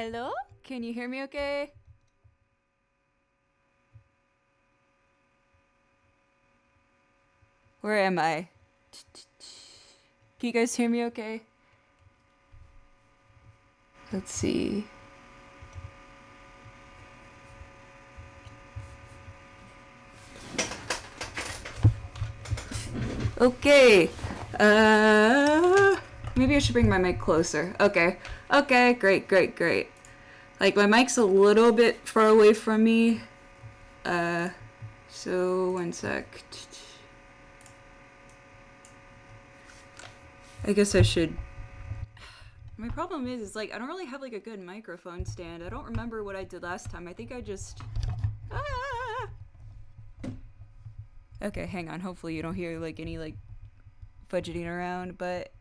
Hello? Can you hear me okay? Where am I? Can you guys hear me okay? Let's see. Okay. Maybe I should bring my mic closer. Okay. Okay, great. Like, my mic's a little bit far away from me. So, one sec. I guess I should... My problem is like, I don't really have, like, a good microphone stand. I don't remember what I did last time. I think I just... Ah! Okay, hang on. Hopefully you don't hear, like, any, like, fidgeting around, but...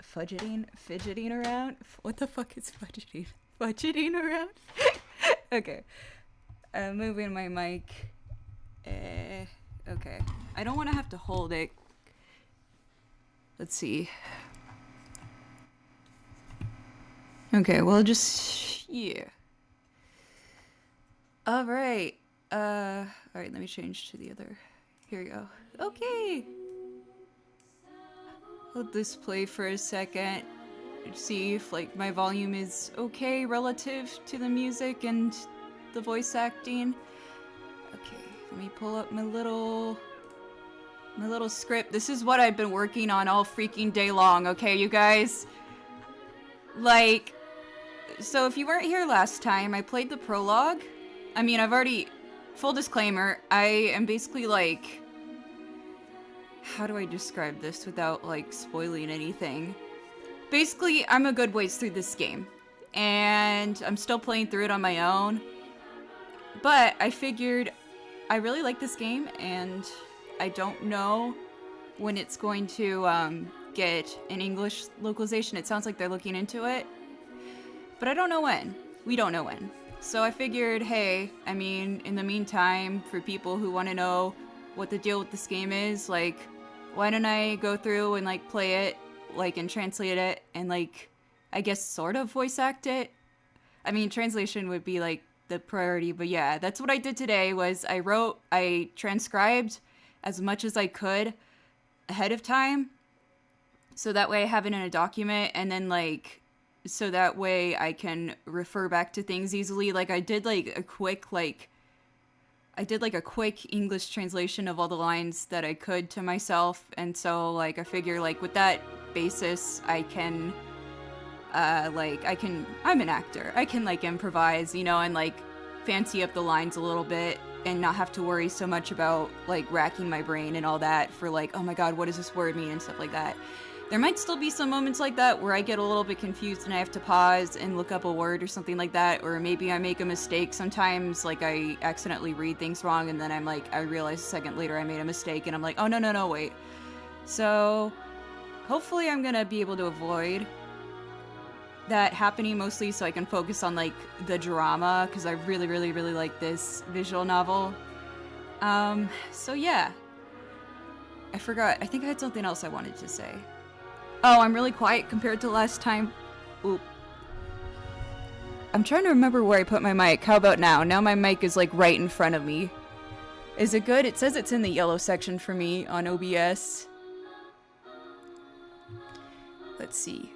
Fidgeting around? What the fuck is fidgeting? Fidgeting around? Okay. Moving my mic. Okay. I don't want to have to hold it. Let's see. Okay, well, just... yeah. Alright. Alright, let me change to the other... Here we go. Okay! Hold this play for a second. See if, like, my volume is okay relative to the music and the voice acting. Okay, let me pull up my little script. This is what I've been working on all freaking day long, okay, you guys? Like, so if you weren't here last time, I played the prologue. I mean, I've already... Full disclaimer, I am basically, like... How do I describe this without, like, spoiling anything? Basically, I'm a good ways through this game. And I'm still playing through it on my own. But I figured I really like this game, and I don't know when it's going to get an English localization. It sounds like they're looking into it. But I don't know when. We don't know when. So I figured, hey, I mean, in the meantime, for people who want to know what the deal with this game is, like, why don't I go through and, like, play it, like, and translate it, and, like, I guess sort of voice act it? I mean, translation would be, like, the priority, but yeah, that's what I did today, was I transcribed as much as I could ahead of time, so that way I have it in a document, and then, like, so that way I can refer back to things easily. Like, I did a quick English translation of all the lines that I could to myself, and so, like, I figure, like, with that basis, I can, I'm an actor. I can, like, improvise, you know, and, like, fancy up the lines a little bit and not have to worry so much about, like, racking my brain and all that for, like, oh my god, what does this word mean and stuff like that. There might still be some moments like that where I get a little bit confused and I have to pause and look up a word or something like that, or maybe I make a mistake. Sometimes, like, I accidentally read things wrong and then I'm like, I realize a second later I made a mistake and I'm like, oh no, wait. So, hopefully I'm gonna be able to avoid that happening, mostly so I can focus on, like, the drama, because I really like this visual novel. So yeah. I forgot. I think I had something else I wanted to say. Oh, I'm really quiet compared to last time. Oop. I'm trying to remember where I put my mic. How about now? Now my mic is, like, right in front of me. Is it good? It says it's in the yellow section for me on OBS. Let's see.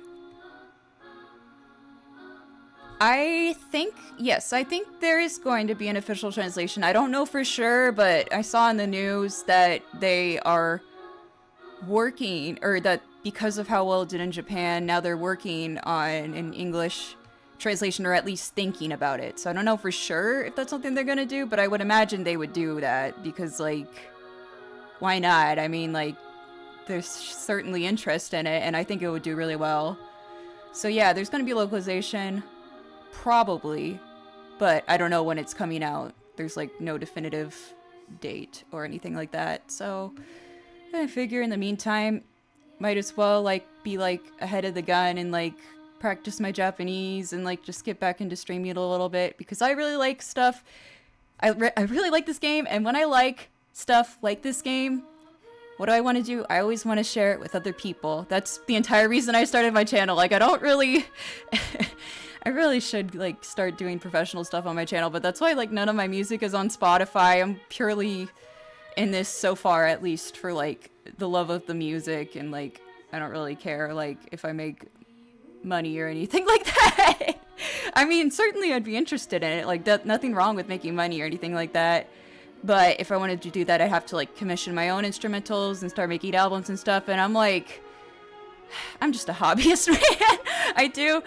Yes, I think there is going to be an official translation. I don't know for sure, but I saw in the news that they are working, or that because of how well it did in Japan, now they're working on an English translation, or at least thinking about it. So I don't know for sure if that's something they're gonna do, but I would imagine they would do that, because, like, why not? I mean, like, there's certainly interest in it, and I think it would do really well. So yeah, there's gonna be localization, probably, but I don't know when it's coming out. There's, like, no definitive date or anything like that, so I figure in the meantime, might as well, like, be, like, ahead of the gun and, like, practice my Japanese and, like, just get back into streaming it a little bit, because I really like stuff. I really like this game, and when I like stuff like this game, what do I want to do? I always want to share it with other people. That's the entire reason I started my channel. Like, I don't really I really should like start doing professional stuff on my channel, but that's why like none of my music is on Spotify. I'm purely in this so far, at least, for like the love of the music, and like I don't really care like if I make money or anything like that. I mean, certainly I'd be interested in it. Like nothing wrong with making money or anything like that. But if I wanted to do that, I'd have to like commission my own instrumentals and start making albums and stuff. And I'm like, I'm just a hobbyist, man. I do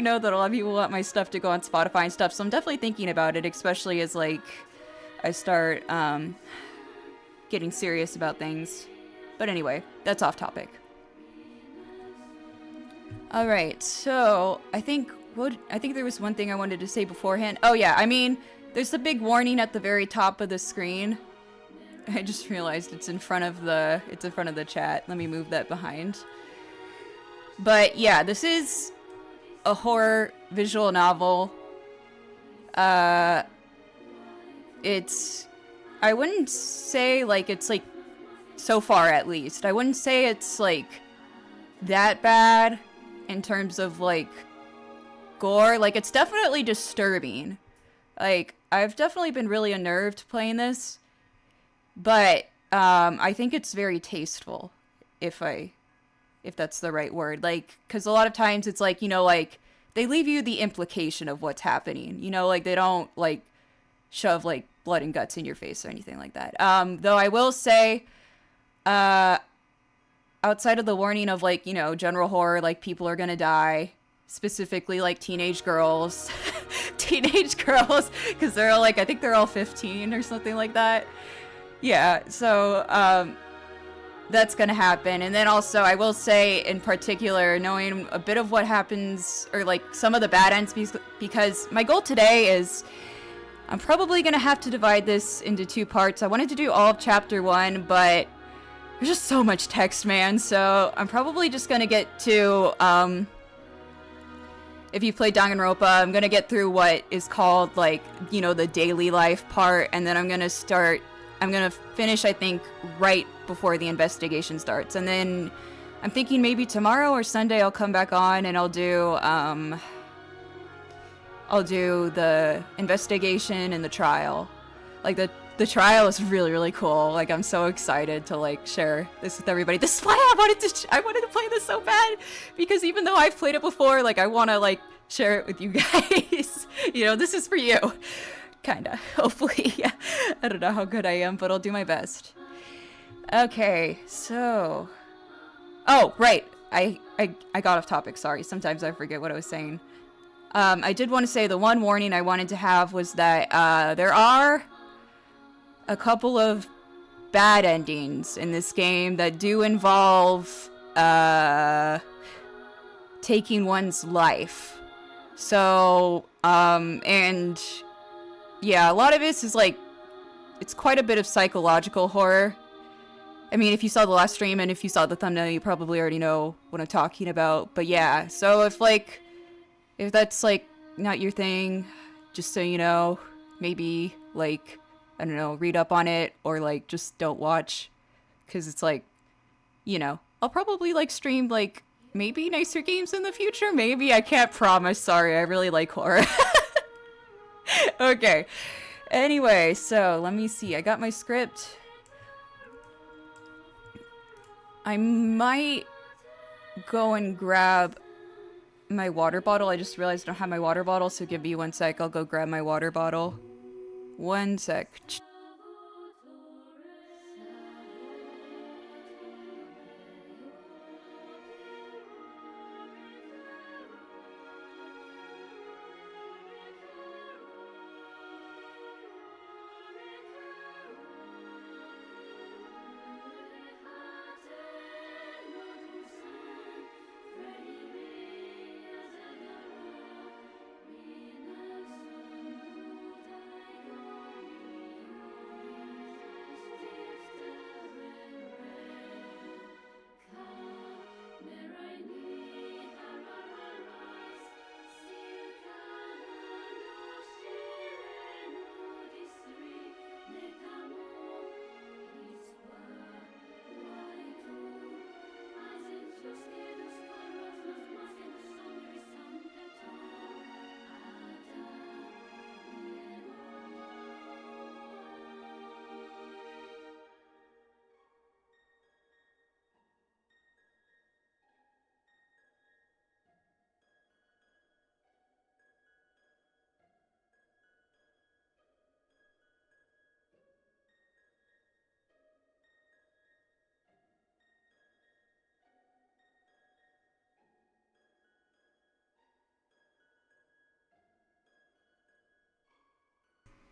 know that a lot of people want my stuff to go on Spotify and stuff. So I'm definitely thinking about it, especially as like I start getting serious about things. But anyway, that's off topic. All right, so I think there was one thing I wanted to say beforehand. Oh yeah, I mean, there's the big warning at the very top of the screen. I just realized it's in front of the chat. Let me move that behind. But yeah, this is a horror visual novel. It's, I wouldn't say like it's like, so far at least, I wouldn't say it's like that bad in terms of like gore. Like it's definitely disturbing. Like I've definitely been really unnerved playing this, but I think it's very tasteful, if that's the right word. Like, because a lot of times it's like, you know, like they leave you the implication of what's happening, you know, like they don't like shove like blood and guts in your face or anything like that. Though I will say, outside of the warning of like, you know, general horror, like people are gonna die, specifically like teenage girls, because they're all like, I think they're all 15 or something like that. Yeah, so that's gonna happen. And then also I will say in particular, knowing a bit of what happens, or like some of the bad ends, because my goal today is I'm probably gonna have to divide this into 2 parts. I wanted to do all of chapter 1, but there's just so much text, man, so I'm probably just gonna get to, if you play Danganronpa, I'm gonna get through what is called, like, you know, the daily life part, and then I'm gonna finish, I think, right before the investigation starts, and then I'm thinking maybe tomorrow or Sunday I'll come back on and I'll do the investigation and the trial. Like, the trial is really, really cool. Like, I'm so excited to, like, share this with everybody. This is why I wanted to play this so bad, because even though I've played it before, like, I want to, like, share it with you guys. You know, this is for you. Kinda. Hopefully. Yeah. I don't know how good I am, but I'll do my best. Okay, so... Oh, right. I got off topic, sorry. Sometimes I forget what I was saying. I did want to say the one warning I wanted to have was that there are a couple of bad endings in this game that do involve taking one's life. So, and yeah, a lot of this is like, it's quite a bit of psychological horror. I mean, if you saw the last stream and if you saw the thumbnail, you probably already know what I'm talking about. But yeah, so if that's like not your thing, just so you know, maybe like, I don't know, read up on it, or like just don't watch, because it's like, you know, I'll probably like stream like maybe nicer games in the future. Maybe, I can't promise. Sorry, I really like horror. Okay. Anyway, so let me see. I got my script. I might go and grab my water bottle. I just realized I don't have my water bottle, so give me 1 sec. I'll go grab my water bottle. 1 sec.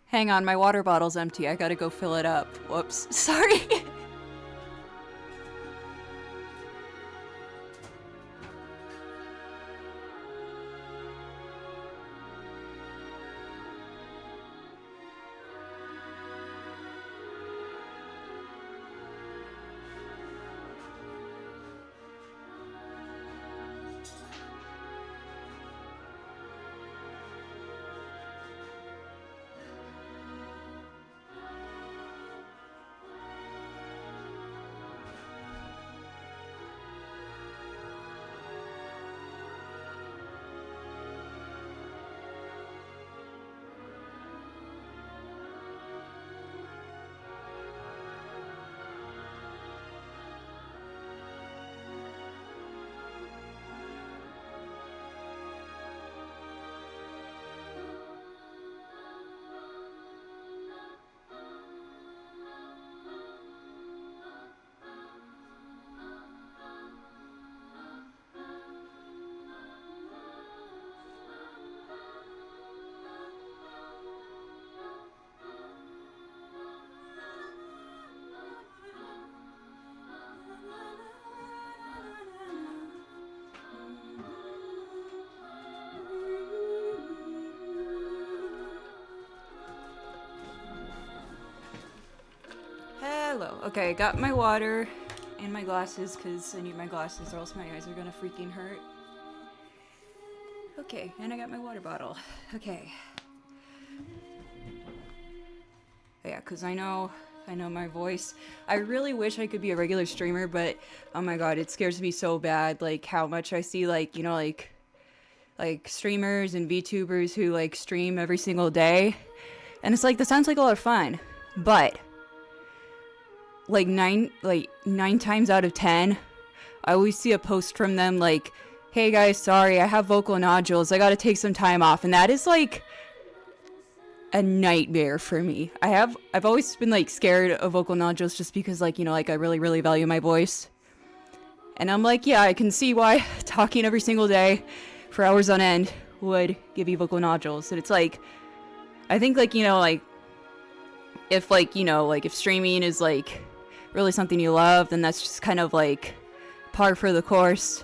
Hang on, my water bottle's empty. I gotta go fill it up. Whoops. Sorry. Hello. Okay, I got my water and my glasses because I need my glasses or else my eyes are gonna freaking hurt. Okay, and I got my water bottle. Okay. Yeah, because I know my voice. I really wish I could be a regular streamer, but oh my god, it scares me so bad, like how much I see, like, you know, like streamers and VTubers who like stream every single day. And it's like, that sounds like a lot of fun, but like nine times out of 10, I always see a post from them like, hey guys, sorry, I have vocal nodules, I gotta take some time off. And that is like a nightmare for me. I've always been like scared of vocal nodules just because, like, you know, like I really value my voice. And I'm like, yeah, I can see why talking every single day for hours on end would give you vocal nodules. And it's like, I think, like, you know, like if, like, you know, like if streaming is like really something you love, then that's just kind of like par for the course.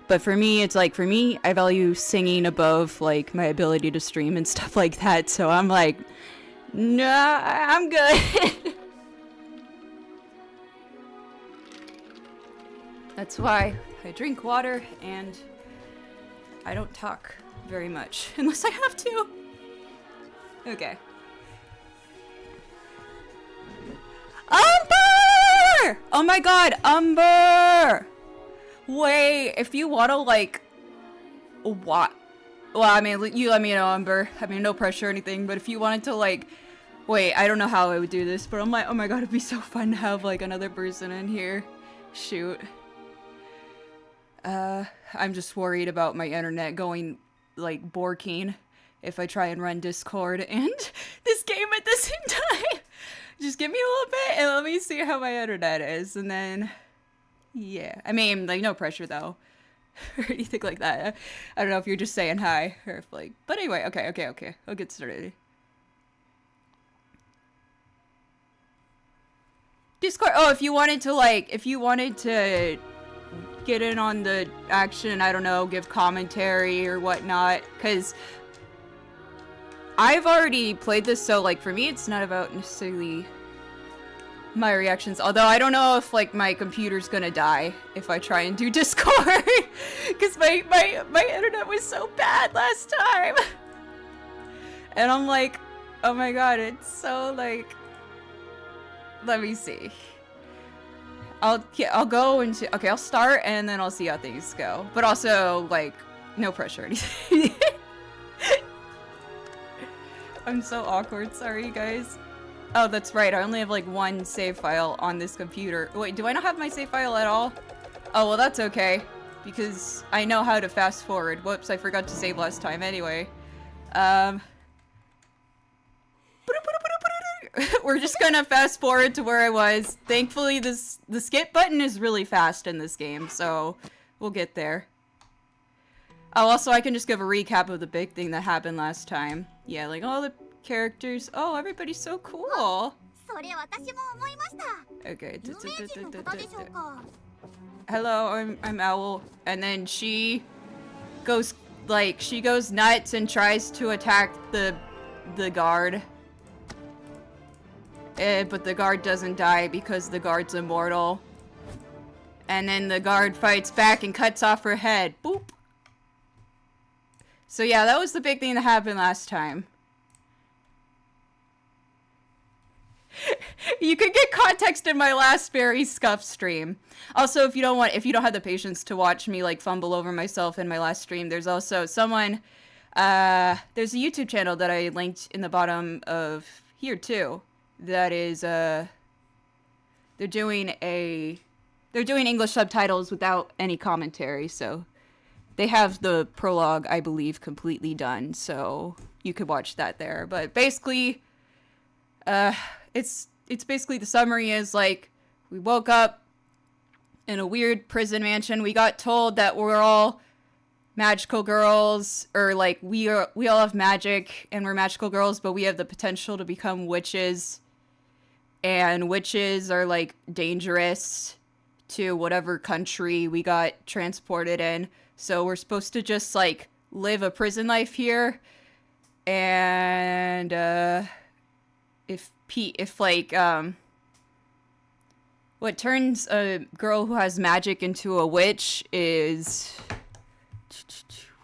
But for me, it's like, for me, I value singing above like my ability to stream and stuff like that. So I'm like, nah, I'm good. That's why I drink water and I don't talk very much unless I have to. Okay. Umber! Oh my god, Umber! Wait, if you wanna, like, what? Well, I mean, you let me know, Umber. I mean, no pressure or anything, but if you wanted to, like, wait, I don't know how I would do this, but I'm like, oh my god, it'd be so fun to have, like, another person in here. Shoot. I'm just worried about my internet going, like, borking if I try and run Discord and this game at the same time. Just give me a little bit and let me see how my internet is, and then, yeah. I mean, like, no pressure, though, or anything like that. I don't know if you're just saying hi, or if, like, but anyway, okay. I'll get started. Discord, oh, if you wanted to get in on the action, I don't know, give commentary or whatnot, because I've already played this, so, like, for me, it's not about necessarily my reactions. Although, I don't know if, like, my computer's gonna die if I try and do Discord. Because my internet was so bad last time. And I'm like, oh my god, it's so, like... Let me see. I'll go into... Okay, I'll start, and then I'll see how things go. But also, like, no pressure or anything. I'm so awkward, sorry guys. Oh, that's right, I only have like one save file on this computer. Wait, do I not have my save file at all? Oh, well that's okay, because I know how to fast forward. Whoops, I forgot to save last time anyway. We're just gonna fast forward to where I was. Thankfully, the skip button is really fast in this game, so we'll get there. Oh, also, I can just give a recap of the big thing that happened last time. Yeah, like, all the characters. Oh, everybody's so cool. それ私も思いました。 Okay. 有名人の方でしょうか。 Hello, I'm Owl. And then she goes nuts and tries to attack the guard. But the guard doesn't die because the guard's immortal. And then the guard fights back and cuts off her head. Boop. So yeah, that was the big thing that happened last time. You could get context in my last very scuffed stream. Also, if you don't have the patience to watch me like fumble over myself in my last stream, there's also someone, there's a YouTube channel that I linked in the bottom of here too. That is, they're doing English subtitles without any commentary, so they have the prologue, I believe, completely done, so you could watch that there. But basically, it's basically the summary is like we woke up in a weird prison mansion. We got told that we're all magical girls, or like we all have magic and we're magical girls, but we have the potential to become witches, and witches are like dangerous to whatever country we got transported in. So we're supposed to just like live a prison life here, and if like what turns a girl who has magic into a witch is,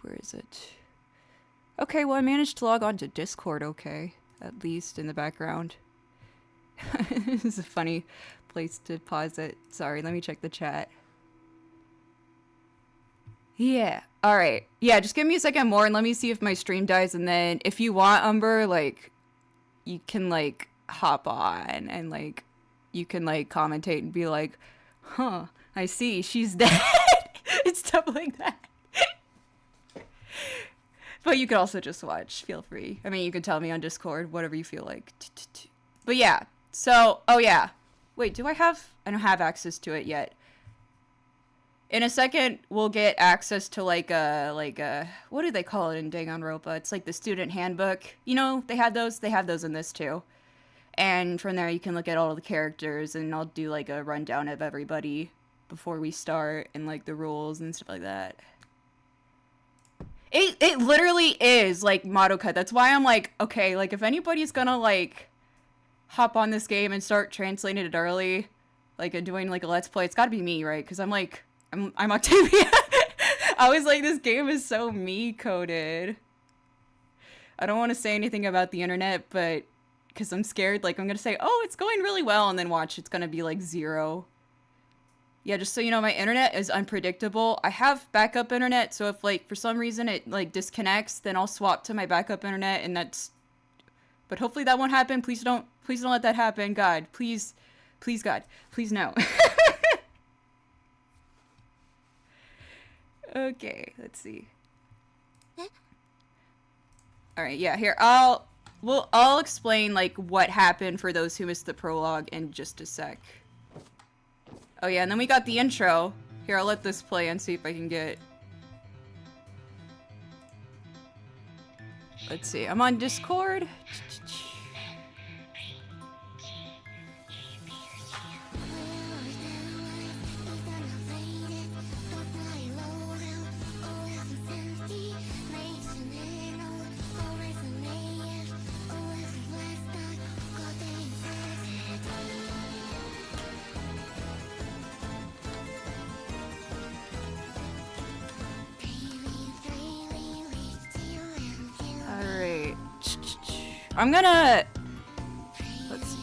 where is it? Okay, well I managed to log on to Discord, okay, at least in the background. This is a funny place to pause it. Sorry, let me check the chat. Yeah, alright. Yeah, just give me a second more and let me see if my stream dies, and then if you want, Umber, like, you can, like, hop on and, like, you can, like, commentate and be like, huh, I see, she's dead. And stuff like that. But you could also just watch, feel free. I mean, you can tell me on Discord, whatever you feel like. But yeah, so, oh yeah. Wait, I don't have access to it yet. In a second, we'll get access to like a, what do they call it in Danganronpa? It's like the student handbook. You know, they have those in this too. And from there you can look at all the characters, and I'll do like a rundown of everybody before we start, and like the rules and stuff like that. It literally is like Madoka. That's why I'm like, okay, like if anybody's gonna like hop on this game and start translating it early, like doing like a let's play, it's gotta be me, right? Because I'm Octavia. I was like, this game is so me coded. I don't want to say anything about the internet, but because I'm scared, like I'm gonna say, oh, it's going really well, and then watch, it's gonna be like 0. Yeah, just so you know, my internet is unpredictable. I have backup internet, so if like for some reason it like disconnects, then I'll swap to my backup internet, and that's, but hopefully that won't happen. Please don't let that happen. God, please God, please no. Okay, let's see. All right, yeah, here I'll explain like what happened for those who missed the prologue in just a sec. Oh yeah, and then we got the intro. Here, I'll let this play and see if I can get. Let's see. I'm on Discord. I'm gonna, let's see.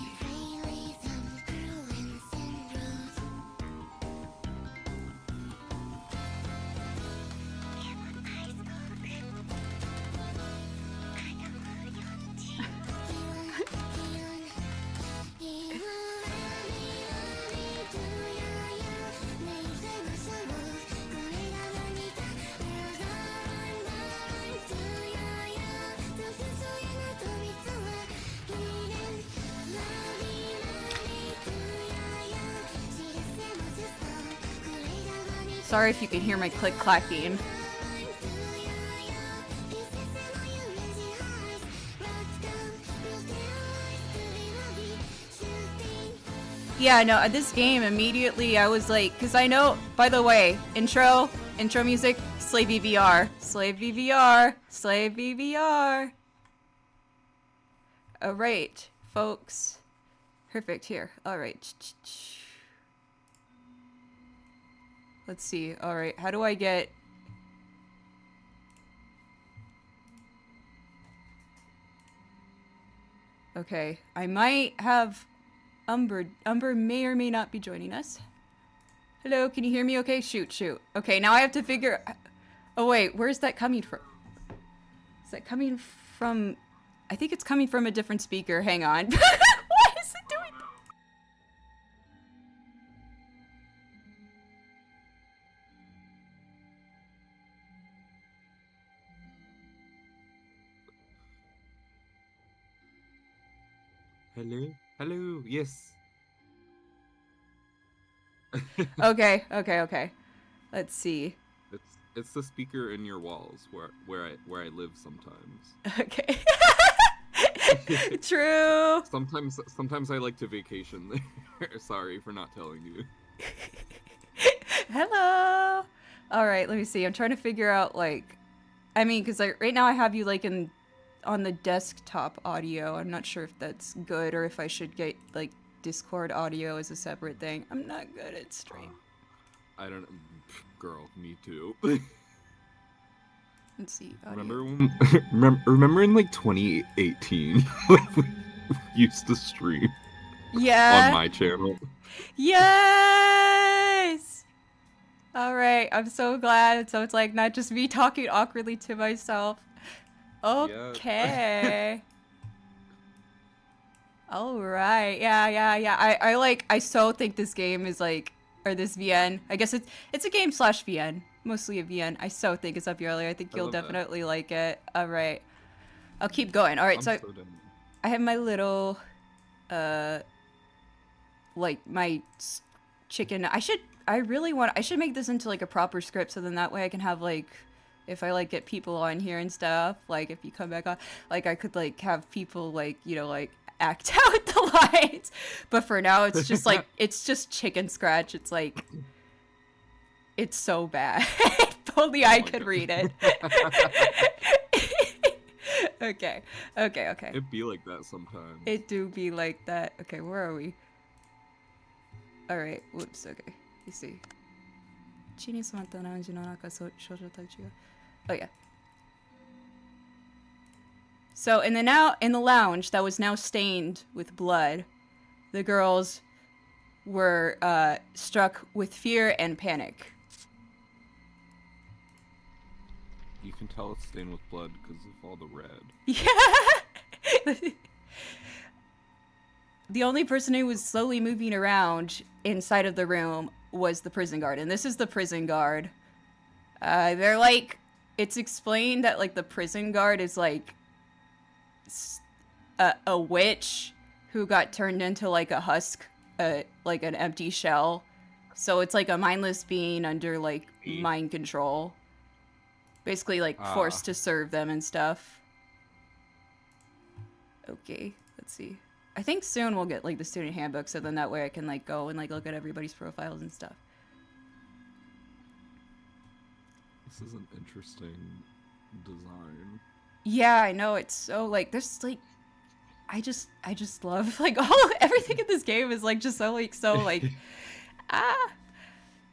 Sorry if you can hear my click-clacking. Yeah, no, this game immediately I was like, because I know, by the way, intro music, Slave VVR, Slave VVR, Slave VVR. Alright, folks. Perfect, here. Alright. Let's see. Alright, how do I get... Okay, I might have... Umber may or may not be joining us. Hello, can you hear me okay? Shoot. Okay, now I have to figure... Oh wait, where's that coming from? Is that coming from... I think it's coming from a different speaker. Hang on. Why is it doing Hello? Hello, yes. that? Okay. Let's see. It's the speaker in your walls where I live sometimes. Okay. True. Sometimes I like to vacation there. Sorry for not telling you. Hello. All right, let me see. I'm trying to figure out like, I mean, because right now I have you like on the desktop audio. I'm not sure if that's good or if I should get like Discord audio as a separate thing. I'm not good at stream. I don't. Girl, me too. Let's see. Audio. Remember in like 2018 when we used to stream on my channel. Yes. All right. I'm so glad. So it's like not just me talking awkwardly to myself. Okay. All right. Yeah. I so think this game is like, or this VN. I guess it's a game / VN. Mostly a VN. I so think it's up your alley. I think you'll definitely like it. All right. I'll keep going. All right. So I have my little, like my chicken. I should make this into like a proper script so then that way I can have like, if I like get people on here and stuff, like if you come back on, like I could like have people like, you know, like act out the lines. But for now it's just like, it's just chicken scratch. It's like, it's so bad. If only I could read it. Okay. It be like that sometimes. It do be like that. Okay, where are we? Alright, whoops, okay. You see. Oh yeah. So in the lounge that was now stained with blood, the girls were struck with fear and panic. You can tell it's stained with blood because of all the red. Yeah. The only person who was slowly moving around inside of the room was the prison guard, and this is the prison guard. They're like, it's explained that like the prison guard is like a witch who got turned into like a husk, like an empty shell. So it's like a mindless being under like mind control. Basically like forced to serve them and stuff. Okay, let's see. I think soon we'll get like the student handbook, so then that way I can like go and like look at everybody's profiles and stuff. This is an interesting design. Yeah, I know, it's so like there's like I just love like everything in this game is like just so like ah.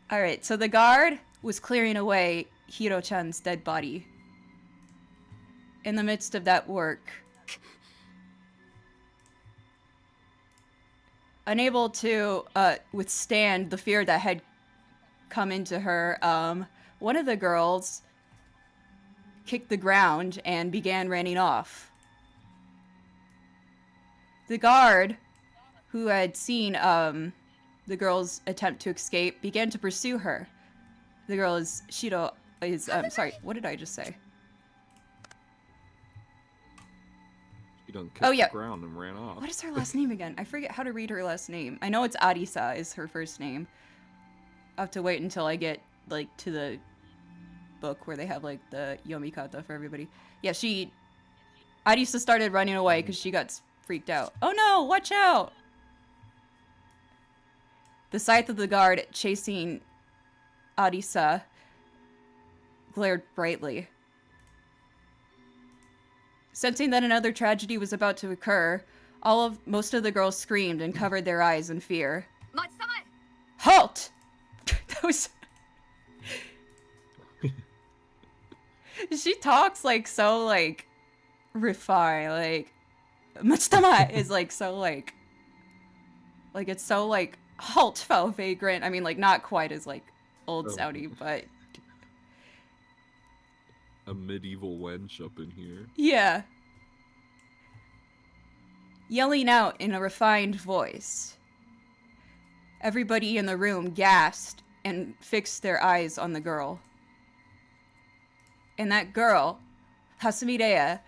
All right, so the guard was clearing away Hiro-chan's dead body. In the midst of that work, unable to withstand the fear that had come into her, one of the girls kicked the ground and began running off. The guard, who had seen the girl's attempt to escape, began to pursue her. The girl is sorry, what did I just say? She done kicked the ground and ran off. What is her last name again? I forget how to read her last name. I know it's Adisa is her first name. I'll have to wait until I get like to the book where they have like the yomikata for everybody. Yeah, Adisa started running away because she got freaked out. Oh no, watch out! The scythe of the guard chasing Adisa glared brightly. Sensing that another tragedy was about to occur, most of the girls screamed and covered their eyes in fear. Halt! That was... She talks like so like refined, like Machitama is like so like it's so like halt, foul vagrant. I mean, like not quite as like old soundy, but a medieval wench up in here. Yeah. Yelling out in a refined voice. Everybody in the room gasped and fixed their eyes on the girl. And that girl, Hasumireya,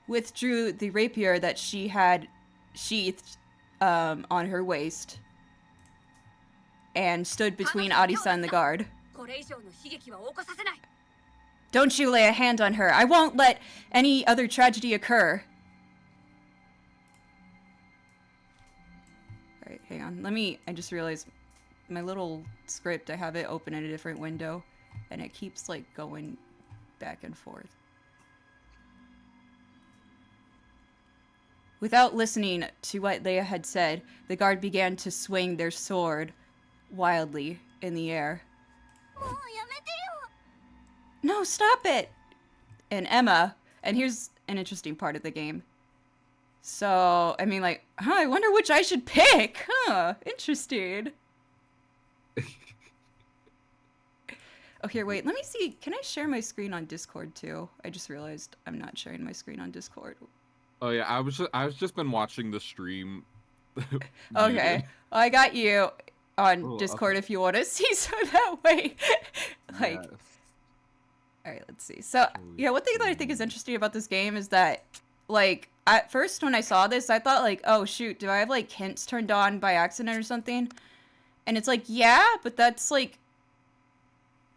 withdrew the rapier that she had sheathed on her waist and stood between Adisa and the guard. Don't you lay a hand on her. I won't let any other tragedy occur. Alright, hang on. I just realized my little script, I have it open in a different window, and it keeps, like, going back and forth. Without listening to what Leia had said, the guard began to swing their sword wildly in the air. No, stop it! And Emma, and here's an interesting part of the game. So, I mean, like, I wonder which I should pick. Interesting. Oh, here, wait, let me see. Can I share my screen on Discord, too? I just realized I'm not sharing my screen on Discord. Oh, yeah, I've just been watching the stream. Okay, well, I got you on Discord if you want to see, so that way, like... Yes. Alright, let's see. So, yeah, one thing that I think is interesting about this game is that, like, at first when I saw this, I thought, like, oh, shoot, do I have, like, hints turned on by accident or something? And it's like, yeah, but that's, like,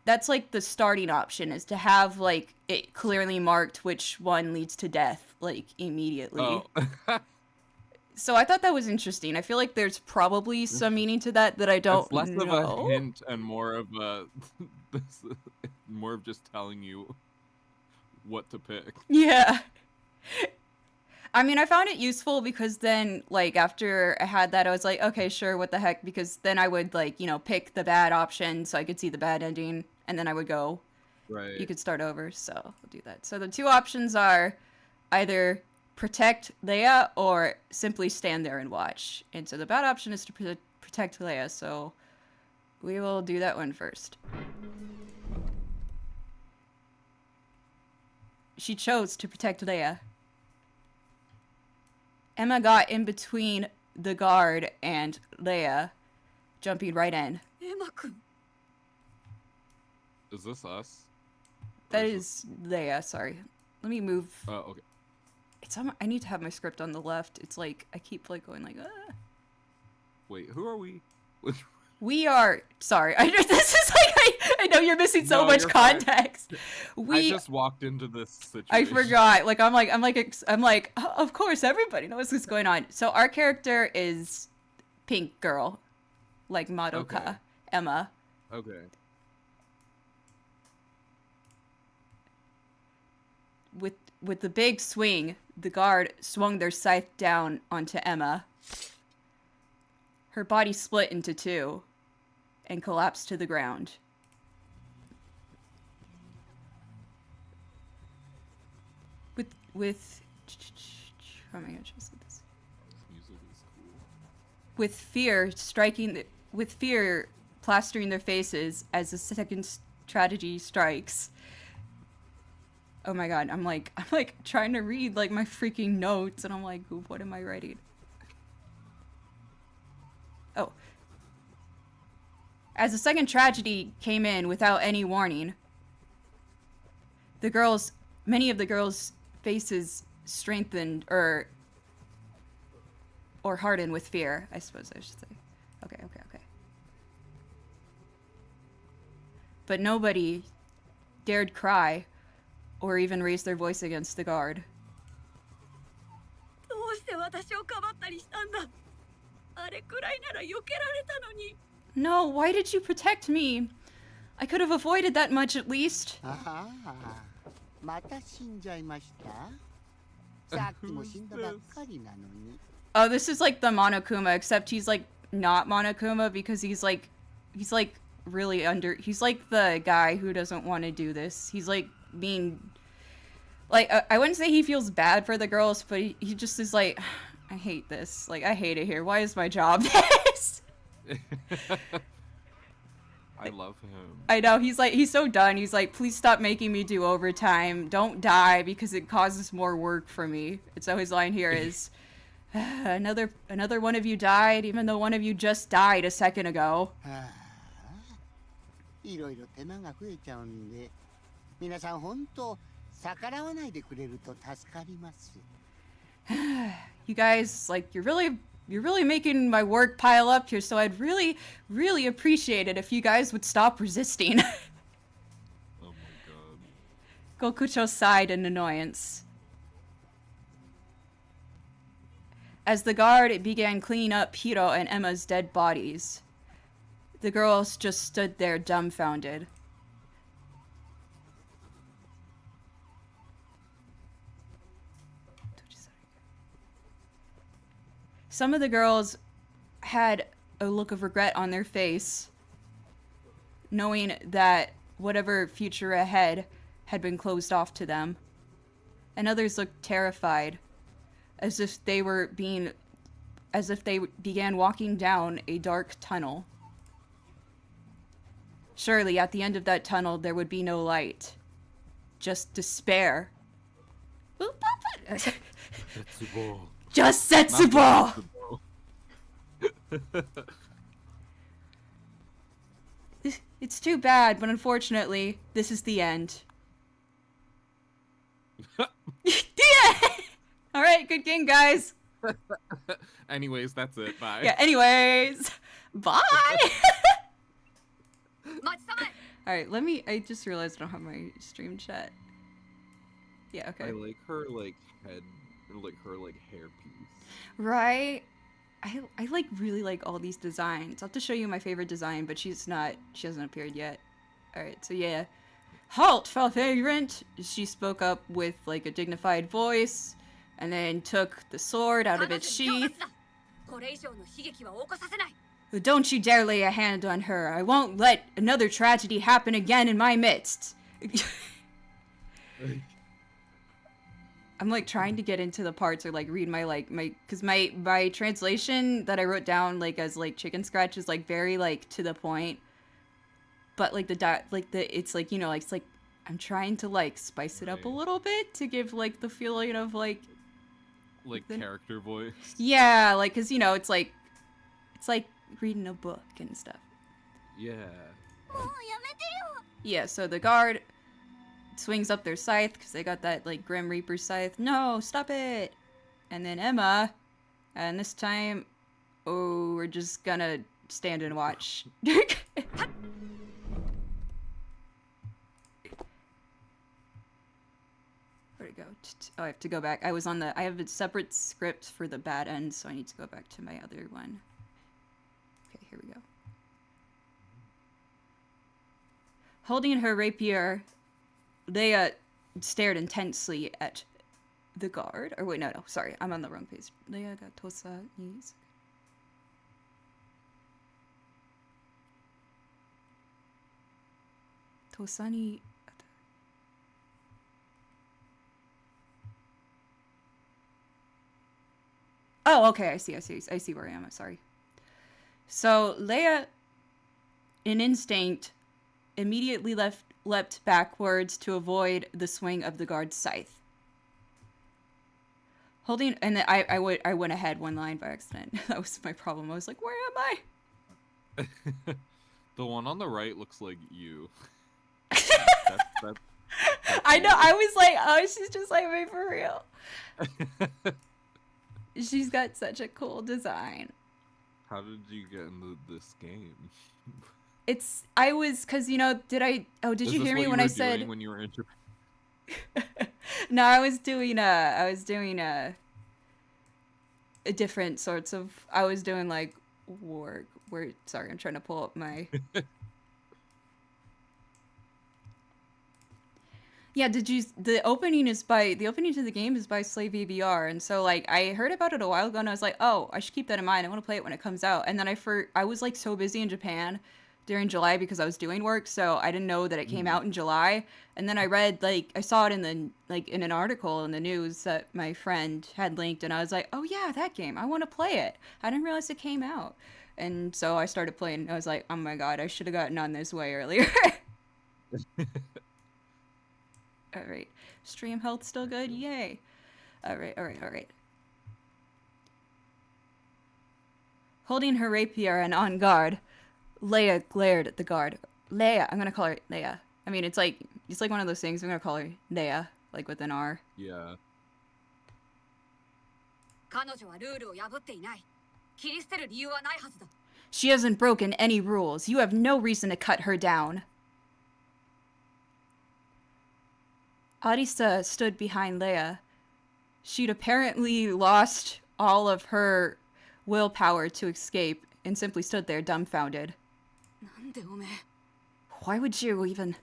the starting option, is to have, like, it clearly marked which one leads to death, like, immediately. Oh. So I thought that was interesting. I feel like there's probably some meaning to that I don't know. It's less of a hint and more of a... more of just telling you what to pick. Yeah. I mean, I found it useful because then, like, after I had that, I was like, okay, sure, what the heck? Because then I would, like, you know, pick the bad option so I could see the bad ending, and then I would go. Right. You could start over, so I'll do that. So the two options are either protect Leia or simply stand there and watch. And so the bad option is to protect Leia, so we will do that one first. She chose to protect Leia. Emma got in between the guard and Leia, jumping right in. Is this us? That is Leia, sorry. Let me move. Oh, okay. It's on I need to have my script on the left. It's like, I keep like going like, Wait, who are we? We are, sorry, this is like, I know you're missing so much context. I just walked into this situation. I forgot, like, I'm like, oh, of course, everybody knows what's going on. So our character is Pink Girl, like Madoka, okay. Emma. Okay. With the big swing, the guard swung their scythe down onto Emma. Her body split into two and collapsed to the ground. With how am I gonna translate this? Music is cool. With fear plastering their faces as the second tragedy strikes. Oh my god, I'm like trying to read like my freaking notes and I'm like, what am I writing? Oh. As the second tragedy came in without any warning, many of the girls' faces strengthened or hardened with fear, I suppose I should say. Okay. But nobody dared cry or even raise their voice against the guard. No, why did you protect me? I could have avoided that much at least. Oh, this is like the Monokuma, except he's like not Monokuma because he's like really he's like the guy who doesn't want to do this. He's like being like I wouldn't say he feels bad for the girls, but he just is like, I hate this. Like, I hate it here. Why is my job this? I love him. I know, he's so done. He's like, please stop making me do overtime. Don't die because it causes more work for me. And so his line here is, another one of you died, even though one of you just died a second ago. You guys, like, you're really making my work pile up here, so I'd really, really appreciate it if you guys would stop resisting. Oh my god. Gokucho sighed in annoyance. As the guard began cleaning up Hiro and Emma's dead bodies, the girls just stood there dumbfounded. Some of the girls had a look of regret on their face, knowing that whatever future ahead had been closed off to them. And others looked terrified, as if they began walking down a dark tunnel. Surely at the end of that tunnel there would be no light. Just despair. Just Setsubo! It's too bad, but unfortunately, this is the end. Alright, good game, guys. Anyways, that's it. Bye. Yeah, anyways. Bye! Alright, I just realized I don't have my stream chat. Yeah, okay. I like her, like, head, like, her, like, hairpiece. Right? I like, really like all these designs. I'll have to show you my favorite design, but she hasn't appeared yet. Alright, so yeah. Halt, vagrant! She spoke up with, like, a dignified voice, and then took the sword out of its sheath. Don't you dare lay a hand on her. I won't let another tragedy happen again in my midst. I'm like trying to get into the parts or like read because my translation that I wrote down like as like chicken scratch is like very like to the point, but like it's like, you know, like it's like I'm trying to like spice it up a little bit to give like the feeling of like the character voice. Yeah, like because you know it's like reading a book and stuff. Yeah. Yeah, so the guard swings up their scythe because they got that like Grim Reaper scythe. No, stop it! And then Emma, and this time, oh, we're just gonna stand and watch. Where'd it go? Oh, I have to go back. I have a separate script for the bad end, so I need to go back to my other one. Okay, here we go. Holding her rapier, Leia stared intensely at the guard. Or wait, no, sorry, I'm on the wrong page. Leia got Tosa knees. Tosani. Oh, okay, I see where I am. I'm sorry. So Leia, in instinct, immediately leapt backwards to avoid the swing of the guard's scythe. Holding, and then I went ahead one line by accident. That was my problem. I was like, where am I? The one on the right looks like you. That's I know. I was like, oh, she's just like me for real. She's got such a cool design. How did you get into this game? Cause you know, did you hear me when I said when you were No, I was doing a different sorts of, I was doing like work Sorry, I'm trying to pull up my... Yeah, the opening to the game is by Slave AVR, and so, like, I heard about it a while ago, and I was like, oh, I should keep that in mind. I want to play it when it comes out. And then I was, like, so busy in Japan during July because I was doing work, so I didn't know that it came out in July. And then I read, like, I saw it in an article in the news that my friend had linked, and I was like, oh, yeah, that game. I want to play it. I didn't realize it came out. And so I started playing, and I was like, oh, my God, I should have gotten on this way earlier. Alright. Stream health still good? Yay. Alright. Holding her rapier and on guard, Leia glared at the guard. Leia. I'm gonna call her Leia. I mean, it's like one of those things. I'm gonna call her Leia, like with an R. Yeah. She hasn't broken any rules. You have no reason to cut her down. Adisa stood behind Leia. She'd apparently lost all of her willpower to escape and simply stood there dumbfounded. Why would you even...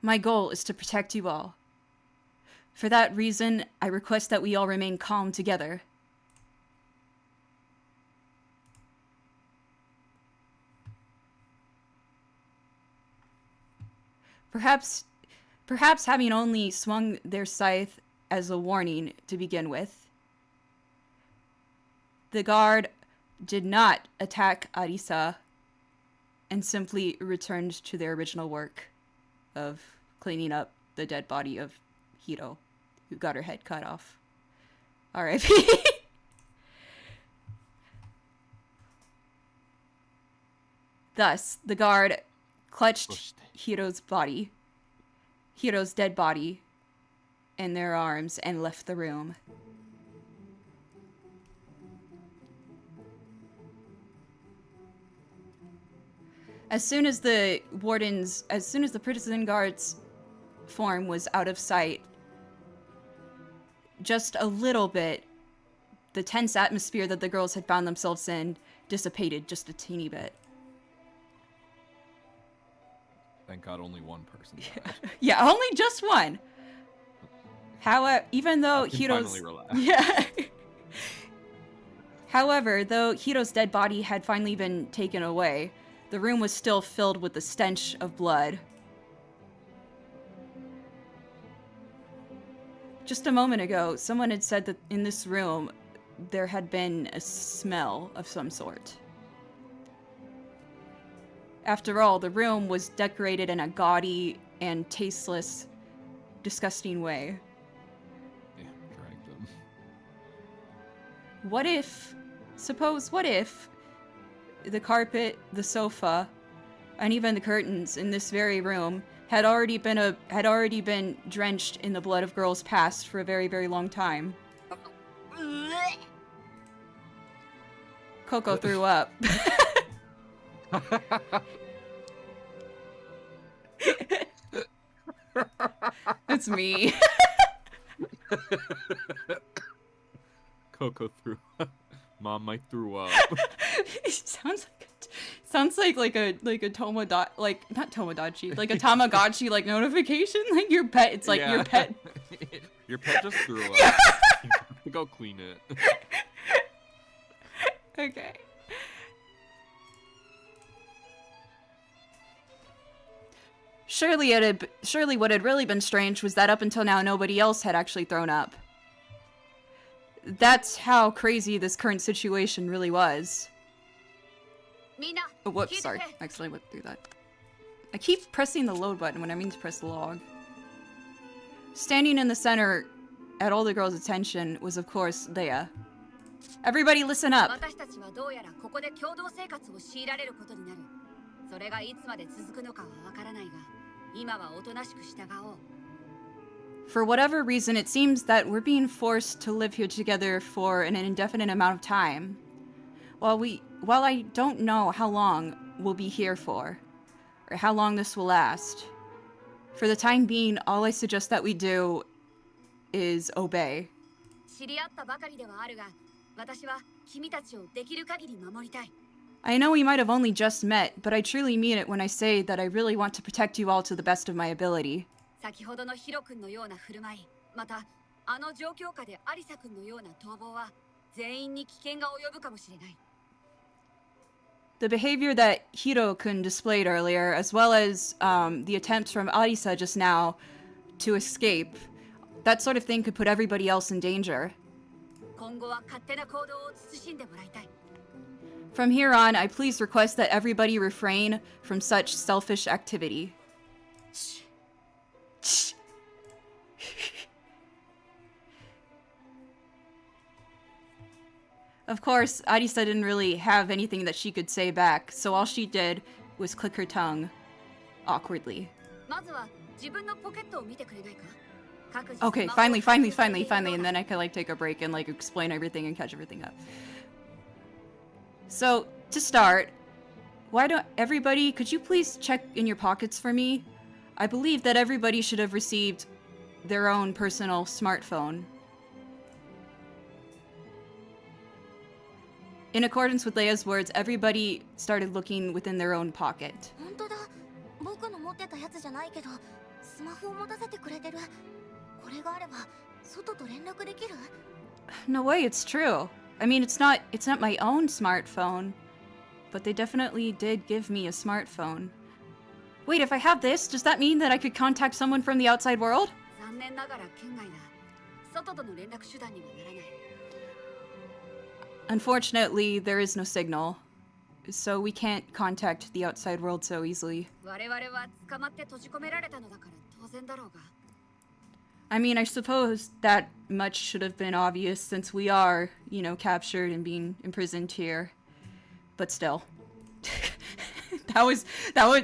My goal is to protect you all. For that reason, I request that we all remain calm together. Perhaps having only swung their scythe as a warning to begin with, the guard did not attack Adisa and simply returned to their original work of cleaning up the dead body of Hiro, who got her head cut off. R.I.P. Thus, the guard clutched Hiro's dead body, in their arms and left the room. As soon as the prison guard's form was out of sight, just a little bit, the tense atmosphere that the girls had found themselves in dissipated just a teeny bit. Thank God only one person died. Yeah, only just one. However, even though Hiro's... finally relax. Yeah. However, though Hiro's dead body had finally been taken away, the room was still filled with the stench of blood. Just a moment ago, someone had said that in this room, there had been a smell of some sort. After all, the room was decorated in a gaudy and tasteless, disgusting way. Yeah, dragged them. What if the carpet, the sofa, and even the curtains in this very room had already been drenched in the blood of girls past for a very, very long time? Coco threw up. It's me. Coco threw up. Mom, I threw up. It sounds like a Tomodachi, like not Tomodachi, like a Tamagotchi like notification. Like your pet, it's like your pet. Your pet just threw up. You have to go clean it. Okay. Surely what had really been strange was that up until now nobody else had actually thrown up. That's how crazy this current situation really was. Oh, whoops, sorry. I accidentally went through that. I keep pressing the load button when I mean to press the log. Standing in the center, at all the girls' attention, was of course Leia. Everybody listen up! For whatever reason, it seems that we're being forced to live here together for an indefinite amount of time. While I don't know how long we'll be here for, or how long this will last, for the time being, all I suggest that we do is obey. I know we might have only just met, but I truly mean it when I say that I really want to protect you all to the best of my ability. The behavior that Hiro-kun displayed earlier, as well as the attempts from Adisa just now to escape, that sort of thing could put everybody else in danger. From here on, I please request that everybody refrain from such selfish activity. Of course, Adisa didn't really have anything that she could say back, so all she did was click her tongue awkwardly. Okay, finally, and then I could like take a break and like explain everything and catch everything up. So, to start, why don't everybody, could you please check in your pockets for me? I believe that everybody should have received their own personal smartphone. In accordance with Leia's words, everybody started looking within their own pocket. No way, it's true. I mean, it's not my own smartphone, but they definitely did give me a smartphone. Wait, if I have this, does that mean that I could contact someone from the outside world? Unfortunately, there is no signal, so we can't contact the outside world so easily. I mean, I suppose that much should have been obvious since we are, you know, captured and being imprisoned here. But still. that was,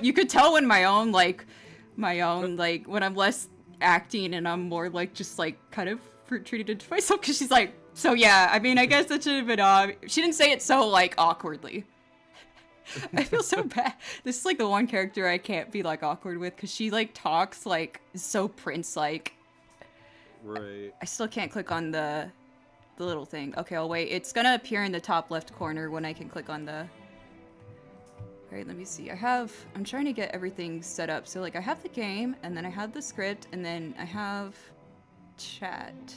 you could tell when my own, like, when I'm less acting and I'm more, like, just, like, kind of treated to myself, because she's like, so yeah, I mean, I guess that should have been, she didn't say it so, like, awkwardly. I feel so bad. This is, like, the one character I can't be, like, awkward with, because she, like, talks, like, so Prince-like. Right. I still can't click on the little thing. Okay, I'll wait. It's gonna appear in the top left corner when I can click on the... Alright, let me see. I'm trying to get everything set up. So, like, I have the game, and then I have the script, and then I have chat.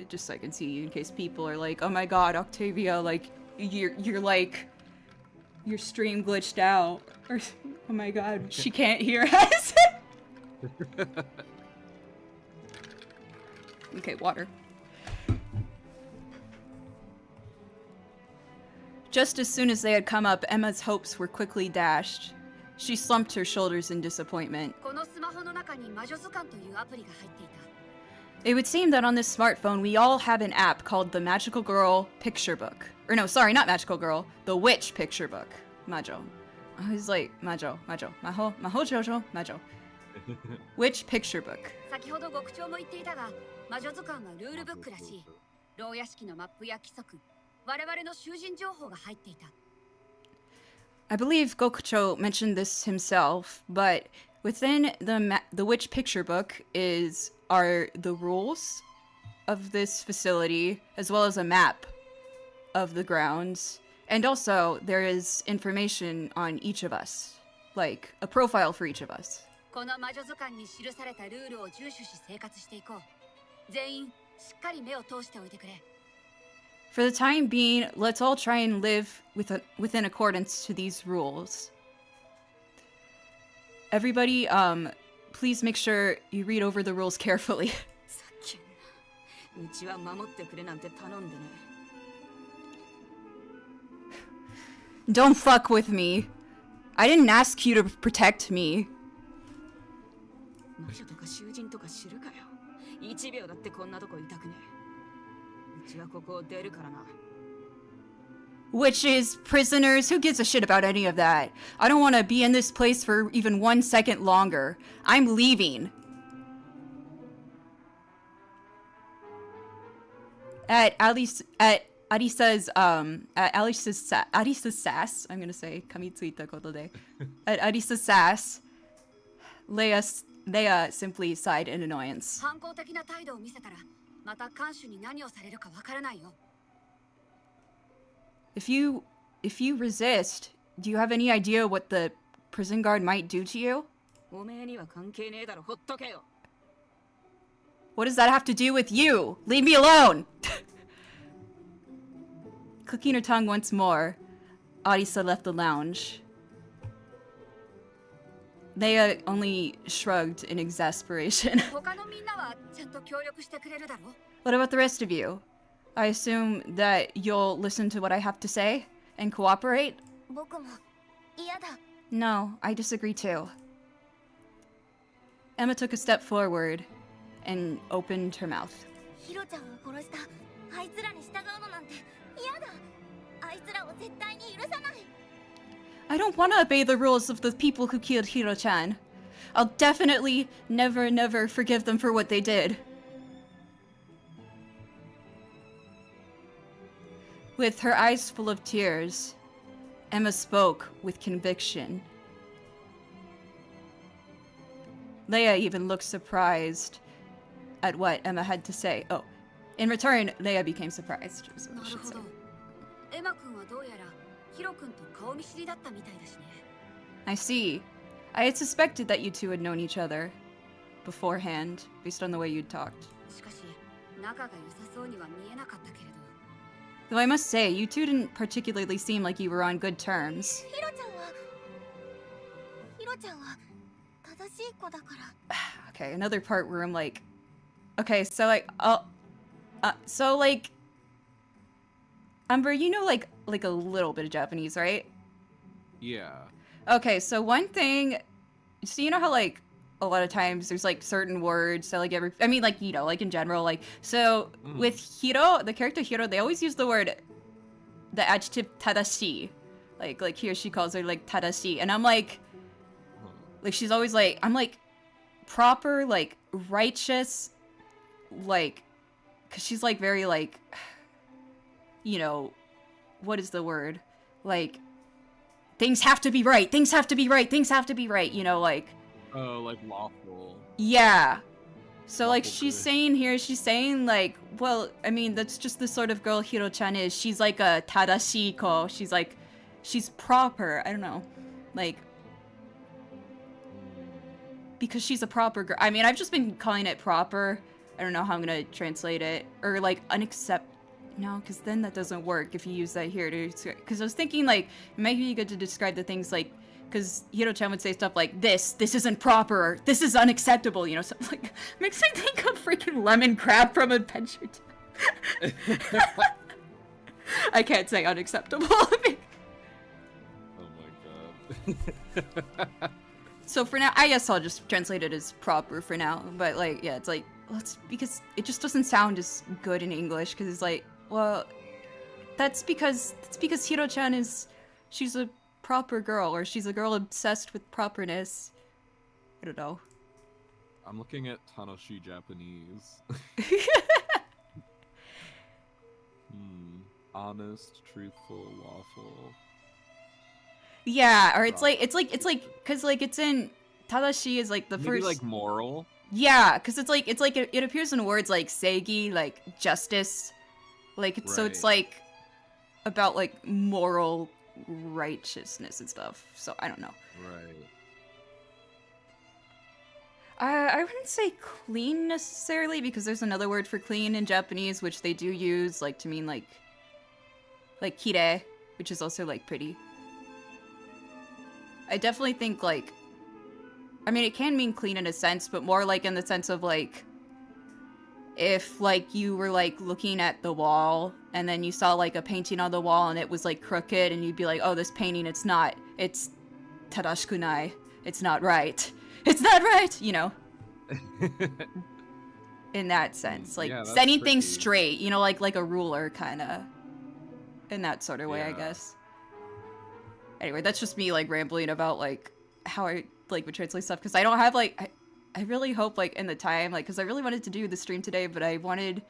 Just so I can see in case people are like, oh my god, Octavia, like, you're like, your stream glitched out. Or, oh my god, she can't hear us. Okay, water. Just as soon as they had come up, Emma's hopes were quickly dashed. She slumped her shoulders in disappointment. It would seem that on this smartphone, we all have an app called the Magical Girl Picture Book. Or no, sorry, not Magical Girl. The Witch Picture Book. Majo. I was like, Majo. Maho Jojo, Majo. Witch Picture Book. I believe Gokucho mentioned this himself, but within the Witch Picture Book are the rules of this facility, as well as a map of the grounds, and also there is information on each of us, like a profile for each of us. For the time being, let's all try and live within accordance to these rules. Everybody, please make sure you read over the rules carefully. Don't fuck with me. I didn't ask you to protect me. Witches, prisoners, who gives a shit about any of that? I don't want to be in this place for even 1 second longer. I'm leaving. At Adisa's sass, I'm gonna say kamitsuita koto de. At Adisa's sass, Leia simply sighed in annoyance. If you resist, do you have any idea what the prison guard might do to you? What does that have to do with you? Leave me alone! Clicking her tongue once more, Adisa left the lounge. Leia only shrugged in exasperation. What about the rest of you? I assume that you'll listen to what I have to say and cooperate? No, I disagree too. Emma took a step forward and opened her mouth. I don't want to obey the rules of the people who killed Hiro-chan. I'll definitely never forgive them for what they did. With her eyes full of tears, Emma spoke with conviction. Leia even looked surprised at what Emma had to say. Oh, in return, Leia became surprised. Is what I should say. I see. I had suspected that you two had known each other beforehand, based on the way you'd talked. Though I must say, you two didn't particularly seem like you were on good terms. Okay, another part where I'm like, okay, so like, Umber, you know like a little bit of Japanese, right? Yeah. Okay, so one thing, so you know how like a lot of times there's like certain words that like like in general, like, so with Hiro, the character Hiro, they always use the adjective tadashi. Like he or she calls her like tadashi, and I'm like she's always like, I'm like, proper, like, righteous, like, cause she's like very like, you know, what is the word? Like, things have to be right, things have to be right, things have to be right, you know, like. Oh, like lawful. Yeah. So, lawful like, she's saying, like, well, I mean, that's just the sort of girl Hiro-chan is. She's like a tadashiko. She's like, she's proper. I don't know. Like, because she's a proper girl. I mean, I've just been calling it proper. I don't know how I'm gonna translate it. Or, like, no, because then that doesn't work if you use that here to. Because I was thinking, like, it might be good to describe the things, like, because Hiro-chan would say stuff like, this isn't proper, this is unacceptable, you know, so, like, makes me think of freaking Lemon Crab from Adventure Time. I can't say unacceptable. Oh my god. So for now, I guess I'll just translate it as proper for now, but, like, yeah, it's like, well, it's because it just doesn't sound as good in English, because it's like, well, that's because Hiro-chan she's a proper girl, or she's a girl obsessed with properness. I don't know. I'm looking at Tanoshi Japanese. Honest, truthful, lawful. Yeah, or it's like, cause like it's in, Tadashi is like the Maybe first. like moral. Yeah, cause it's like it appears in words like seigi, like justice, like Right. So it's like about like moral righteousness and stuff. So I don't know. Right. I wouldn't say clean necessarily, because there's another word for clean in Japanese, which they do use like to mean like kirei, which is also like pretty. I definitely think like, I mean, it can mean clean in a sense, but more like in the sense of like, if like you were like looking at the wall and then you saw like a painting on the wall and it was like crooked, and you'd be like, oh, this painting, it's tadashikunai, it's not right, you know. In that sense, like, yeah, setting tricky. things straight, you know, like a ruler kind of, in that sort of way, I guess. Anyway, that's just me like rambling about like how I like would translate stuff, because I don't have like, I really hope like in the time, like, because I really wanted to do the stream today, but I wanna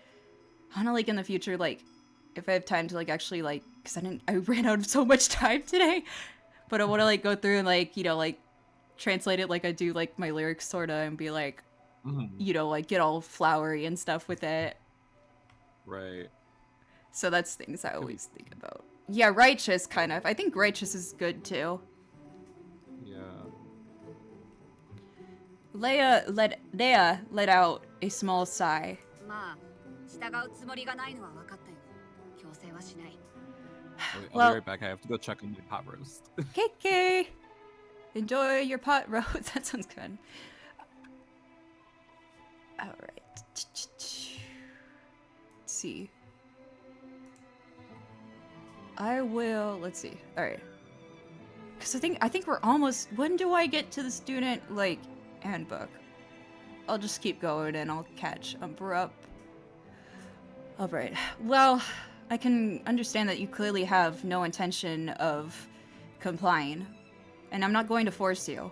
like in the future, like if I have time to like actually like, because I ran out of so much time today, but I want to like go through and like, you know, like translate it like I do like my lyrics sorta, and be like, you know, like get all flowery and stuff with it. Right. So that's things I always think about. Yeah, righteous, kind of. I think righteous is good, too. Yeah. Leia let out a small sigh. I'll be right back. I have to go check on my pot roast. KK! Enjoy your pot roast. That sounds good. Alright. Let's see. Let's see. Alright. Because I think we're almost... When do I get to the student, like, handbook? I'll just keep going and I'll catch Umber up. Alright. Well, I can understand that you clearly have no intention of complying. And I'm not going to force you.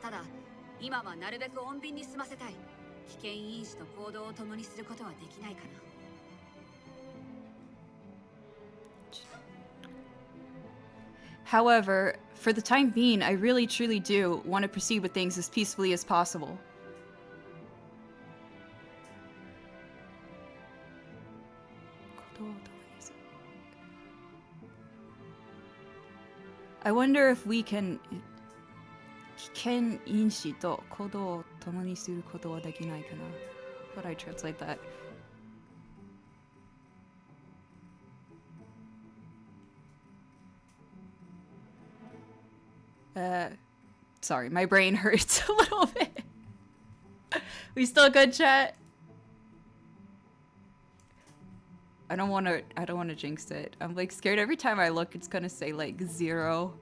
However, for the time being, I really truly do want to proceed with things as peacefully as possible. I wonder if we can... How do I translate that? Sorry, my brain hurts a little bit. We still good, chat? I don't want to jinx it. I'm like scared every time I look it's gonna say like 0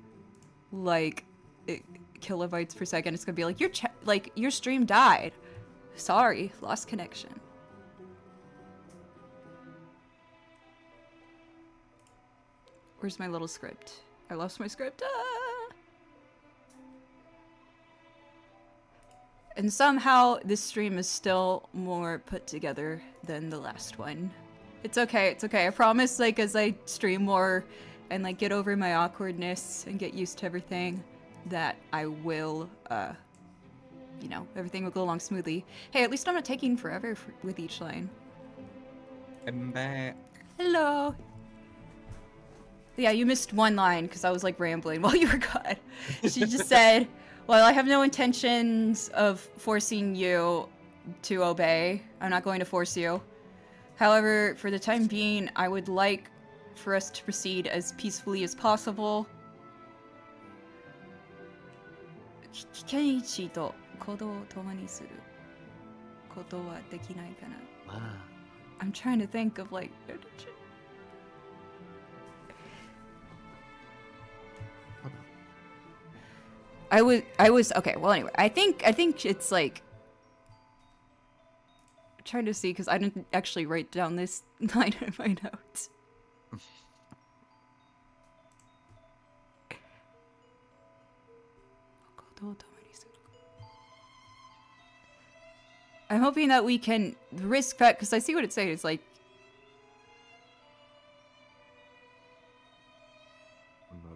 kilobytes per second. It's gonna be like your stream died. Sorry, lost connection. Where's my little script? I lost my script. And somehow this stream is still more put together than the last one. It's okay, it's okay. I promise, like, as I stream more and, like, get over my awkwardness and get used to everything, that I will, you know, everything will go along smoothly. Hey, at least I'm not taking forever with each line. I'm back. Hello. Yeah, you missed one line because I was, like, rambling while you were gone. She just said, well, I have no intentions of forcing you to obey. I'm not going to force you. However, for the time being, I would like for us to proceed as peacefully as possible. Kenichi to kodo o tomani suru koto wa dekinai kana? I'm trying to think of like... I was okay, well anyway, I think it's like... I'm trying to see because I didn't actually write down this line in my notes. I'm hoping that we can risk that because I see what it's saying. It's like...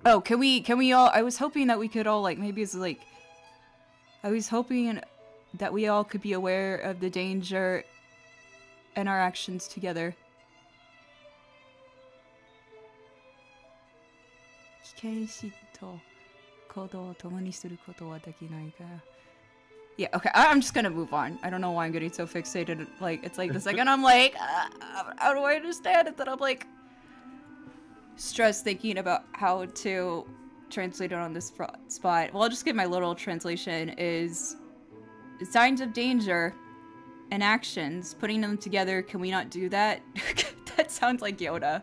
Oh, can we all... I was hoping that we could all, like, maybe it's like... I was hoping that we all could be aware of the danger and our actions together. Yeah, okay, I'm just gonna move on. I don't know why I'm getting so fixated. Like, it's like the second I'm like, how do I understand it? That I'm like, stressed thinking about how to translate it on this spot. Well, I'll just give my little translation is signs of danger and actions, putting them together. Can we not do that? That sounds like Yoda.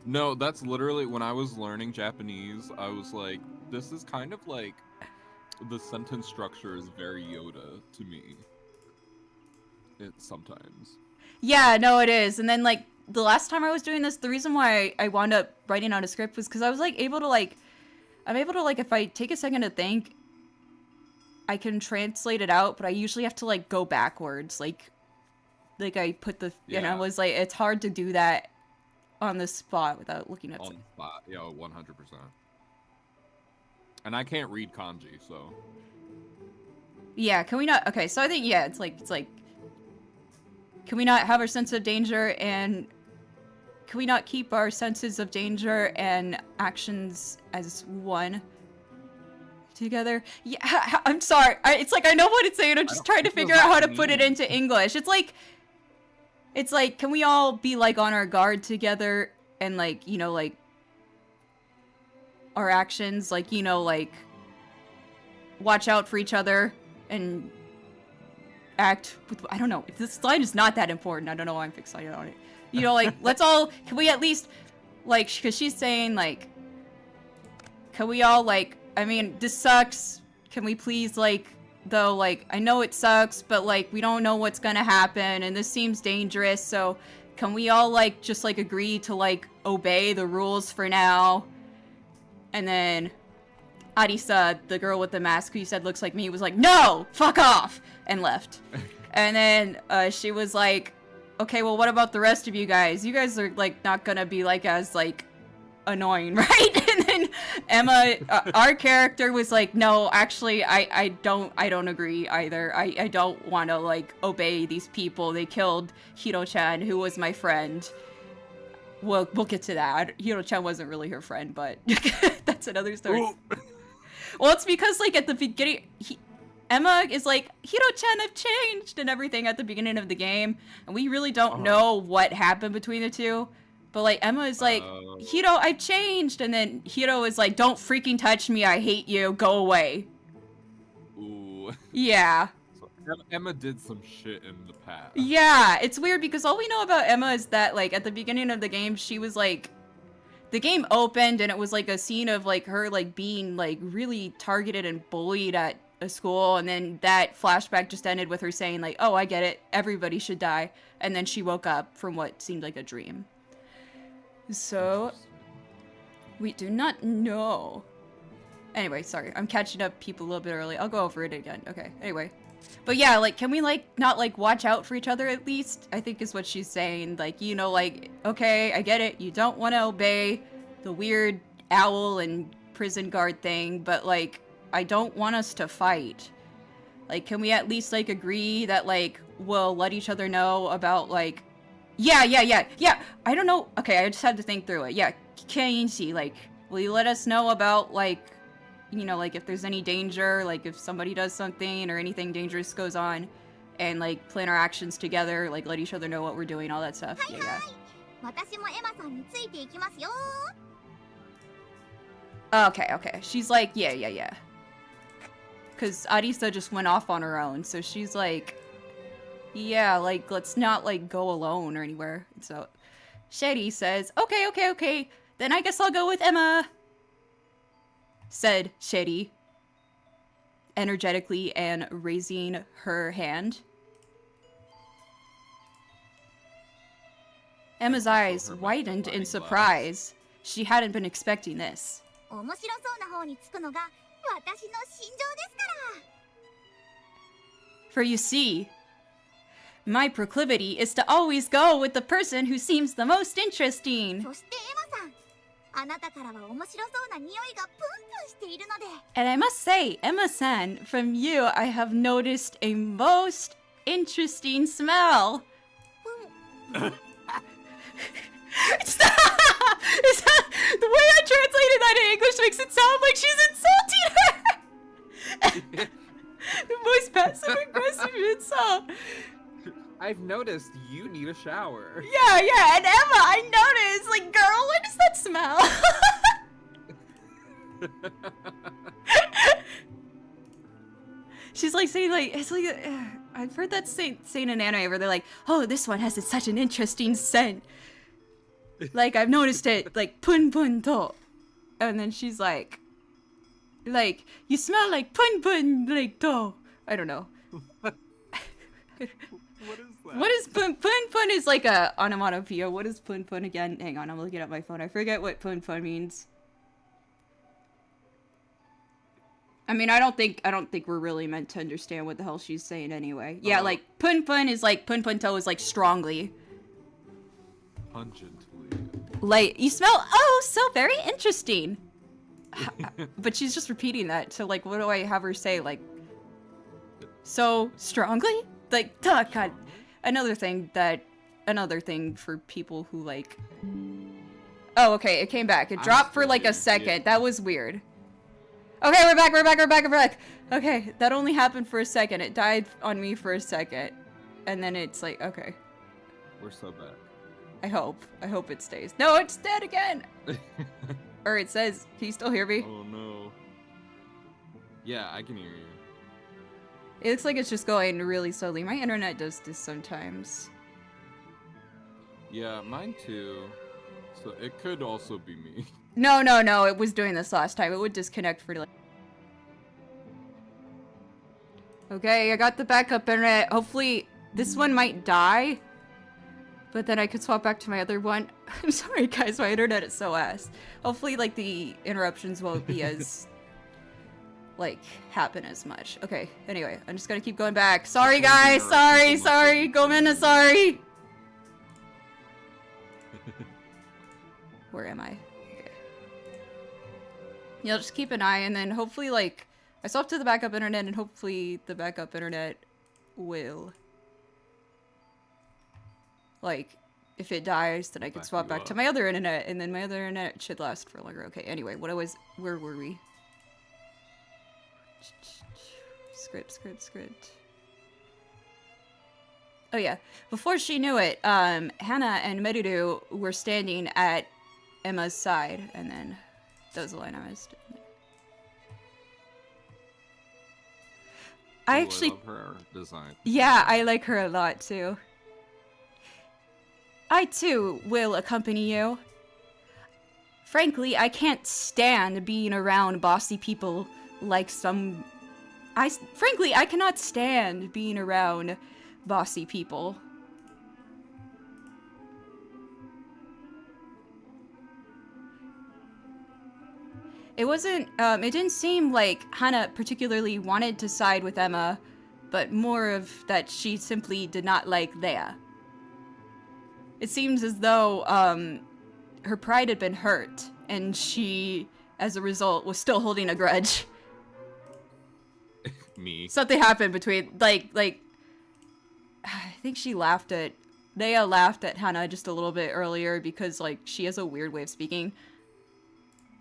No, that's literally when I was learning Japanese, I was like, this is kind of like the sentence structure is very Yoda to me. Sometimes. Yeah, no, it is. And then like the last time I was doing this, the reason why I wound up writing out a script was because I was like able to like, I'm able to like, if I take a second to think, I can translate it out, but I usually have to like go backwards. Like I put the, and I was like, it's hard to do that on the spot without looking at on the spot. Yeah, 100%. And I can't read kanji, so. Yeah, can we not? Okay, so I think, yeah, it's like Can we not have our sense of danger and can we not keep our senses of danger and actions as one together? Yeah, I'm sorry. It's like I know what it's saying. I'm just trying to figure out how to put it into English. It's like, can we all be like on our guard together and like, you know, like our actions, like, you know, like watch out for each other and act with, I don't know. This line is not that important. I don't know why I'm fixated on it. You know, like, let's all, can we at least, like, because she's saying, like, can we all, like, I mean, this sucks. Can we please, like, though, like, I know it sucks, but, like, we don't know what's gonna happen, and this seems dangerous, so can we all, like, just, like, agree to, like, obey the rules for now? And then Adisa, the girl with the mask who you said looks like me, was like, no! Fuck off! And left. And then she was like, okay, well, what about the rest of you guys? You guys are, like, not gonna be, like, as, like, annoying, right? And then Emma, our character was like, no, actually, I don't agree either. I don't want to, like, obey these people. They killed Hiro-chan, who was my friend. We'll get to that. Hiro-chan wasn't really her friend, but that's another story. Well, it's because, like, at the beginning, Emma is like, Hiro-chan, I've changed and everything at the beginning of the game. And we really don't know what happened between the two. But, like, Emma is like, Hiro, I've changed. And then Hiro is like, don't freaking touch me. I hate you. Go away. Ooh. Yeah. So Emma did some shit in the past. Yeah. It's weird because all we know about Emma is that, like, at the beginning of the game, she was like, the game opened and it was like a scene of, like, her, like, being, like, really targeted and bullied at a school, and then that flashback just ended with her saying, like, oh, I get it, everybody should die, and then she woke up from what seemed like a dream. So we do not know. Anyway, sorry, I'm catching up people a little bit early. I'll go over it again. Okay, anyway. But yeah, like, can we, like, not, like, watch out for each other at least? I think is what she's saying. Like, you know, like, okay, I get it, you don't want to obey the weird owl and prison guard thing, but, like, I don't want us to fight. Like, can we at least, like, agree that, like, we'll let each other know about, like... Yeah, I don't know. Okay, I just had to think through it. Yeah, Keiichi, like, will you let us know about, like, you know, like, if there's any danger, like, if somebody does something or anything dangerous goes on, and, like, plan our actions together, like, let each other know what we're doing, all that stuff. Yeah. 私もエマさんについていきますよ。 Okay. She's like, yeah. Because Adisa just went off on her own, so she's like, yeah, like, let's not, like, go alone or anywhere. So Sherry says, okay, then I guess I'll go with Emma, said Sherry, energetically and raising her hand. Emma's eyes widened in surprise. She hadn't been expecting this. 面白そうな方につくのが私の心情ですから。 For you see, my proclivity is to always go with the person who seems the most interesting. そしてエマさん、あなたからは面白そうな匂いがプンプンしているので。 And I must say, Emma-san, from you I have noticed a most interesting smell. Stop! Is that, the way I translated that in English makes it sound like she's insulting her! The most passive-aggressive insult. I've noticed you need a shower. Yeah, and Emma, I noticed! Like, girl, what does that smell? She's like saying, like, it's like, I've heard that saying in anime where they're like, oh, this one has such an interesting scent. Like, I've noticed it, like, pun pun to. And then she's like, you smell like pun pun, like, to. I don't know. What is that? What is pun pun? Pun is like a onomatopoeia. What is pun pun again? Hang on, I'm looking at my phone. I forget what pun pun means. I mean, I don't think we're really meant to understand what the hell she's saying anyway. Yeah, like pun pun is like pun pun to is like strongly. Pungently. Like, you smell, oh, so very interesting. But she's just repeating that, so, like, what do I have her say? Like, so strongly? Like, duh, God. another thing for people who like... Oh, okay, it came back. It dropped for like a second. Yeah. That was weird. Okay, we're back. Okay, that only happened for a second. It died on me for a second. And then it's like, okay. We're so back. I hope it stays. No, it's dead again! Or it says, can you still hear me? Oh no. Yeah, I can hear you. It looks like it's just going really slowly. My internet does this sometimes. Yeah, mine too. So it could also be me. No, it was doing this last time. It would disconnect for like... Okay, I got the backup internet. Hopefully, this one might die. But then I could swap back to my other one. I'm sorry guys, my internet is so ass. Hopefully, like, the interruptions won't be as... like, happen as much. Okay, anyway, I'm just gonna keep going back. Sorry guys, sorry, Gomena, sorry! Where am I? Okay. Yeah, just keep an eye, and then hopefully, like, I swap to the backup internet, and hopefully the backup internet will... like, if it dies, then I can swap back to my other internet, and then my other internet should last for longer. Okay, anyway, where were we? Script. Oh yeah, before she knew it, Hana and Meruru were standing at Emma's side, and then that was the line I missed. I actually love her design. Yeah, I like her a lot too. I too will accompany you. Frankly, I can't stand being around bossy people like some... Frankly, I cannot stand being around bossy people. It wasn't, it didn't seem like Hana particularly wanted to side with Emma, but more of that she simply did not like Leia. It seems as though, her pride had been hurt, and she, as a result, was still holding a grudge. Me. Something happened between, like, I think she laughed at, Leia laughed at Hana just a little bit earlier because, like, she has a weird way of speaking.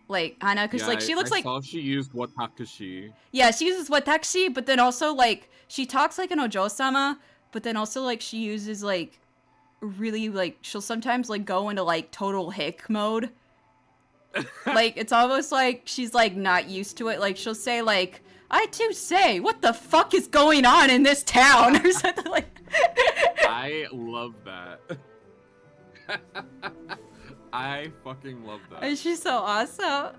Like, Hana, because, like, she looks like... I saw she used watakushi. Yeah, she uses watakushi, but then also, like, she talks like an ojo-sama, but then also, like, she uses, like, really, like, she'll sometimes, like, go into, like, total hick mode. Like, it's almost like she's, like, not used to it. Like, she'll say, like, I too say, what the fuck is going on in this town? Or something like I love that. I fucking love that. And she's so awesome.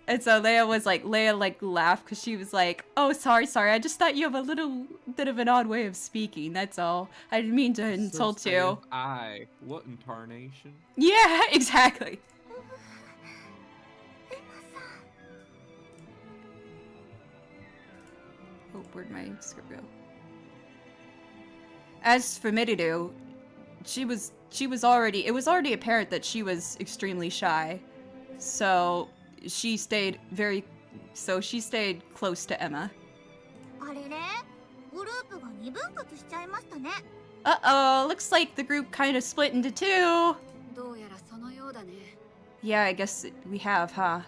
And so Leia laughed because she was like, oh, sorry, I just thought you have a little bit of an odd way of speaking, that's all. I didn't mean to insult you. What incarnation? Yeah, exactly. Oh, where'd my script go? As for Meruru, it was already apparent that she was extremely shy. So she stayed close to Emma. Uh-oh, looks like the group kind of split into two. Yeah, I guess we have, huh?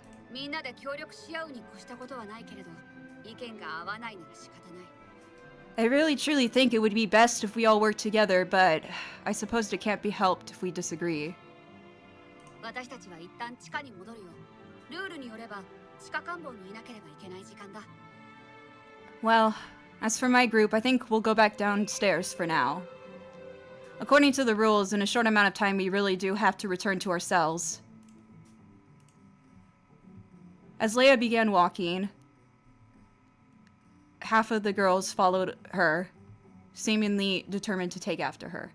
I really truly think it would be best if we all worked together, but I suppose it can't be helped if we disagree. Well, as for my group, I think we'll go back downstairs for now. According to the rules, in a short amount of time we really do have to return to our cells. As Leia began walking, half of the girls followed her, seemingly determined to take after her.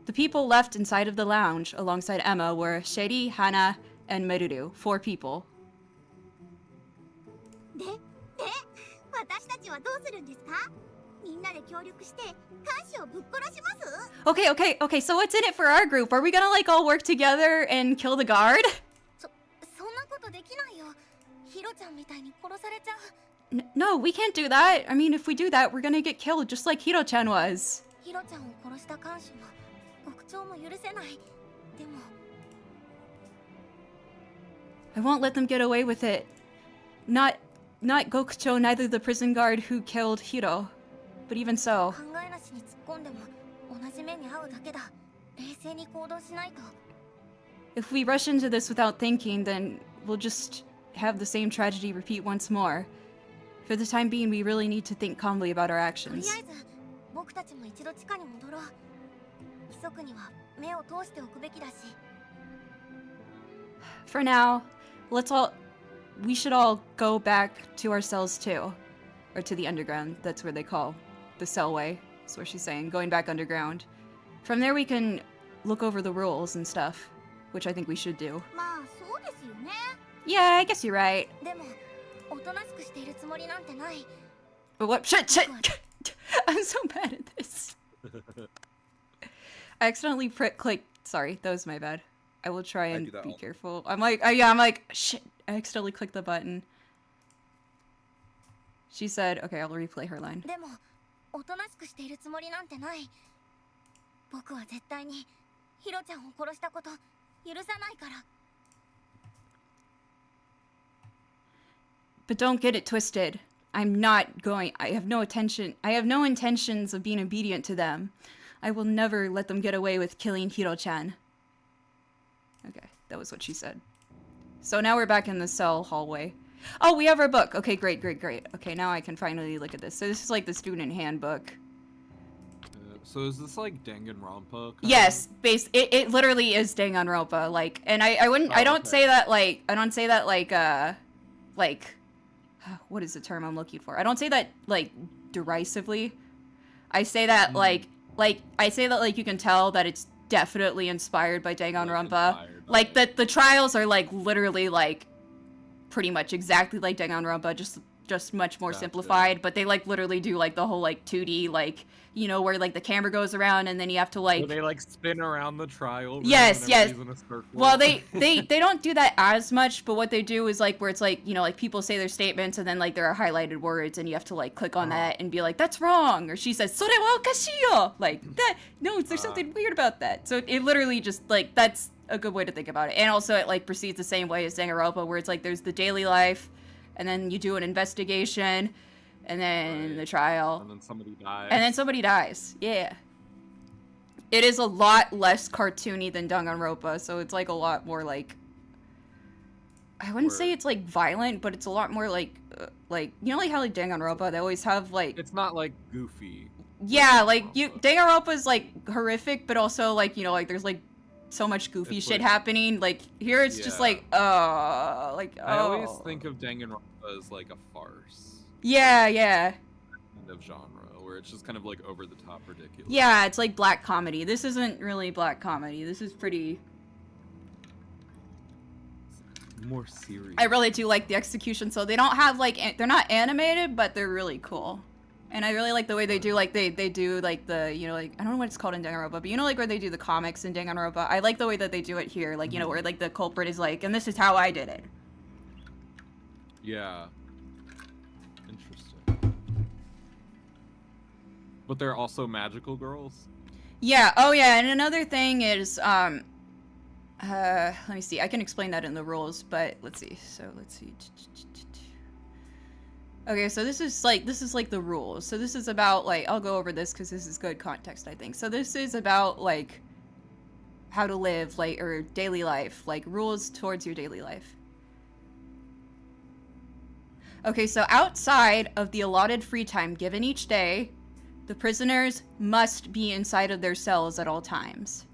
The people left inside of the lounge alongside Emma were Sherry, Hana, and Meruru, 4 people. Okay, so what's in it for our group? Are we gonna, like, all work together and kill the guard? No, we can't do that. I mean, if we do that, we're gonna get killed just like Hiro-chan was. ヒロちゃんを殺した看守は牧長も許せない。でも I won't let them get away with it. Not Gokucho, neither the prison guard who killed Hiro. But even so, 考えなしに突っ込んでも同じ目に遭うだけだ。冷静に行動しないと。 if we rush into this without thinking, then we'll just have the same tragedy repeat once more. For the time being, we really need to think calmly about our とり actions. あえず僕たちも一度地下に戻ろう。規則には目を通しておくべきだし。 For now, we should all go back to our cells too. Or to the underground, that's where they call the cellway. That's what she's saying, going back underground. From there we can look over the rules and stuff, which I think we should do. まあそうですよね。 Yeah, I guess you're right. でもおとなしくしているつもりなんてない。 But what? Shit! I'm so bad at this. I accidentally clicked. Sorry, that was my bad. I will try and be careful. I'm like, shit, I accidentally clicked the button. She said, okay, I'll replay her line. でもおとなしくしているつもりなんてない。僕は絶対にヒロちゃんを殺したこと許さないから。 But don't get it twisted. I'm not going. I have no intentions of being obedient to them. I will never let them get away with killing Hiro-chan. Okay, that was what she said. So now we're back in the cell hallway. Oh, we have our book. Okay, great. Okay, now I can finally look at this. So this is like the student handbook. So is this like Danganronpa? Yes, it literally is Danganronpa. Like, and I don't say that like, what is the term I'm looking for? I don't say that like derisively. I say that like you can tell that it's definitely inspired by Danganronpa. Like the trials are like literally like pretty much exactly like Danganronpa, just much more simplified, but they like literally do like the whole like 2D like, you know, where like the camera goes around and then you have to like they like spin around the trial room. Yes. In a circle. Well, they don't do that as much, but what they do is like where it's like, you know, like people say their statements and then like there are highlighted words and you have to like click on that and be like, that's wrong, or she says それはおかしいよ, like that. No, there's something weird about that. So it literally just like that's a good way to think about it. And also it like proceeds the same way as Danganronpa, where it's like there's the daily life and then you do an investigation and then the trial and then somebody dies. Yeah, it is a lot less cartoony than Danganronpa, so it's like a lot more like, I wouldn't say it's like violent, but it's a lot more like you know, like how like Danganronpa they always have like, it's not like goofy. Yeah, like Danganronpa is like horrific, but also like, you know, like there's like so much goofy shit happening. Like here it's just like I always think of Danganronpa as like a farce. Yeah. Kind of genre where it's just kind of like over the top ridiculous. Yeah, it's like black comedy. This isn't really black comedy. This is pretty more serious. I really do like the execution. So they don't have like they're not animated, but they're really cool. And I really like the way they do like they do like the, you know, like I don't know what it's called in Danganronpa, but you know like where they do the comics in Danganronpa. I like the way that they do it here, like, you know, where like the culprit is like, and this is how I did it. Yeah. Interesting. But they're also magical girls? Yeah, oh yeah, and another thing is let me see. I can explain that in the rules, but let's see. Okay, so this is like the rules. So this is about like, I'll go over this because this is good context, I think. So this is about like how to live, like, or daily life, like rules towards your daily life. Okay, so outside of the allotted free time given each day, the prisoners must be inside of their cells at all times.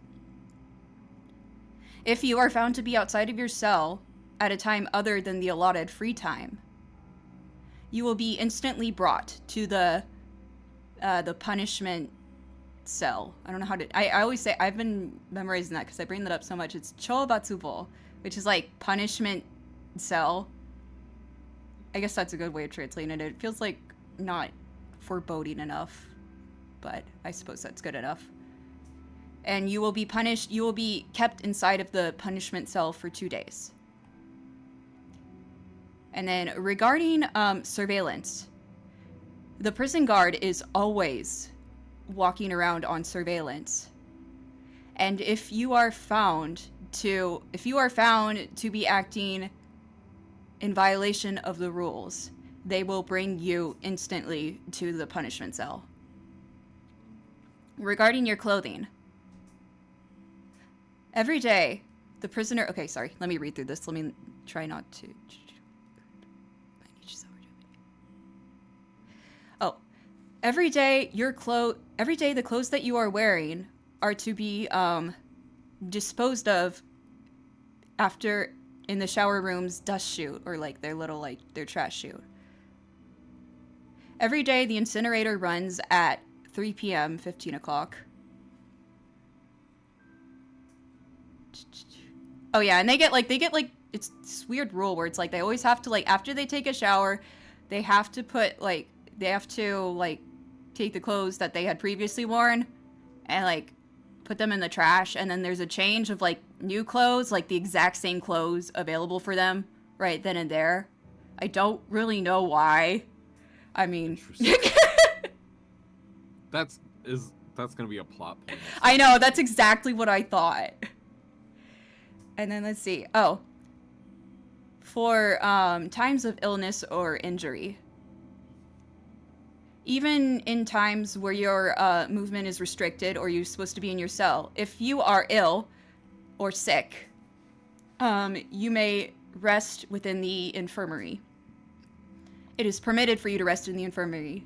If you are found to be outside of your cell at a time other than the allotted free time, you will be instantly brought to the punishment cell. I don't know how to. I always say, I've been memorizing that because I bring that up so much. It's chobatsubo, which is like punishment cell. I guess that's a good way of translating it. It feels like not foreboding enough, but I suppose that's good enough. And you will be punished. You will be kept inside of the punishment cell for 2 days. And then regarding surveillance, the prison guard is always walking around on surveillance. And if you are found to be acting in violation of the rules, they will bring you instantly to the punishment cell. Regarding your clothing, every day the prisoner... Okay, sorry, let me read through this. Let me try not to... Oh, every day the clothes that you are wearing are to be disposed of after in the shower room's dust chute, or like their little their trash chute. Every day the incinerator runs at 3 p.m. 15 o'clock. Oh yeah, and they get it's this weird rule where it's like they always have to after they take a shower, they have to put take the clothes that they had previously worn and put them in the trash, and then there's a change of new clothes, the exact same clothes available for them right then and there. I don't really know why. I mean, that's gonna be a plot point. I know, that's exactly what I thought. And then let's see. Oh, for times of illness or injury, even in times where your movement is restricted or you're supposed to be in your cell, if you are ill or sick, you may rest within the infirmary. It is permitted for you to rest in the infirmary.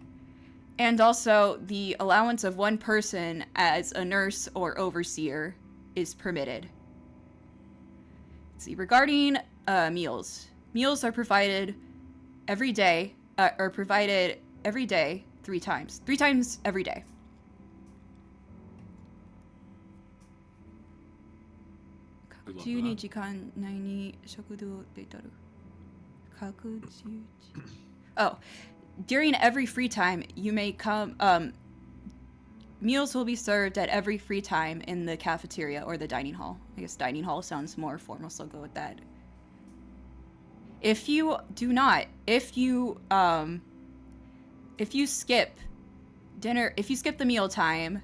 And also, the allowance of one person as a nurse or overseer is permitted. Let's see, regarding meals. Meals are provided every day, 3 times. 3 times every day. Oh, during every free time, you may come, meals will be served at every free time in the cafeteria or the dining hall. I guess dining hall sounds more formal, so I'll go with that. If you skip dinner, if you skip the meal time,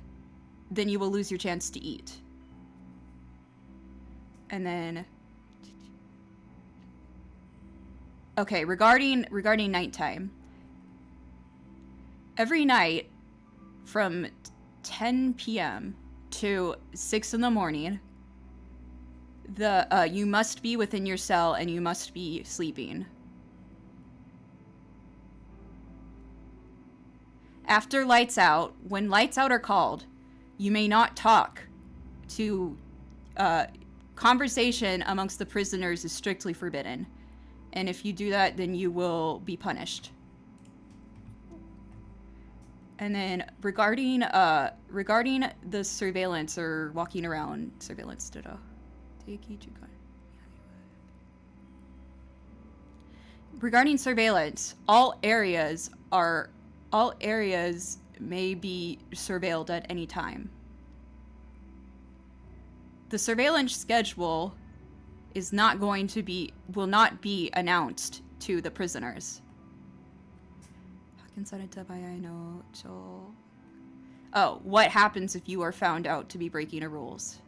then you will lose your chance to eat. And then, okay, regarding nighttime. Every night from 10 p.m. to 6 in the morning, you must be within your cell and you must be sleeping. After lights out, when lights out are called, you may not talk to... conversation amongst the prisoners is strictly forbidden. And if you do that, then you will be punished. And then regarding the surveillance or walking around surveillance, regarding surveillance, all areas may be surveilled at any time. The surveillance schedule will not be announced to the prisoners. Oh, what happens if you are found out to be breaking the rules?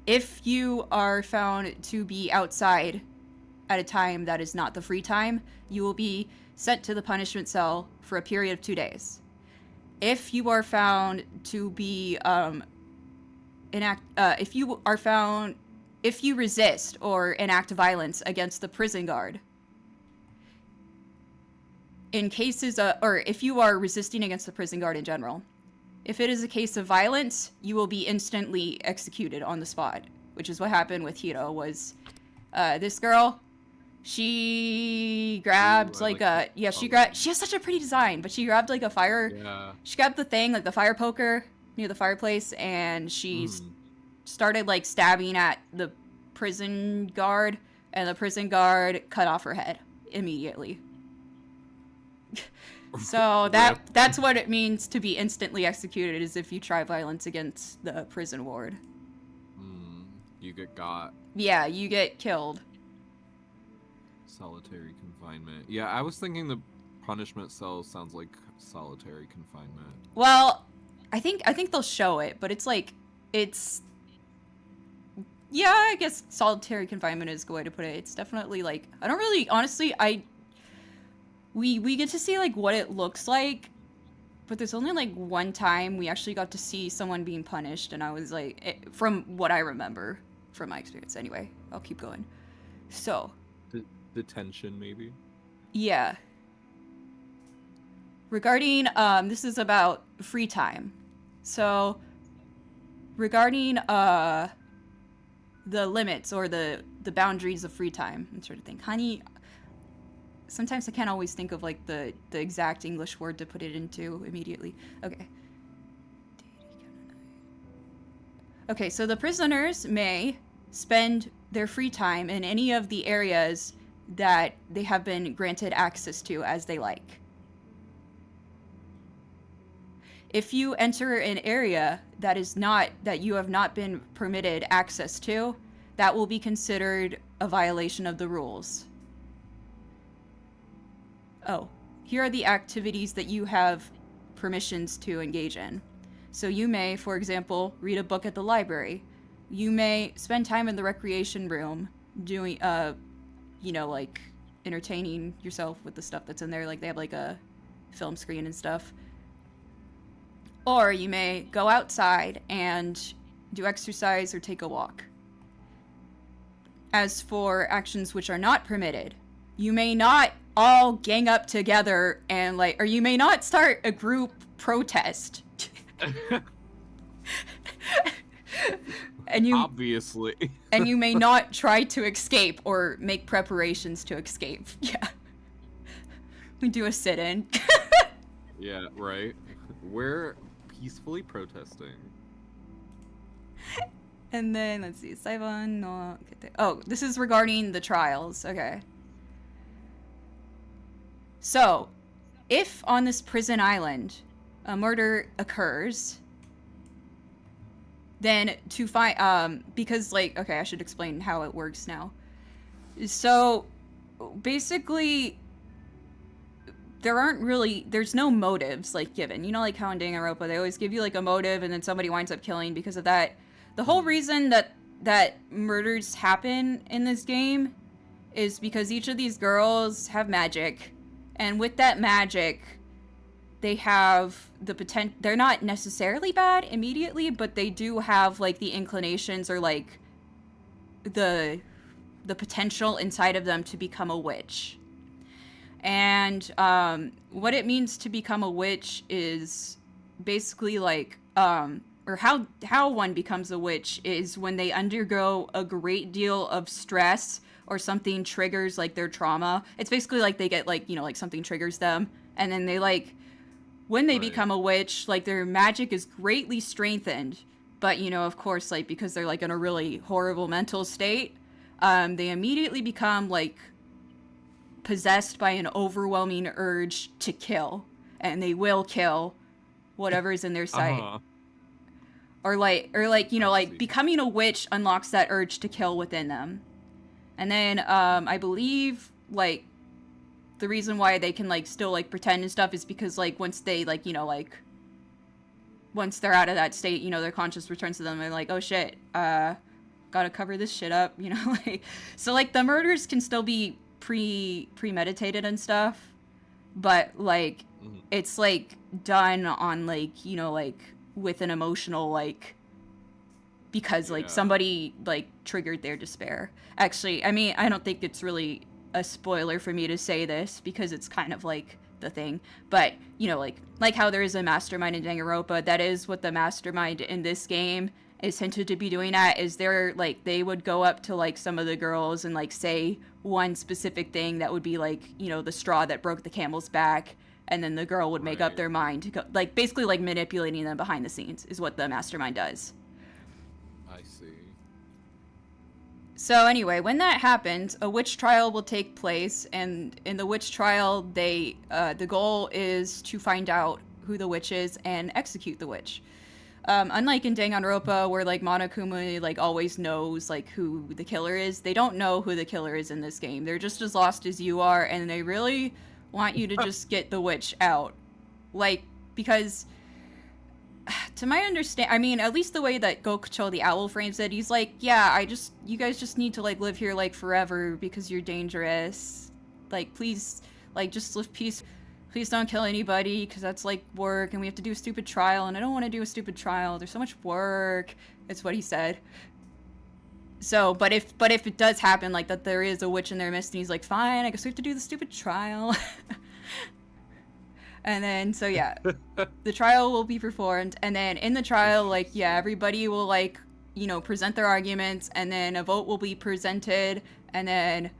If you are found to be outside at a time that is not the free time, you will be sent to the punishment cell for a period of 2 days. If you are found to be if you resist or enact violence against the prison guard, in cases or if you are resisting against the prison guard in general, if it is a case of violence, you will be instantly executed on the spot, which is what happened with Hiro. Was this girl? She grabbed she has such a pretty design, but she grabbed she grabbed the thing, the fire poker near the fireplace, and she started stabbing at the prison guard, and the prison guard cut off her head immediately. So that's what it means to be instantly executed, is if you try violence against the prison ward. You get got. Yeah, you get killed. Solitary confinement. Yeah, I was thinking the punishment cell sounds like solitary confinement. Well, I think they'll show it, but it's like it's yeah, I guess solitary confinement is a good way to put it. It's definitely like I don't really honestly we get to see like what it looks like, but there's only like one time we actually got to see someone being punished, and I was like, from what I remember from my experience anyway. I'll keep going. So Detention, maybe. yeah. Regarding this is about free time. So regarding the limits or the boundaries of free time, I'm trying to think. Honey, sometimes I can't always think of like the exact English word to put it into immediately. Okay. Okay, so the prisoners may spend their free time in any of the areas that they have been granted access to as they like. If you enter an area that you have not been permitted access to, that will be considered a violation of the rules. Oh, here are the activities that you have permissions to engage in. So you may, for example, read a book at the library. You may spend time in the recreation room doing, like entertaining yourself with the stuff that's in there. Like they have like a film screen and stuff. Or you may go outside and do exercise or take a walk. As for actions which are not permitted, you may not all gang up together and or you may not start a group protest. And you obviously. And you may not try to escape or make preparations to escape. Yeah. We do a sit-in. Yeah, right. We're peacefully protesting. And then let's see. Oh, this is regarding the trials. Okay. So, if on this prison island a murder occurs, then to find because okay, I should explain how it works now. So basically there's no motives given. You know, like how in Danganronpa they always give you a motive and then somebody winds up killing because of that. The whole reason that murders happen in this game is because each of these girls have magic, and with that magic they have the potential. They're not necessarily bad immediately, but they do have the inclinations or the potential inside of them to become a witch. And what it means to become a witch is basically or how one becomes a witch is when they undergo a great deal of stress or something triggers their trauma. It's basically they get something triggers them, and then they when they become a witch, their magic is greatly strengthened. But, of course, because they're, in a really horrible mental state, they immediately become, possessed by an overwhelming urge to kill. And they will kill whatever's in their sight. Uh-huh. Or, becoming a witch unlocks that urge to kill within them. And then, I believe, the reason why they can still pretend and stuff is because once they once they're out of that state, their conscience returns to them and they're oh shit, gotta cover this shit up, so the murders can still be premeditated and stuff, but it's done on with an emotional because somebody triggered their despair. Actually, I mean, I don't think it's really a spoiler for me to say this because it's kind of the thing, but how there is a mastermind in Danganronpa, that is what the mastermind in this game is hinted to be doing at. Is they're they would go up to some of the girls and say one specific thing that would be the straw that broke the camel's back, and then the girl would make up their mind to go basically manipulating them behind the scenes is what the mastermind does. I see. So anyway, when that happens, a witch trial will take place, and in the witch trial, the goal is to find out who the witch is and execute the witch. Unlike in Danganronpa, where like Monokuma like always knows like who the killer is, they don't know who the killer is in this game. They're just as lost as you are, and they really want you to just get the witch out, like because. To my understand, I mean, at least the way that Gokucho the owl frames it, he's like, yeah, you guys just need to like live here like forever because you're dangerous. Like, please, like, just live peace. Please don't kill anybody because that's like work, and we have to do a stupid trial, and I don't want to do a stupid trial. There's so much work. It's what he said. So, but if it does happen, like that there is a witch in their midst, and he's like, fine, I guess we have to do the stupid trial. And then, so yeah, the trial will be performed, and then in the trial, like, yeah, everybody will, like, you know, present their arguments, and then a vote will be presented, and then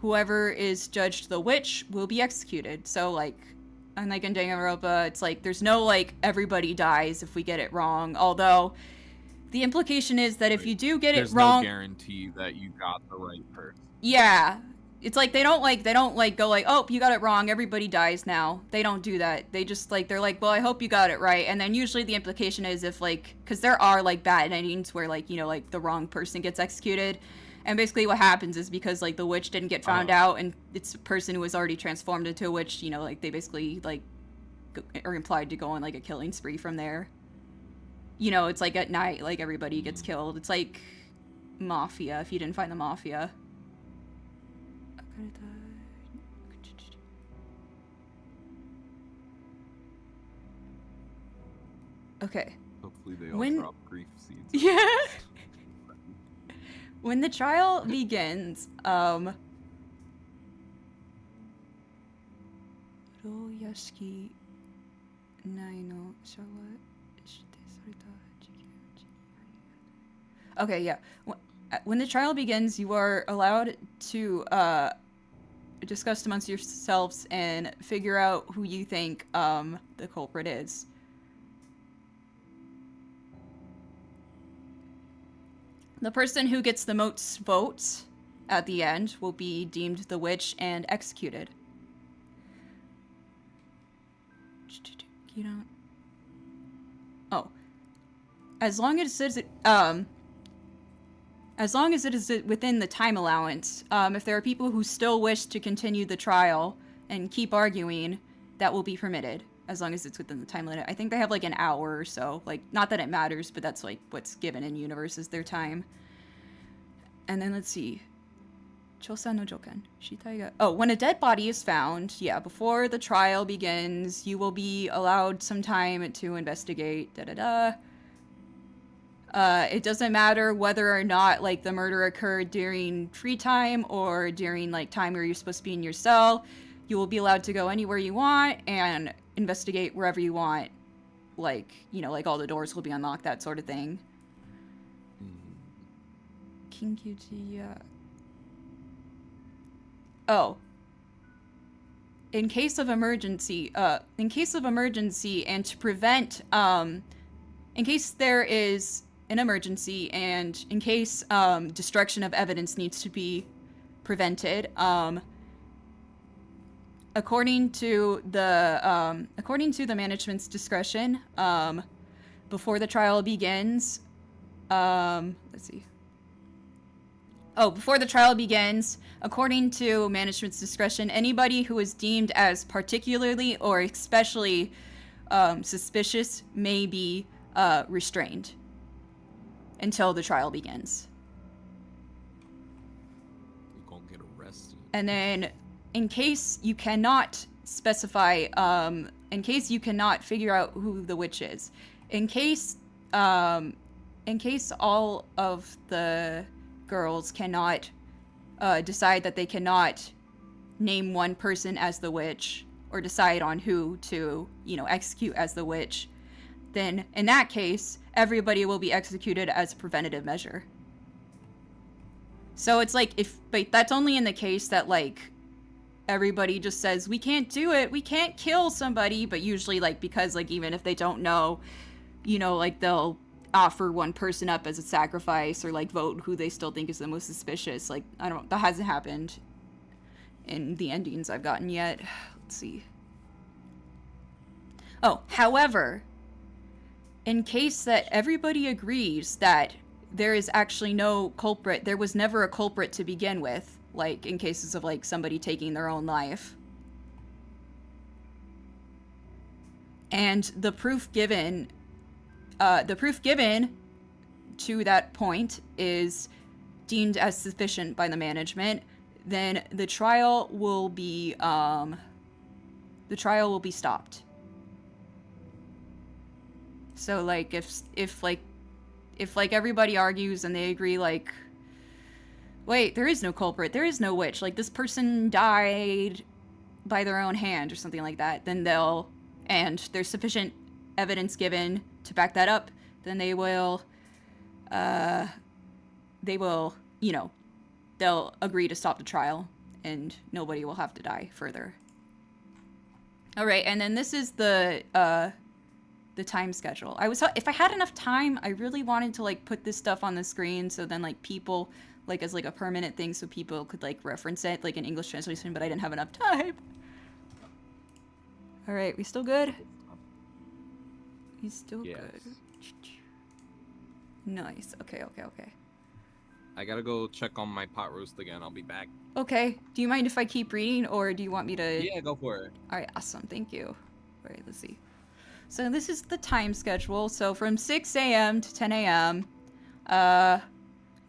whoever is judged the witch will be executed. So, like, unlike in Danganronpa, it's like, there's no, like, everybody dies if we get it wrong, although the implication is that if you do get it wrong... There's no guarantee that you got the right person. Yeah. It's like they don't go like, oh, you got it wrong, everybody dies now. They don't do that. They just like, they're like, well, I hope you got it right. And then usually the implication is if like, because there are like bad endings where like, you know, like the wrong person gets executed. And basically what happens is because like the witch didn't get found out and it's a person who was already transformed into a witch, you know, like they basically like are implied to go on like a killing spree from there. You know, it's like at night, like everybody gets killed. It's like Mafia, if you didn't find the Mafia. Okay. Hopefully they all drop grief seeds. Yeah. When the trial begins, okay, yeah. When the trial begins, you are allowed to discuss amongst yourselves and figure out who you think the culprit is. The person who gets the most votes at the end will be deemed the witch and executed. You don't... Oh. As long as it is within the time allowance, if there are people who still wish to continue the trial and keep arguing, that will be permitted, as long as it's within the time limit. I think they have like an hour or so. Like, not that it matters, but that's like what's given in universe is their time. And then let's see. Chosan no joken. Shitai ga... Oh, when a dead body is found, yeah, before the trial begins, you will be allowed some time to investigate, it doesn't matter whether or not, like, the murder occurred during free time or during, like, time where you're supposed to be in your cell. You will be allowed to go anywhere you want and investigate wherever you want. Like, you know, like, all the doors will be unlocked, that sort of thing. Kinkyuji, oh. In case of emergency, and to prevent, in case there is an emergency and in case destruction of evidence needs to be prevented, according to the management's discretion, before the trial begins, let's see. Oh, before the trial begins, according to management's discretion, anybody who is deemed as particularly or especially suspicious may be restrained until the trial begins. You're gonna get arrested. And then, in case you cannot specify, in case you cannot figure out who the witch is, in case all of the girls cannot decide that they cannot name one person as the witch or decide on who to, you know, execute as the witch, then in that case, everybody will be executed as a preventative measure. So it's like, but that's only in the case that, like, everybody just says, we can't do it, we can't kill somebody, but usually, like, because, like, even if they don't know, you know, like, they'll offer one person up as a sacrifice or like vote who they still think is the most suspicious. Like, that hasn't happened in the endings I've gotten yet. Let's see. Oh, however, in case that everybody agrees that there is actually no culprit, there was never a culprit to begin with, like in cases of like somebody taking their own life. And the proof given to that point is deemed as sufficient by the management, then the trial will be stopped. So like if everybody argues and they agree like, wait, there is no culprit, there is no witch, like this person died by their own hand or something like that, then and there's sufficient evidence given to back that up, then they will, you know, they'll agree to stop the trial and nobody will have to die further. All right, and then this is the time schedule. If I had enough time, I really wanted to like put this stuff on the screen so then like people, like as like a permanent thing so people could like reference it like in English translation, but I didn't have enough time. All right, we still good? He's still good. Nice. Okay. I gotta go check on my pot roast again. I'll be back. Okay. Do you mind if I keep reading, or do you want me to? Yeah, go for it. All right. Awesome. Thank you. All right. Let's see. So this is the time schedule. So from 6 a.m. to 10 a.m.,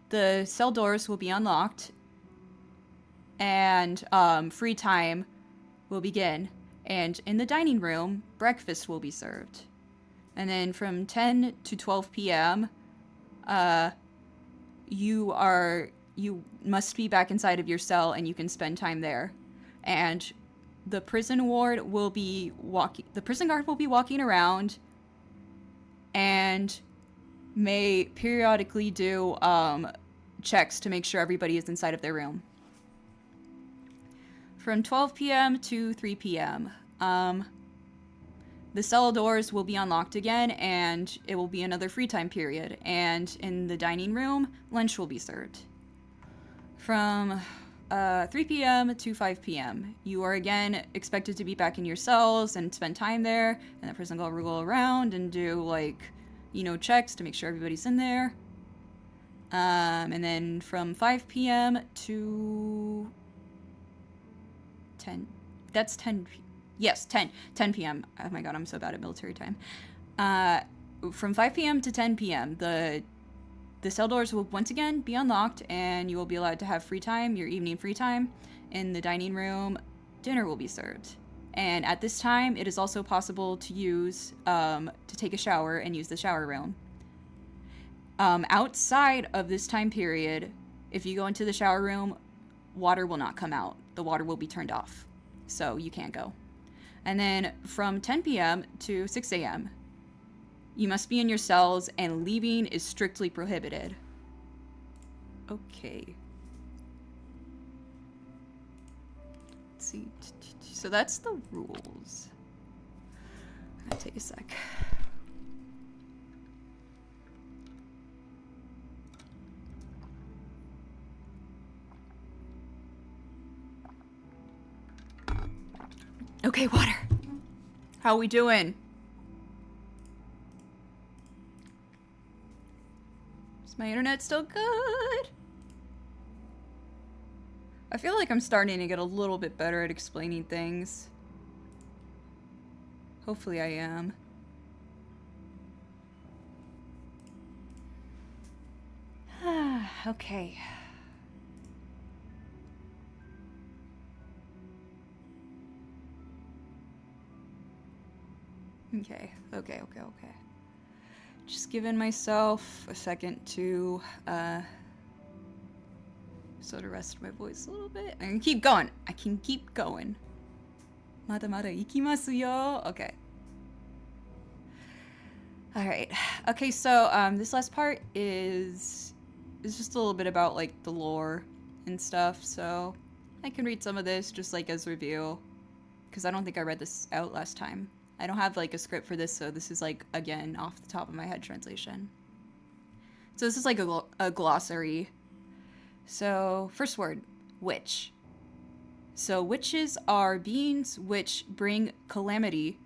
the cell doors will be unlocked, and free time will begin. And in the dining room, breakfast will be served. And then from 10 to 12 p.m., you must be back inside of your cell and you can spend time there. And the prison guard will be walking around and may periodically do checks to make sure everybody is inside of their room. From 12 p.m. to 3 p.m., the cell doors will be unlocked again, and it will be another free time period. And in the dining room, lunch will be served. From 3 p.m. to 5 p.m., you are again expected to be back in your cells and spend time there. And the prison guard will go around and do like, you know, checks to make sure everybody's in there. And then from 5 p.m. to 10. That's 10. Yes, 10 p.m. Oh my god, I'm so bad at military time. From 5 p.m. to 10 p.m., the cell doors will once again be unlocked, and you will be allowed to have free time, your evening free time. In the dining room, dinner will be served. And at this time, it is also possible to use, to take a shower and use the shower room. Outside of this time period, if you go into the shower room, water will not come out. The water will be turned off, so you can't go. And then from 10 p.m. to 6 a.m., you must be in your cells, and leaving is strictly prohibited. Okay. Let's see. So that's the rules. I'm gonna take a sec. Okay, water. How we doing? Is my internet still good? I feel like I'm starting to get a little bit better at explaining things. Hopefully I am. Okay. Okay. Just giving myself a second to sort of rest my voice a little bit. I can keep going. Mada ikimasu yo. Okay. Alright. Okay, so this last part is just a little bit about like the lore and stuff, so I can read some of this just like as review, because I don't think I read this out last time. I don't have like a script for this, so this is like, again, off the top of my head translation. So this is like a glossary. So first word, witch. So witches are beings which bring calamity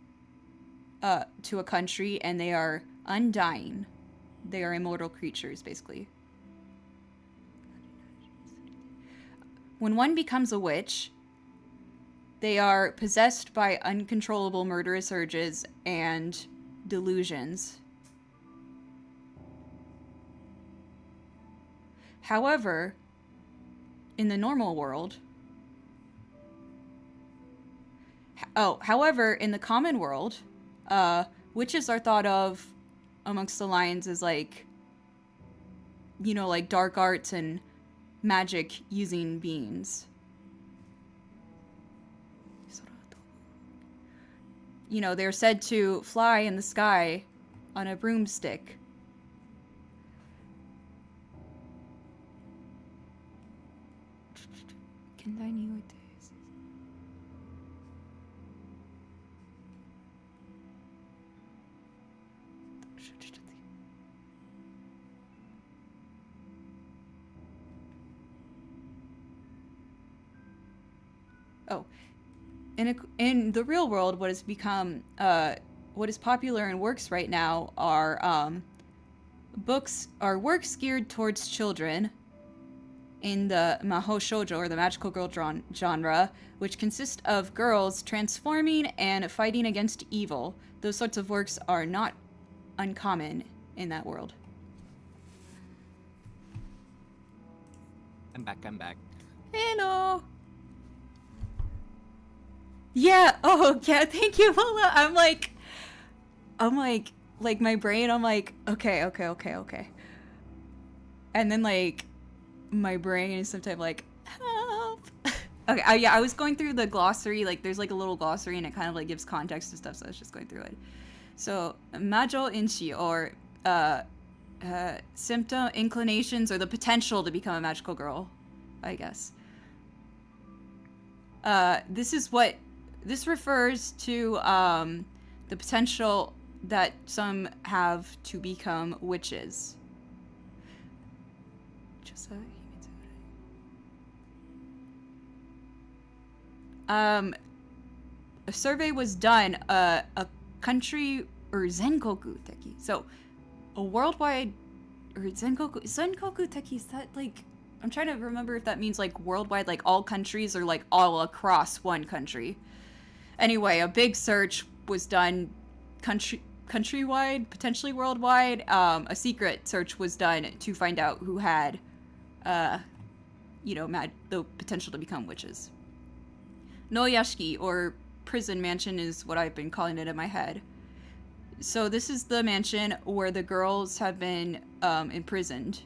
to a country, and they are undying. They are immortal creatures, basically. When one becomes a witch, they are possessed by uncontrollable murderous urges and delusions. However, in the normal world, however, in the common world, witches are thought of amongst the lions as like, you know, like dark arts and magic using beings. You know, they're said to fly in the sky on a broomstick. Oh, in the real world, what has become, what is popular in works right now are works geared towards children in the mahou shoujo, or the magical girl genre, which consist of girls transforming and fighting against evil. Those sorts of works are not uncommon in that world. I'm back. Hello. Yeah. Oh, yeah. Thank you, Lola. I'm like my brain. I'm like, okay. And then like, my brain is sometimes like, help. Okay. Yeah. I was going through the glossary. Like, there's like a little glossary, and it kind of like gives context to stuff. So I was just going through it. So, majo inshi, or symptom, inclinations, or the potential to become a magical girl, I guess. This refers to the potential that some have to become witches. A survey was done, a country, or Zenkoku Teki. So, a worldwide, or Zenkoku Teki, is that like, I'm trying to remember if that means like worldwide, like all countries, or like all across one country. Anyway, a big search was done countrywide, potentially worldwide. A secret search was done to find out who had, you know, the potential to become witches. No yashiki, or prison mansion, is what I've been calling it in my head. So this is the mansion where the girls have been imprisoned.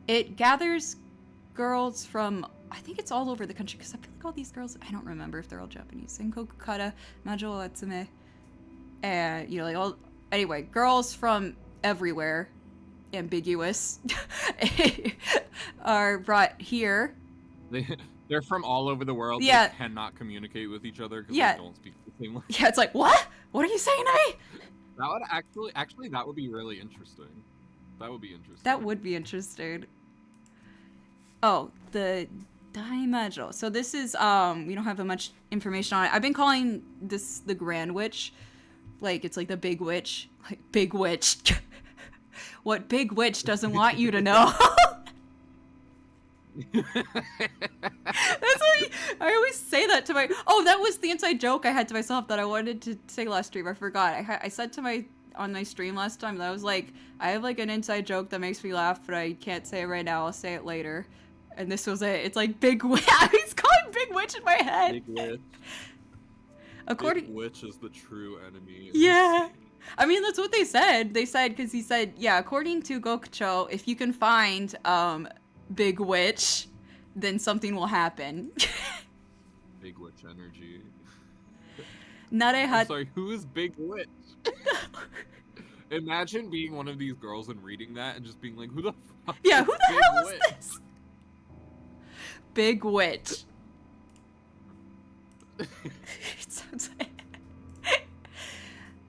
It gathers girls from, I think it's all over the country, because I feel like all these girls, I don't remember if they're all Japanese. Senkoku kara majo atsume. And, you know, like all, anyway, girls from everywhere, ambiguous, are brought here. They're from all over the world. Yeah. They cannot communicate with each other because Yeah. they don't speak the same language. Yeah, it's like, what? What are you saying to me? That would actually, that would be really interesting. That would be interesting. That would be interesting. Oh, the Daimajo. So this is, we don't have much information on it. I've been calling this the Grand Witch. Like, it's like the Big Witch. Like, Big Witch. What Big Witch doesn't want you to know. That's what I always say that to my... Oh, that was the inside joke I had to myself that I wanted to say last stream. I forgot. I said to on my stream last time that I was like, I have like an inside joke that makes me laugh, but I can't say it right now. I'll say it later. And this was it. It's like Big Witch. I was calling Big Witch in my head. Big Witch. Big Witch is the true enemy. Yeah. I mean, that's what they said. They said, because he said, yeah, according to Gokucho, if you can find Big Witch, then something will happen. Big Witch energy. I'm sorry, who is Big Witch? Imagine being one of these girls and reading that and just being like, who the fuck Yeah, is who the Big hell Witch? is this? Big Witch. It sounds like...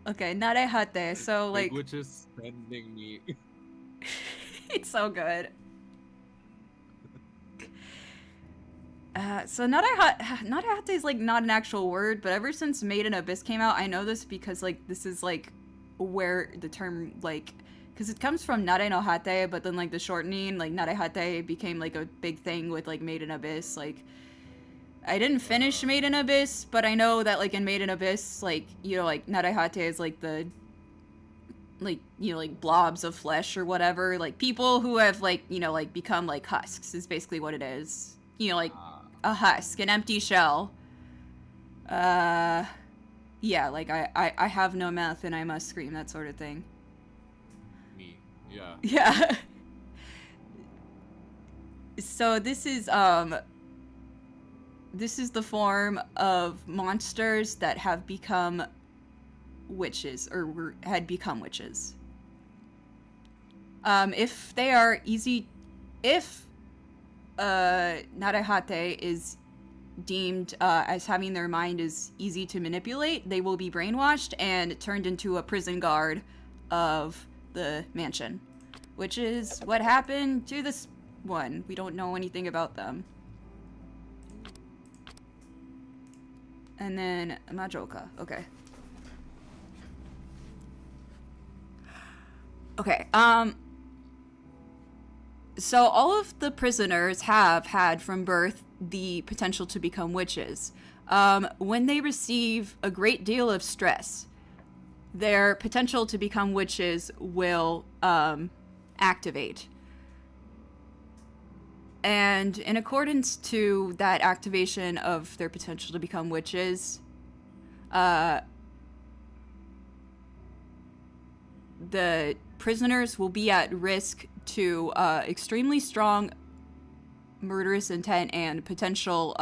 Okay, narehate, so like... Big Witch is sending me. It's so good. So Narehate is like not an actual word, but ever since Made in Abyss came out, I know this because like this is like where the term like, because it comes from Nare no Hate, but then like the shortening like Narehate became like a big thing with like Made in Abyss. Like I didn't finish Made in Abyss, but I know that like in Made in Abyss, like you know like Narehate is like the like you know like blobs of flesh or whatever, like people who have like you know like become like husks is basically what it is. You know like a husk, an empty shell. Yeah, like I have no mouth and I must scream, that sort of thing. Me. Yeah. Yeah. So this is the form of monsters that have become witches or had become witches. If they are easy, if Narehate is deemed as having their mind is easy to manipulate, they will be brainwashed and turned into a prison guard of the mansion, which is what happened to this one. We don't know anything about them. And then Majoka. Okay. Okay, so all of the prisoners have had from birth the potential to become witches. When they receive a great deal of stress, their potential to become witches will activate. And in accordance to that activation of their potential to become witches, the prisoners will be at risk to extremely strong murderous intent and potential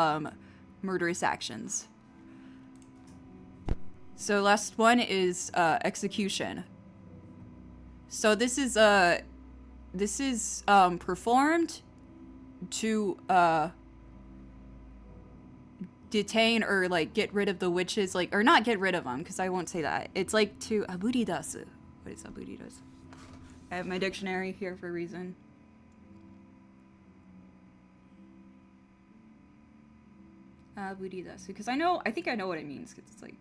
murderous actions. So last one is execution. So this is performed to detain or like get rid of the witches, like, or not get rid of them, because I won't say that. It's like to aburidasu. What is aburidasu? I have my dictionary here for a reason. Aburidasu, because I think I know what it means, because it's like,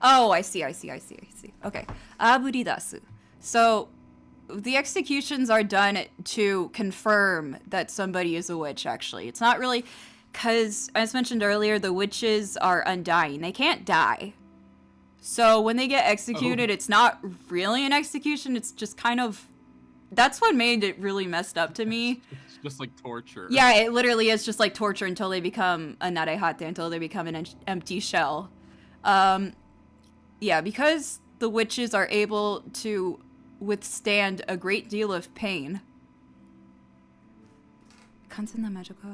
oh, I see. Okay, aburidasu. So the executions are done to confirm that somebody is a witch, actually. It's not really, because as mentioned earlier, the witches are undying. They can't die. So when they get executed, It's not really an execution. It's just kind of, that's what made it really messed up to me. It's just like torture. Yeah, it literally is just like torture until they become a narehate, until they become an empty shell. Yeah, because the witches are able to withstand a great deal of pain. Kansen magical.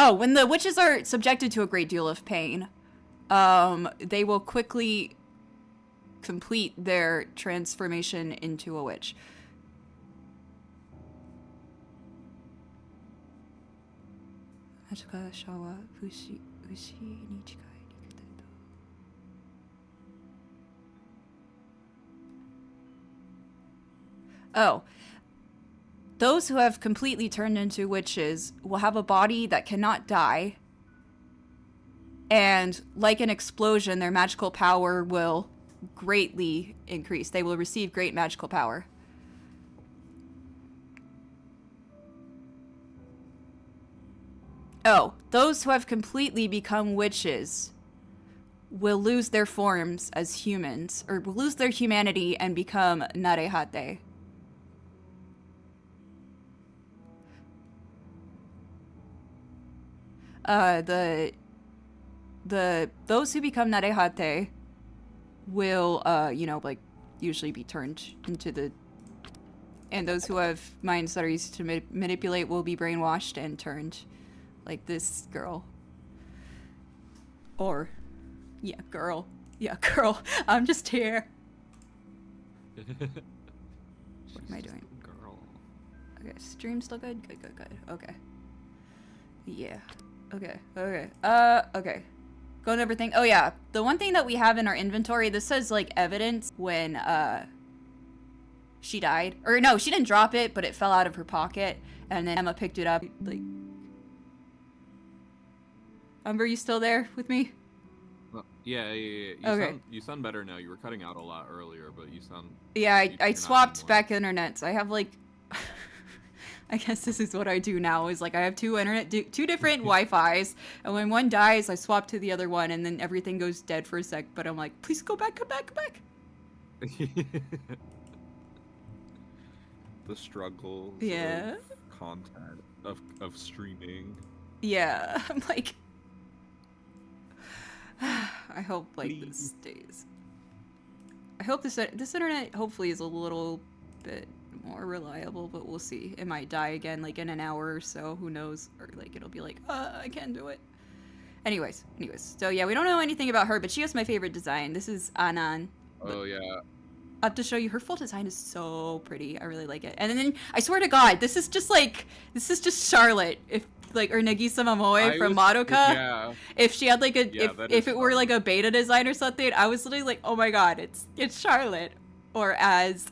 Oh, when the witches are subjected to a great deal of pain, they will quickly complete their transformation into a witch. Oh. Those who have completely turned into witches will have a body that cannot die. And like an explosion, their magical power will greatly increase. They will receive great magical power. Oh, those who have completely become witches will lose their forms as humans, or will lose their humanity and become narehate. Those who become narehate will, like, usually be turned into the, and those who have minds that are used to manipulate will be brainwashed and turned, like this girl. Or, yeah, girl. Yeah, girl. I'm just here. What am I doing? Girl. Okay, stream still good? Good. Okay. Yeah. Okay. Okay. Go to everything. Oh yeah, the one thing that we have in our inventory, this says like evidence when she died. Or no, she didn't drop it, but it fell out of her pocket, and then Emma picked it up. Like, Umber, you still there with me? Yeah. You Okay. you sound better now. You were cutting out a lot earlier, but you sound. Yeah, I you're not swapped anymore. back internets. I have like, I guess this is what I do now. Is like I have two different Wi-Fi's, and when one dies, I swap to the other one, and then everything goes dead for a sec. But I'm like, please go back, come back, come back. The struggles. Yeah. Of content of streaming. Yeah, I'm like, I hope like this stays. I hope this internet hopefully is a little bit more reliable, but we'll see. It might die again like in an hour or so. Who knows? Or like it'll be like, I can't do it. Anyways. So yeah, we don't know anything about her, but she has my favorite design. This is Anan. Oh yeah. I have to show you her full design is so pretty. I really like it. And then I swear to God, this is just Charlotte, if like or Nagisa Momoe from Madoka. Yeah. If she had like a Yeah, if it were like a beta design or something, I was literally like, oh my God, it's Charlotte. Or as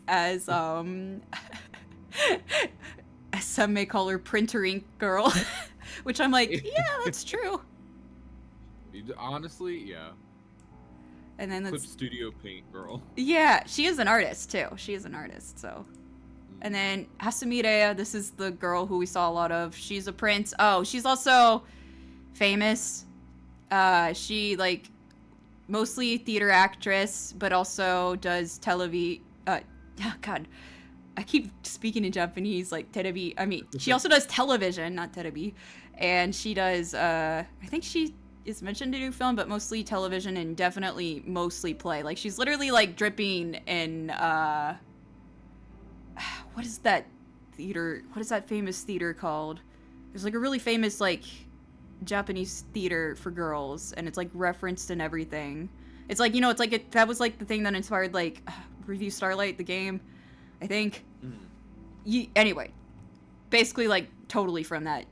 some may call her printer ink girl, which I'm like, yeah, that's true. Honestly, yeah. And then Clip that's Studio Paint girl. yeah, she is an artist too. She is an artist, so. And then Hasumire, this is the girl who we saw a lot of. She's a prince. Oh, she's also famous. She like mostly theater actress, but also does God, I keep speaking in Japanese like terebi. I mean, she also does television, not terebi, and she does. I think she is mentioned to do film, but mostly television and definitely mostly play. Like she's literally like dripping in. What is that theater? What is that famous theater called? There's like a really famous like Japanese theater for girls, and it's like referenced in everything. It's like, you know, it's like that was like the thing that inspired like Review Starlight, the game, I think. Anyway, basically like totally from that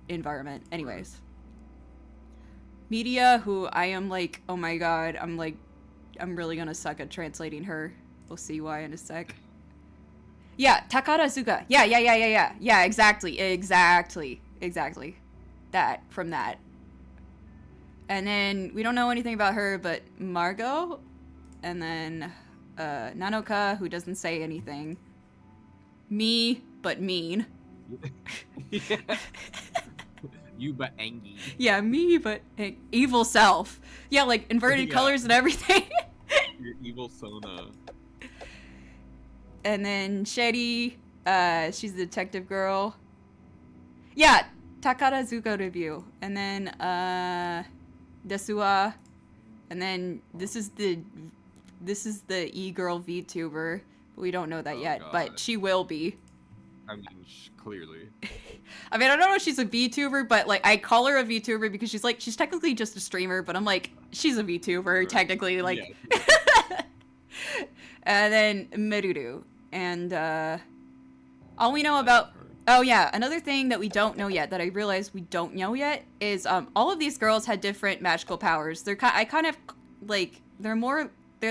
environment. Anyways, Media, who I am like, oh my God, I'm really gonna suck at translating her. We'll see why in a sec. Yeah, Takarazuka. Yeah, exactly. That, from that. And then, we don't know anything about her, but Margot. And then, Nanoka, who doesn't say anything. Me, but mean. Yeah. You but angry. Yeah, me, but evil self. Yeah, like, inverted colors and everything. Your evil Sona. And then Sherry, she's the detective girl. Yeah, Takarazuka review. And then Desua. And then this is the e-girl VTuber. We don't know that yet, God. but she will be. I mean, clearly. I mean, I don't know if she's a VTuber, but like I call her a VTuber because she's technically just a streamer, but I'm like, she's a VTuber right. Technically, like. Yeah. And then Meruru. And all we know about... Oh yeah, another thing that we don't know yet, that I realized we don't know yet, is all of these girls had different magical powers. I kind of, like, they're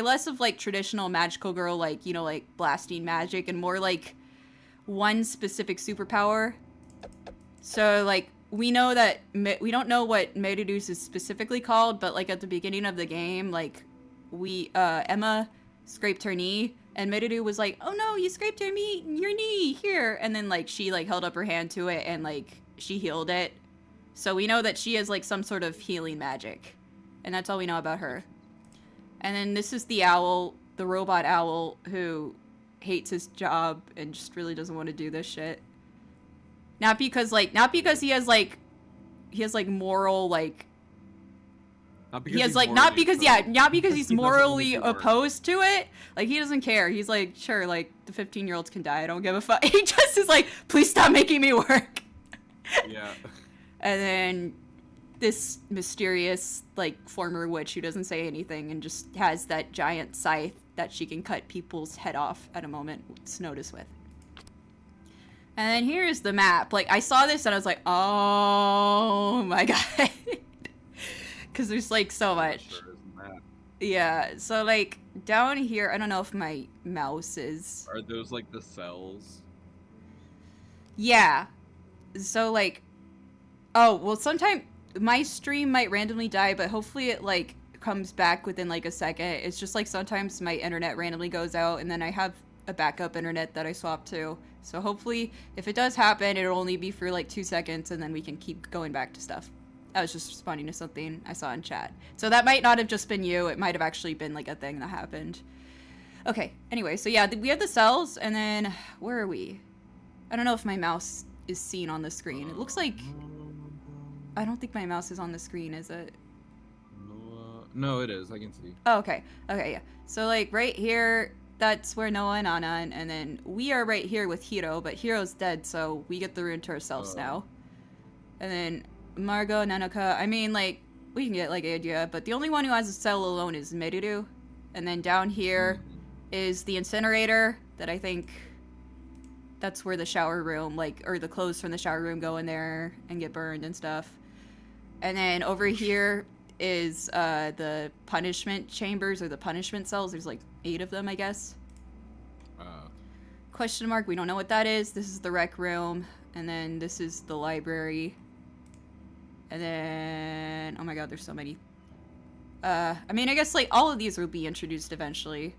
less of, like, traditional magical girl, like, you know, like, blasting magic, and more, like, one specific superpower. So, like, we know that... We don't know what Meruru's is specifically called, but, like, at the beginning of the game, like, Emma scraped her knee, and Meruru was like, oh no, you scraped your knee, here. And then, like, she, like, held up her hand to it, and, like, she healed it. So we know that she has, like, some sort of healing magic. And that's all we know about her. And then this is the owl, the robot owl, who hates his job and just really doesn't want to do this shit. Not because he has moral, like... Not because he's morally opposed to it. Like, he doesn't care. He's like, sure, like, the 15-year-olds can die. I don't give a fuck. He just is like, please stop making me work. Yeah. And then this mysterious, like, former witch who doesn't say anything and just has that giant scythe that she can cut people's head off at a moment's notice with. And then here's the map. Like, I saw this and I was like, oh my God. Because there's like so much. Sure isn't that. Yeah, so like down here, I don't know if my mouse is. Are those like the cells? Yeah. So like, oh, well, sometime my stream might randomly die, but hopefully it like comes back within like a second. It's just like sometimes my internet randomly goes out and then I have a backup internet that I swap to. So hopefully if it does happen, it'll only be for like 2 seconds and then we can keep going back to stuff. I was just responding to something I saw in chat. So that might not have just been you. It might have actually been like a thing that happened. Okay, anyway, so yeah, we have the cells and then where are we? I don't know if my mouse is seen on the screen. It looks like... I don't think my mouse is on the screen, is it? No, it is. I can see. Oh, okay. Okay, yeah. So, like, right here, that's where Noah and Anna, and then we are right here with Hiro, but Hiro's dead, so we get the rune to ourselves now. And then Margot, Nanoka, I mean, like, we can get, like, an idea, but the only one who has a cell alone is Meruru. And then down here is the incinerator that I think... That's where the shower room, like, or the clothes from the shower room go in there and get burned and stuff. And then over here is the punishment chambers or the punishment cells. There's like 8 of them, I guess. Question mark, we don't know what that is. This is the rec room. And then this is the library. And then, oh my god, there's so many. I mean, I guess like all of these will be introduced eventually.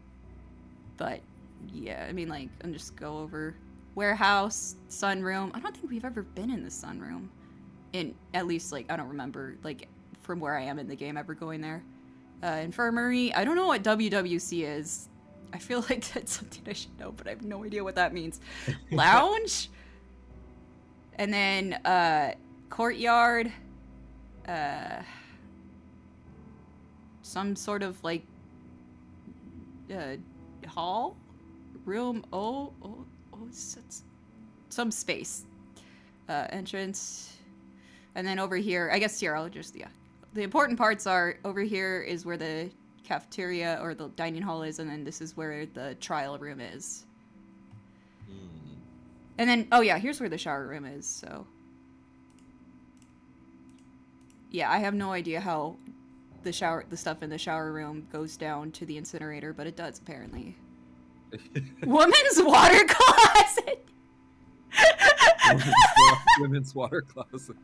But yeah, I mean, like, I'm just go over... Warehouse, sunroom. I don't think we've ever been in the sunroom. At least, like, I don't remember, like, from where I am in the game ever going there. Infirmary. I don't know what WWC is. I feel like that's something I should know, but I have no idea what that means. Lounge? And then, courtyard. Some sort of, like, hall? Room? Oh, some space. Entrance. And then over here, I guess here I'll just, yeah. The important parts are, over here is where the cafeteria or the dining hall is, and then this is where the trial room is. And then, oh yeah, here's where the shower room is, so. Yeah, I have no idea how the stuff in the shower room goes down to the incinerator, but it does, apparently. Woman's water closet! Women's water closet.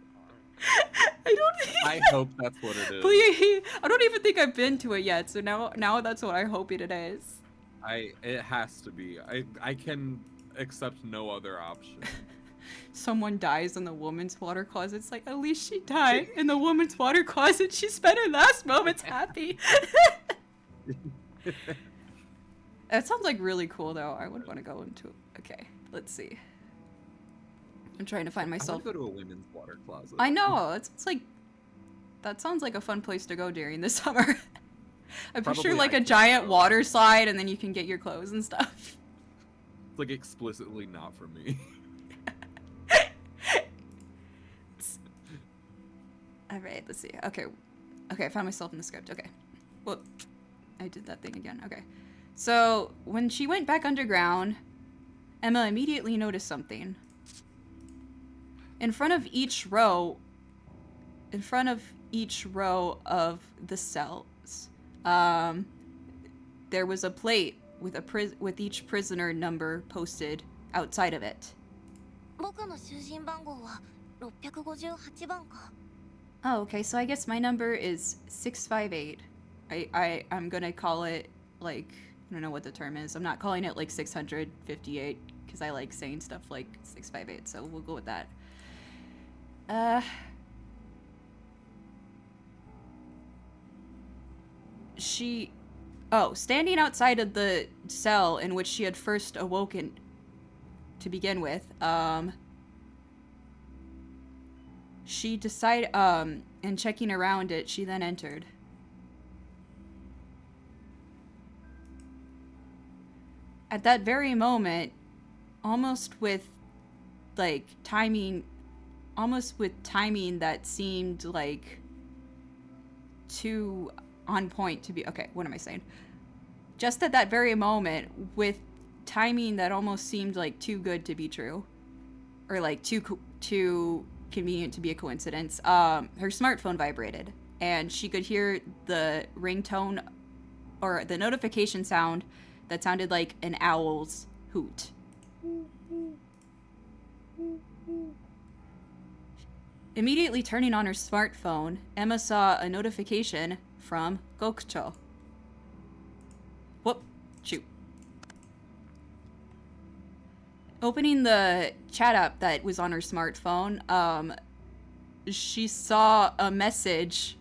I hope that's what it is. Please, I don't even think I've been to it yet, so now that's what I'm hoping it is. It has to be. I can accept no other option. Someone dies in the woman's water closet. It's like, at least she died in the woman's water closet. She spent her last moments happy. That sounds like really cool, though. I would want to go into it. Okay, let's see. I'm trying to find myself. I want to go to a women's water closet. I know. It's like, that sounds like a fun place to go during the summer. I picture like a giant water slide, and then you can get your clothes and stuff. It's like explicitly not for me. All right, let's see. Okay, I found myself in the script. Okay, well, I did that thing again. Okay, so when she went back underground, Emma immediately noticed something. In front of each row of the cells, there was a plate with each prisoner number posted outside of it. 僕の囚人番号は658番か。 Oh, okay, so I guess my number is 658. I'm gonna call it, like, I don't know what the term is. I'm not calling it, like, 658, because I like saying stuff like 658, so we'll go with that. Standing outside of the cell in which she had first awoken to begin with, she decided, and checking around it, she then entered. At that very moment, almost with timing that seemed like too on point to be, okay, what am I saying? Just at that very moment, with timing that almost seemed like too good to be true, or like too convenient to be a coincidence, her smartphone vibrated, and she could hear the ringtone or the notification sound that sounded like an owl's hoot. Immediately turning on her smartphone, Emma saw a notification from Gokucho. Whoop, shoot. Opening the chat app that was on her smartphone, she saw a message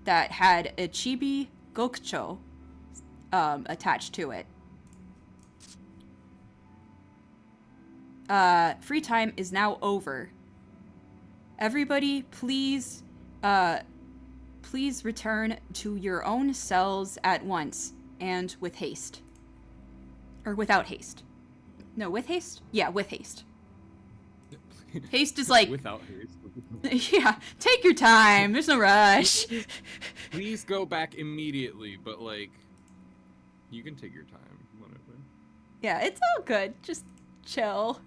that had a chibi Gokucho attached to it. Free time is now over. Everybody, please return to your own cells at once and with haste. Or without haste. No, with haste? Yeah, with haste. Haste is like... Without haste. Yeah, take your time. There's no rush. Please go back immediately, but like, you can take your time, whatever. Yeah, it's all good. Just chill.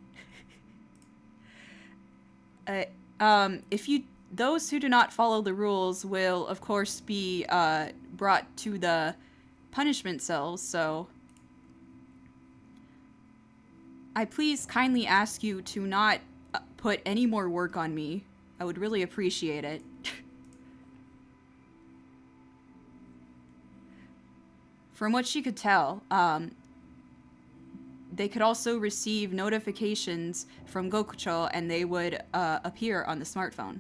Those who do not follow the rules will, of course, be brought to the punishment cells, so I please kindly ask you to not put any more work on me. I would really appreciate it. From what she could tell, they could also receive notifications from Gokucho, and they would appear on the smartphone.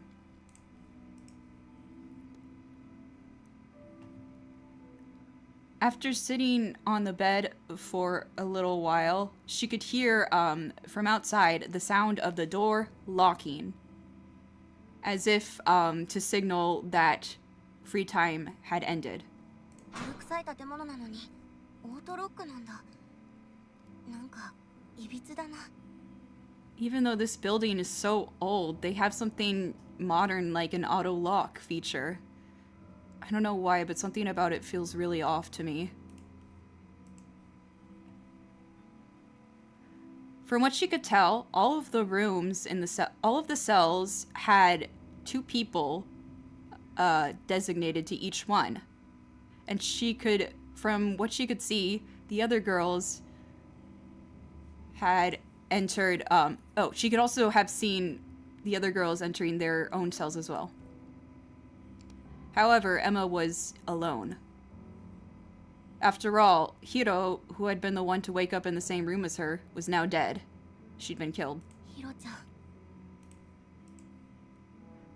After sitting on the bed for a little while, she could hear from outside the sound of the door locking, as if to signal that free time had ended. Even though this building is so old, they have something modern like an auto lock feature. I don't know why, but something about it feels really off to me. From what she could tell, all of the rooms in all of the cells had 2 people designated to each one. And she could, from what she could see, the other girls had entered, she could also have seen the other girls entering their own cells as well. However, Emma was alone. After all, Hiro, who had been the one to wake up in the same room as her, was now dead. She'd been killed. Hiro-chan.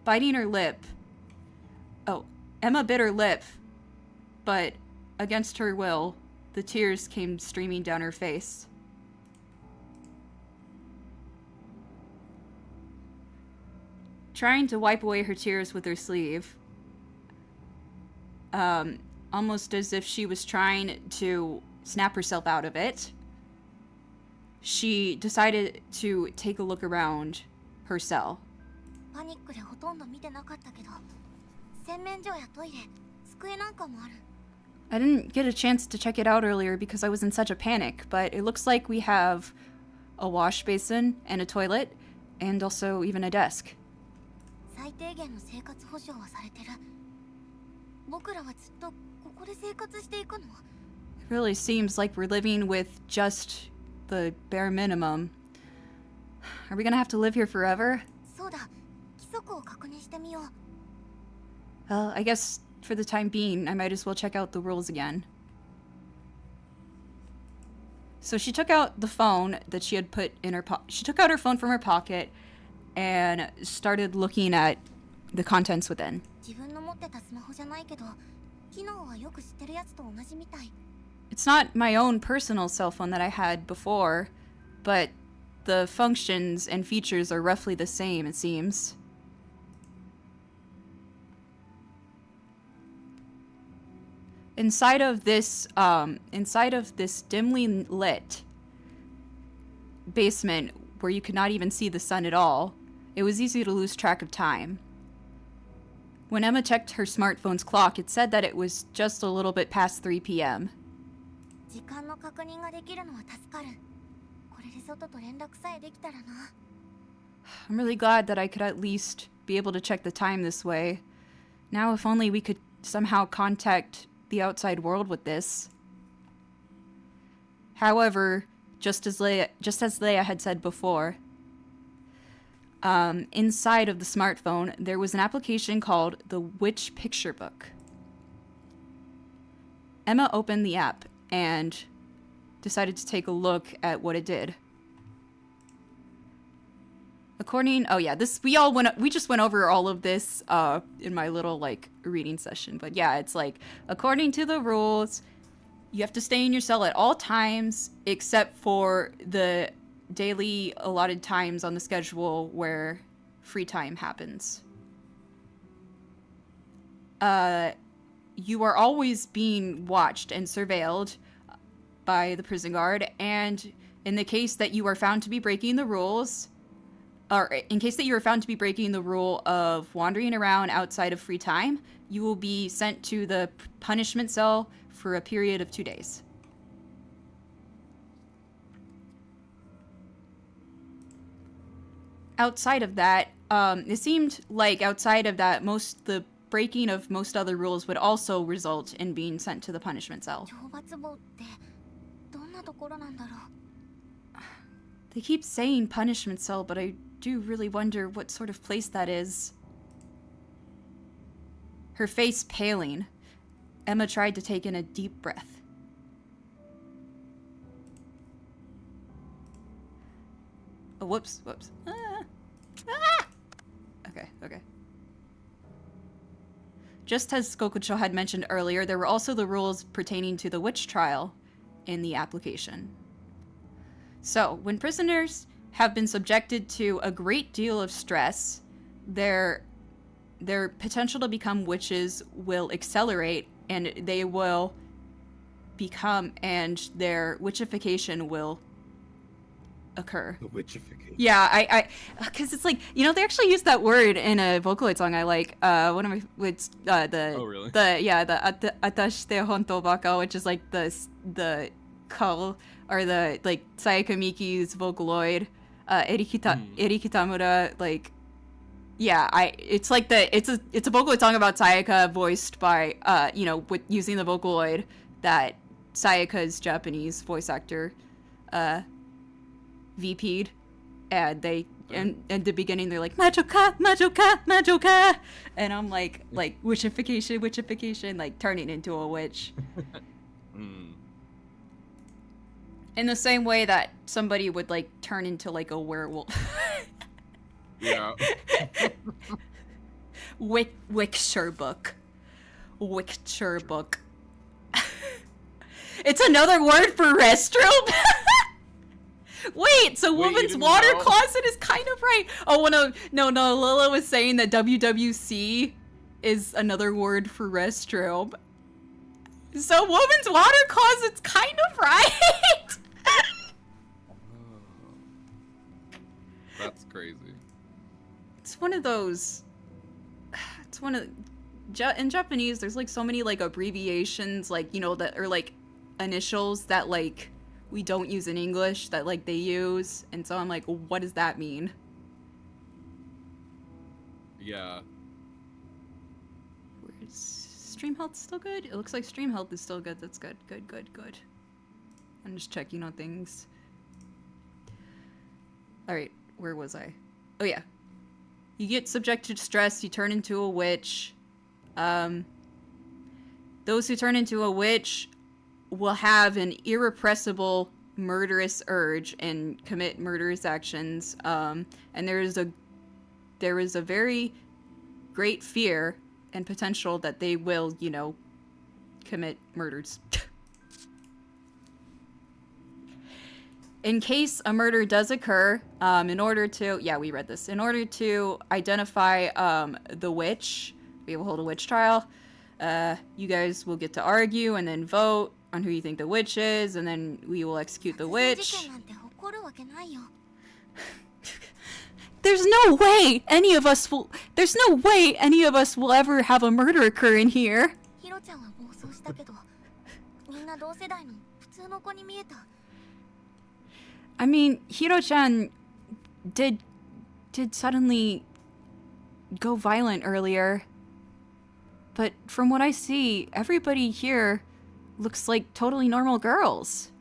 Biting her lip. Emma bit her lip, but against her will, the tears came streaming down her face. Trying to wipe away her tears with her sleeve, almost as if she was trying to snap herself out of it, she decided to take a look around her cell. I didn't get a chance to check it out earlier because I was in such a panic, but it looks like we have a wash basin and a toilet, and also even a desk. It really seems like we're living with just the bare minimum. Are we gonna have to live here forever? Well, I guess for the time being, I might as well check out the rules again. So she took out the phone that she had put in her she took out her phone from her pocket and started looking at the contents within. It's not my own personal cell phone that I had before, but the functions and features are roughly the same, it seems. Inside of this dimly lit basement where you could not even see the sun at all, it was easy to lose track of time. When Emma checked her smartphone's clock, it said that it was just a little bit past 3 p.m. I'm really glad that I could at least be able to check the time this way. Now if only we could somehow contact the outside world with this. However, just as Leia had said before, inside of the smartphone, there was an application called the Witch Picture Book. Emma opened the app and decided to take a look at what it did. We just went over all of this in my little like reading session. But yeah, it's like, according to the rules, you have to stay in your cell at all times except for the daily allotted times on the schedule where free time happens. You are always being watched and surveilled by the prison guard, and in the case that you are found to be breaking the rules, or in case that you are found to be breaking the rule of wandering around outside of free time, you will be sent to the punishment cell for a period of 2 days. Outside of that, it seemed like outside of that, the breaking of most other rules would also result in being sent to the punishment cell. 懲罰房ってどんなところなんだろう。 They keep saying punishment cell, but I do really wonder what sort of place that is. Her face paling, Emma tried to take in a deep breath. Oh, whoops. Okay. Just as Kokucho had mentioned earlier, there were also the rules pertaining to the witch trial in the application. So, when prisoners have been subjected to a great deal of stress, their potential to become witches will accelerate, and they will become, and their witchification will occur. The witchification. Yeah, because it's like, they actually use that word in a Vocaloid song I like. One of my, it's the. Oh really? The Atashi te honto baka, which is like the call, or the like Sayaka Miki's Vocaloid, Eri Kitamura, like, yeah, it's like it's a Vocaloid song about Sayaka voiced by with using the Vocaloid that Sayaka's Japanese voice actor VP'd, and they and at the beginning they're like majoka, and I'm like witchification, like turning into a witch. In the same way that somebody would like turn into like a werewolf. Yeah. Wicture book. It's another word for restroom. Wait, so woman's water closet is kind of right. Oh no, Lila was saying that WWC is another word for restroom. So woman's water closet's kind of right. That's crazy. It's one of those. In Japanese, there's like so many like abbreviations, like that are like initials that like we don't use in English that like they use, and so I'm like, what does that mean? Yeah. Where's stream health still good? It looks like stream health is still good. That's good. Good. I'm just checking on things. All right, where was I? Oh yeah. You get subjected to stress, you turn into a witch. Those who turn into a witch will have an irrepressible murderous urge and commit murderous actions. And there is a very great fear and potential that they will, commit murders. In case a murder does occur, in order to identify the witch, we will hold a witch trial. You guys will get to argue and then vote on who you think the witch is, and then we will execute the witch. There's no way any of us will ever have a murder occur in here. I mean, Hiro-chan did suddenly go violent earlier. but from what I see, everybody here looks like totally normal girls.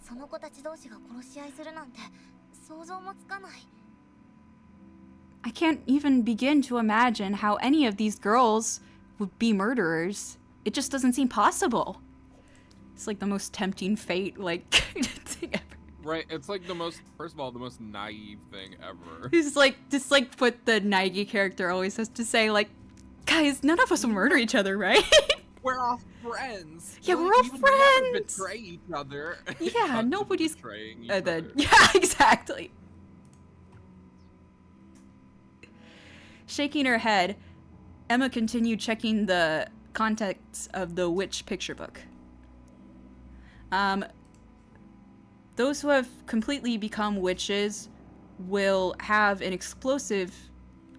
その子たち同士が殺し合いするなんて想像もつかない。 I can't even begin to imagine how any of these girls would be murderers. It just doesn't seem possible. It's like the most tempting fate, like, thing ever. Right, it's like the most, first of all, the most naive thing ever. He's like, just like what the Nike character always has to say, like, guys, none of us will murder each other, right? We're all friends. Yeah, We- we're all we would never friends. betray each other. Yeah, Not nobody's- betraying each other. Yeah, exactly. Shaking her head, Emma continued checking the contents of the witch picture book. Those who have completely become witches will have an explosive...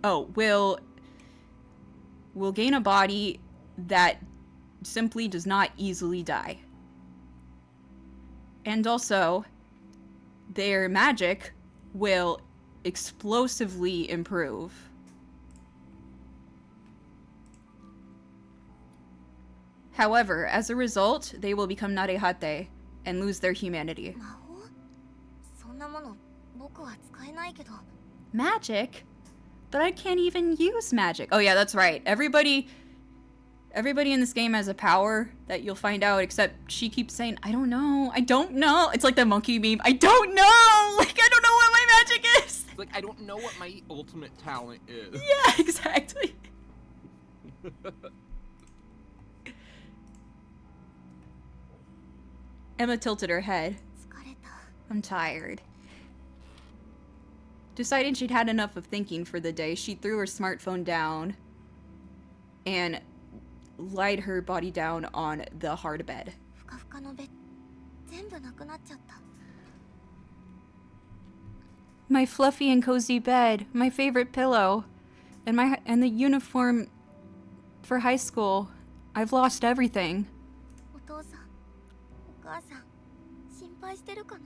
will gain a body that simply does not easily die. And also, their magic will explosively improve. However, as a result, they will become narehate and lose their humanity. 魔法？そんなもの僕は使えないけど。 Magic? But I can't even use magic. Oh yeah, that's right. Everybody in this game has a power that you'll find out, except she keeps saying, I don't know. It's like the monkey meme. I don't know! Like, I don't know what my magic is! It's like, I don't know what my ultimate talent is. Yeah, exactly. Emma tilted her head. 疲れた。 I'm tired. Deciding she'd had enough of thinking for the day, she threw her smartphone down and laid her body down on the hard bed. ふかふかのベッド全部なくなっちゃった。 My fluffy and cozy bed, my favorite pillow, and the uniform for high school. I've lost everything. お父さん、お母さん、心配してるかな。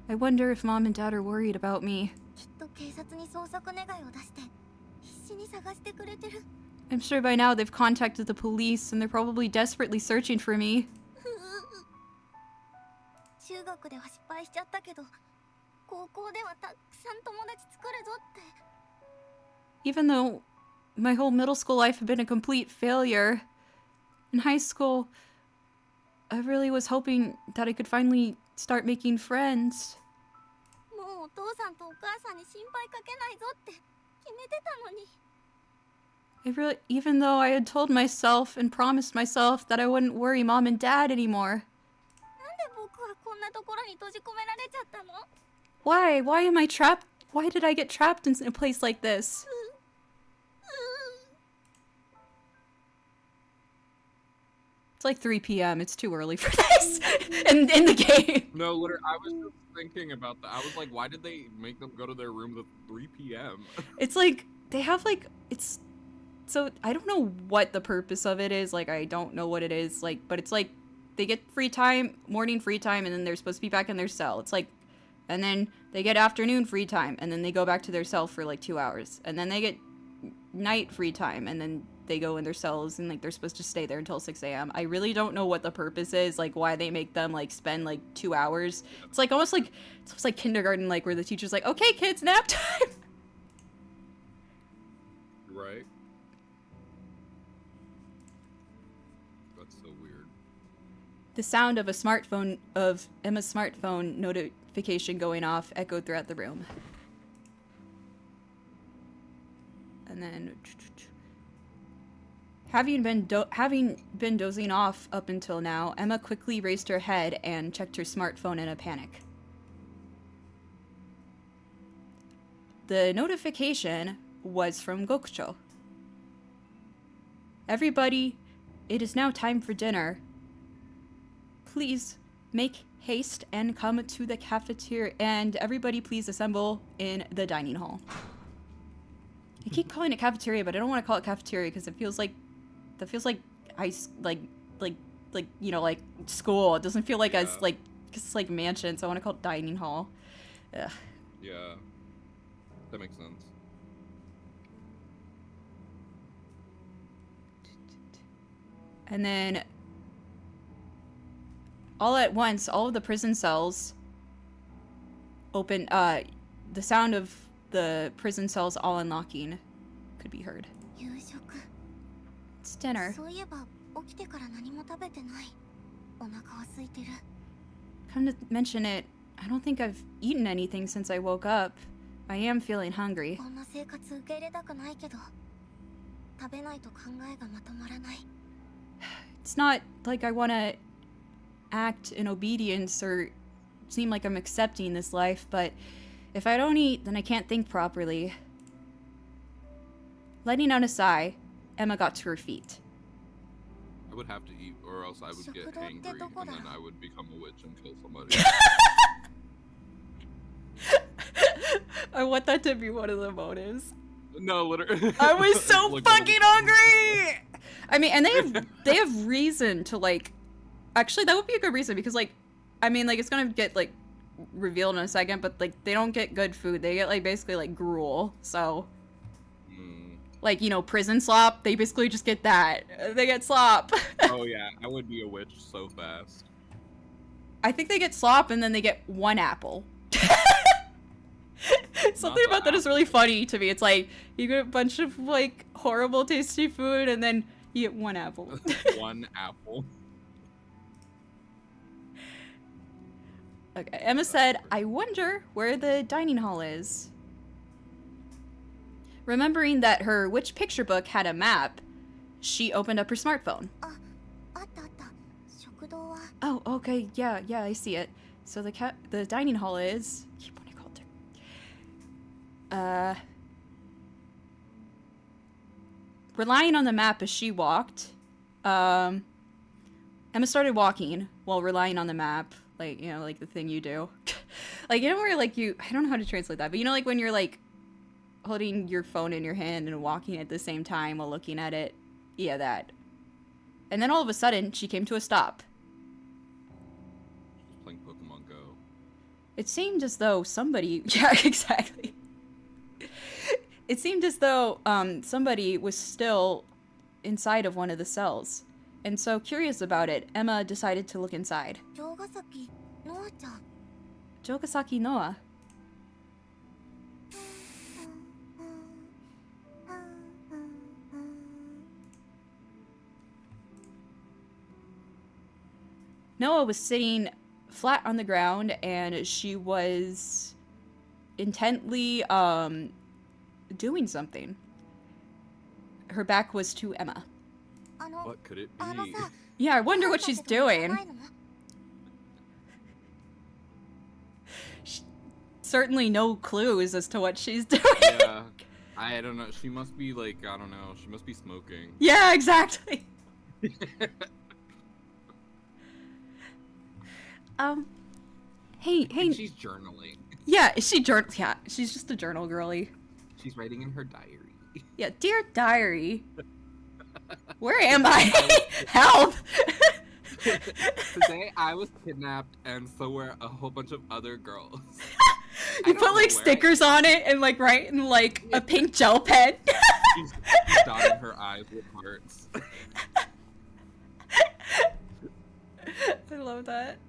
I wonder if mom and dad are worried about me. きっと警察に捜索願いを出して必死に探してくれてる。 I'm sure by now they've contacted the police and they're probably desperately searching for me. 中学では失敗しちゃったけど、高校ではたくさん友達作るぞって。 Even though my whole middle school life had been a complete failure, in high school, I really was hoping that I could finally start making friends. もうお父さんとお母さんに心配かけないぞって決めてたのに。 Even though I had told myself and promised myself that I wouldn't worry mom and dad anymore. なんで僕はこんなところに閉じ込められちゃったの？ Why? Why am I trapped? Why did I get trapped in a place like this? It's like 3 p.m. It's too early for this in the game. No, literally, I was just thinking about that. I was like, why did they make them go to their room at 3 p.m.? It's like they have like it's so I don't know what the purpose of it is. Like I don't know what it is. Like, but it's like they get free time, morning free time, and then they're supposed to be back in their cell. It's like, and then they get afternoon free time, and then they go back to their cell for like 2 hours, and then they get night free time, and then they go in their cells and like they're supposed to stay there until 6 a.m. I really don't know what the purpose is, like why they make them like spend like 2 hours. It's like almost like kindergarten, like where the teacher's like, okay kids, nap time. Right? That's so weird. The sound of Emma's smartphone notification going off echoed throughout the room. And then having been dozing off up until now, Emma quickly raised her head and checked her smartphone in a panic. The notification was from Gokucho. Everybody, it is now time for dinner. Please make haste and come to the cafeteria, and everybody please assemble in the dining hall. I keep calling it cafeteria, but I don't want to call it cafeteria because it feels like you know, like school. It doesn't feel like Yeah. as like cause it's like mansion, so I want to call it dining hall. Ugh. Yeah. That makes sense. And then all at once, all of the prison cells open. The sound of the prison cells all unlocking could be heard. 夕食 It's dinner. そういえば起きてから何も食べてない。お腹は空いてる。 Come to mention it, I don't think I've eaten anything since I woke up. I am feeling hungry. こんな生活受け入れたくないけど、食べないと考えがまとまらない。 It's not like I want to act in obedience or seem like I'm accepting this life, but if I don't eat, then I can't think properly. Letting out a sigh, Emma got to her feet. I would have to eat, or else I would get Shokuro angry, tte doko and then da? I would become a witch and kill somebody. I want that to be one of the motives. No, literally. I was so Like, fucking hungry! I mean, and they have reason to, like... Actually, that would be a good reason, because, like... I mean, like, it's gonna get, like, revealed in a second, but, like, they don't get good food. They get, like, basically, like, gruel, so... Like, you know, prison slop, they basically just get that. They get slop. Oh yeah, I would be a witch so fast. I think they get slop, and then they get one apple. Something about that is really funny to me. It's like, you get a bunch of, like, horrible tasty food, and then you get one apple. One apple. Okay, Emma said, I wonder where the dining hall is. Remembering that her witch picture book had a map, she opened up her smartphone. あったあった。食堂は Oh, okay, yeah, I see it. So the dining hall is... Keep what I called her. Relying on the map as she walked, Emma started walking while relying on the map. Like, you know, like the thing you do. Like, you know where, like, I don't know how to translate that, but you know, like, when you're, like, holding your phone in your hand and walking at the same time while looking at it? Yeah, that. And then all of a sudden, she came to a stop. She's playing Pokemon Go. It seemed as though somebody... Yeah, exactly. It seemed as though somebody was still inside of one of the cells. And so, curious about it, Emma decided to look inside. 城ヶ崎ノアちゃん。 Jogasaki Noa. Noah was sitting flat on the ground, and she was intently doing something. Her back was to Emma. あの What could it あの be? さ。 Yeah, I wonder what she's doing. Certainly no clues as to what she's doing. Yeah, I don't know. She must be like, I don't know. She must be smoking. Yeah, exactly. Hey. She's journaling. Yeah, is she journal? Yeah, she's just a journal girly. She's writing in her diary. Yeah, dear diary. Where am I? Help! Today I was kidnapped, and so were a whole bunch of other girls. You put like stickers on it and like write in like a pink gel pen. She's dotting her eyes with hearts. I love that.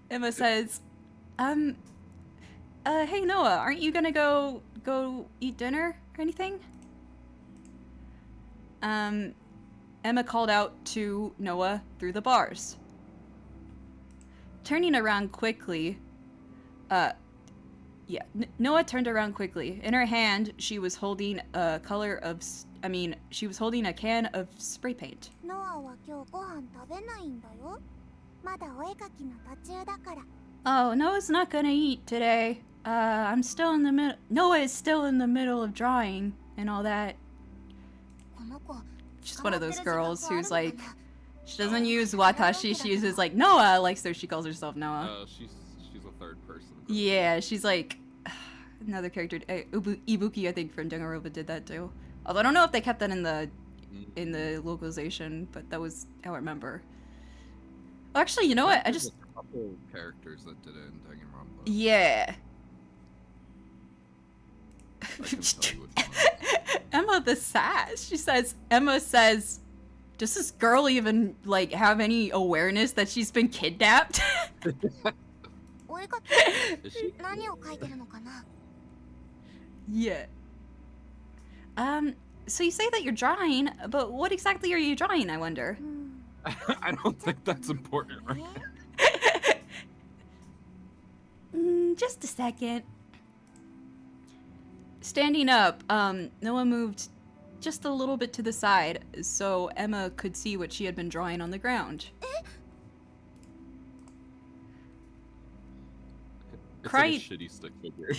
Emma says, hey Noah, aren't you gonna go eat dinner or anything? Emma called out to Noah through the bars. Turning around quickly, Noah turned around quickly. In her hand, she was holding a can of spray paint. ノアは今日ご飯食べないんだよ。まだお絵描きの途中だから。 Oh, Noah's not gonna eat today. I'm still in the middle. Noah is still in the middle of drawing and all that. この子 She's one of those girls who's like, she doesn't use watashi, she uses like Noah, like so she calls herself Noah. She's a third person. Yeah, she's like another character. Ibuki, I think, from Danganronpa did that too. Although I don't know if they kept that in the localization, but that was how I remember. Oh, actually, you know what? I just a couple characters that did it in Danganronpa. yeah. I can tell you which one. Emma love the sass. She says, Emma says, does this girl even, like, have any awareness that she's been kidnapped? お絵描き Is she? 何を描いてるのかな Yeah. So you say that you're drawing, but what exactly are you drawing, I wonder? I don't think that's important, right? Just a second. Standing up, Noah moved just a little bit to the side so Emma could see what she had been drawing on the ground. It's Cry- like a shitty stick figure.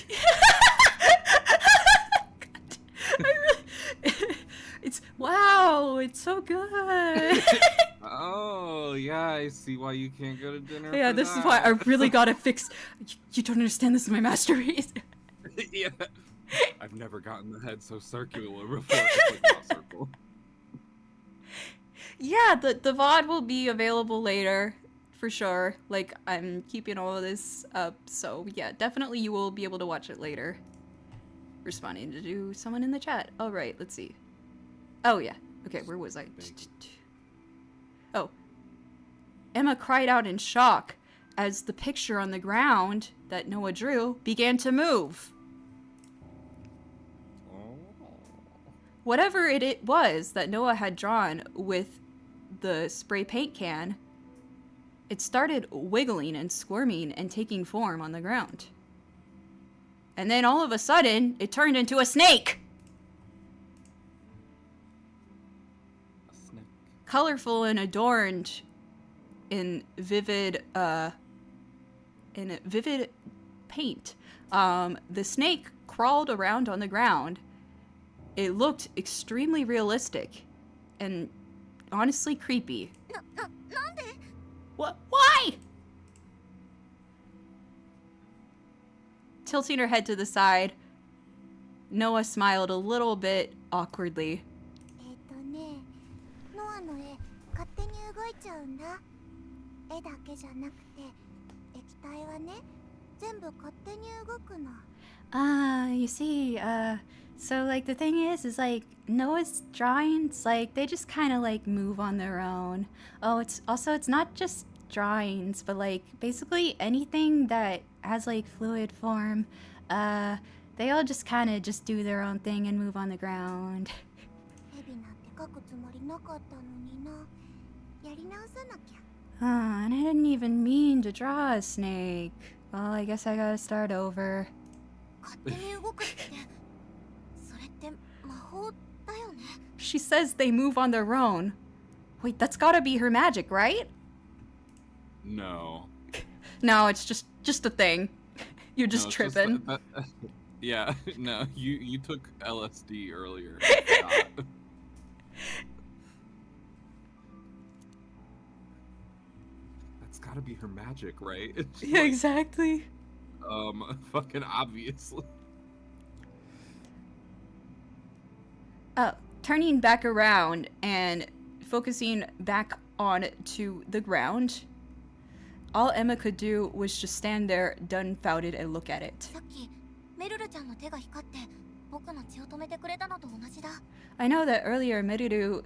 It's wow, it's so good. Oh, yeah, I see why you can't go to dinner. Yeah, for this is that. why I really gotta fix. You don't understand. This is my masterpiece. Yeah. I've never gotten the head so circular before. It's like not circle. Yeah, the VOD will be available later, for sure. Like, I'm keeping all of this up, so yeah, definitely you will be able to watch it later. Responding to someone in the chat. All right, let's see. Oh yeah. Okay, where was I? Oh. Emma cried out in shock as the picture on the ground that Noah drew began to move. Whatever it was that Noah had drawn with the spray paint can, it started wiggling and squirming and taking form on the ground. And then all of a sudden, it turned into a snake! A snake. Colorful and adorned in vivid paint. The snake crawled around on the ground. It looked extremely realistic and honestly creepy. なんで What? Why? Tilting her head to the side, Noah smiled a little bit awkwardly. ね、ノアの絵勝手に動いちゃうんだ。絵だけじゃなくて、液体はね、全部勝手に動くの。You see, so like the thing is like Noah's drawings, like they just kind of like move on their own. Oh, it's not just drawings, but like basically anything that has like fluid form, they all just kind of just do their own thing and move on the ground. ヘビなんて描くつもりなかったのにな。やり直さなきゃ。 And I didn't even mean to draw a snake. Well, I guess I gotta start over. 勝手に動くって、それって魔法だよね。 She says they move on their own. Wait, that's gotta be her magic, right? No. No, it's just a thing. You're just No, it's tripping. Yeah, no, you took LSD earlier. That's gotta be her magic, right? It's Yeah, like, exactly. fucking obviously. Turning back around and focusing back on to the ground, all Emma could do was just stand there dumbfounded and look at it. さっきメルルちゃんの手が光って僕の血を止めてくれたのと同じだ。 I know that earlier Miriru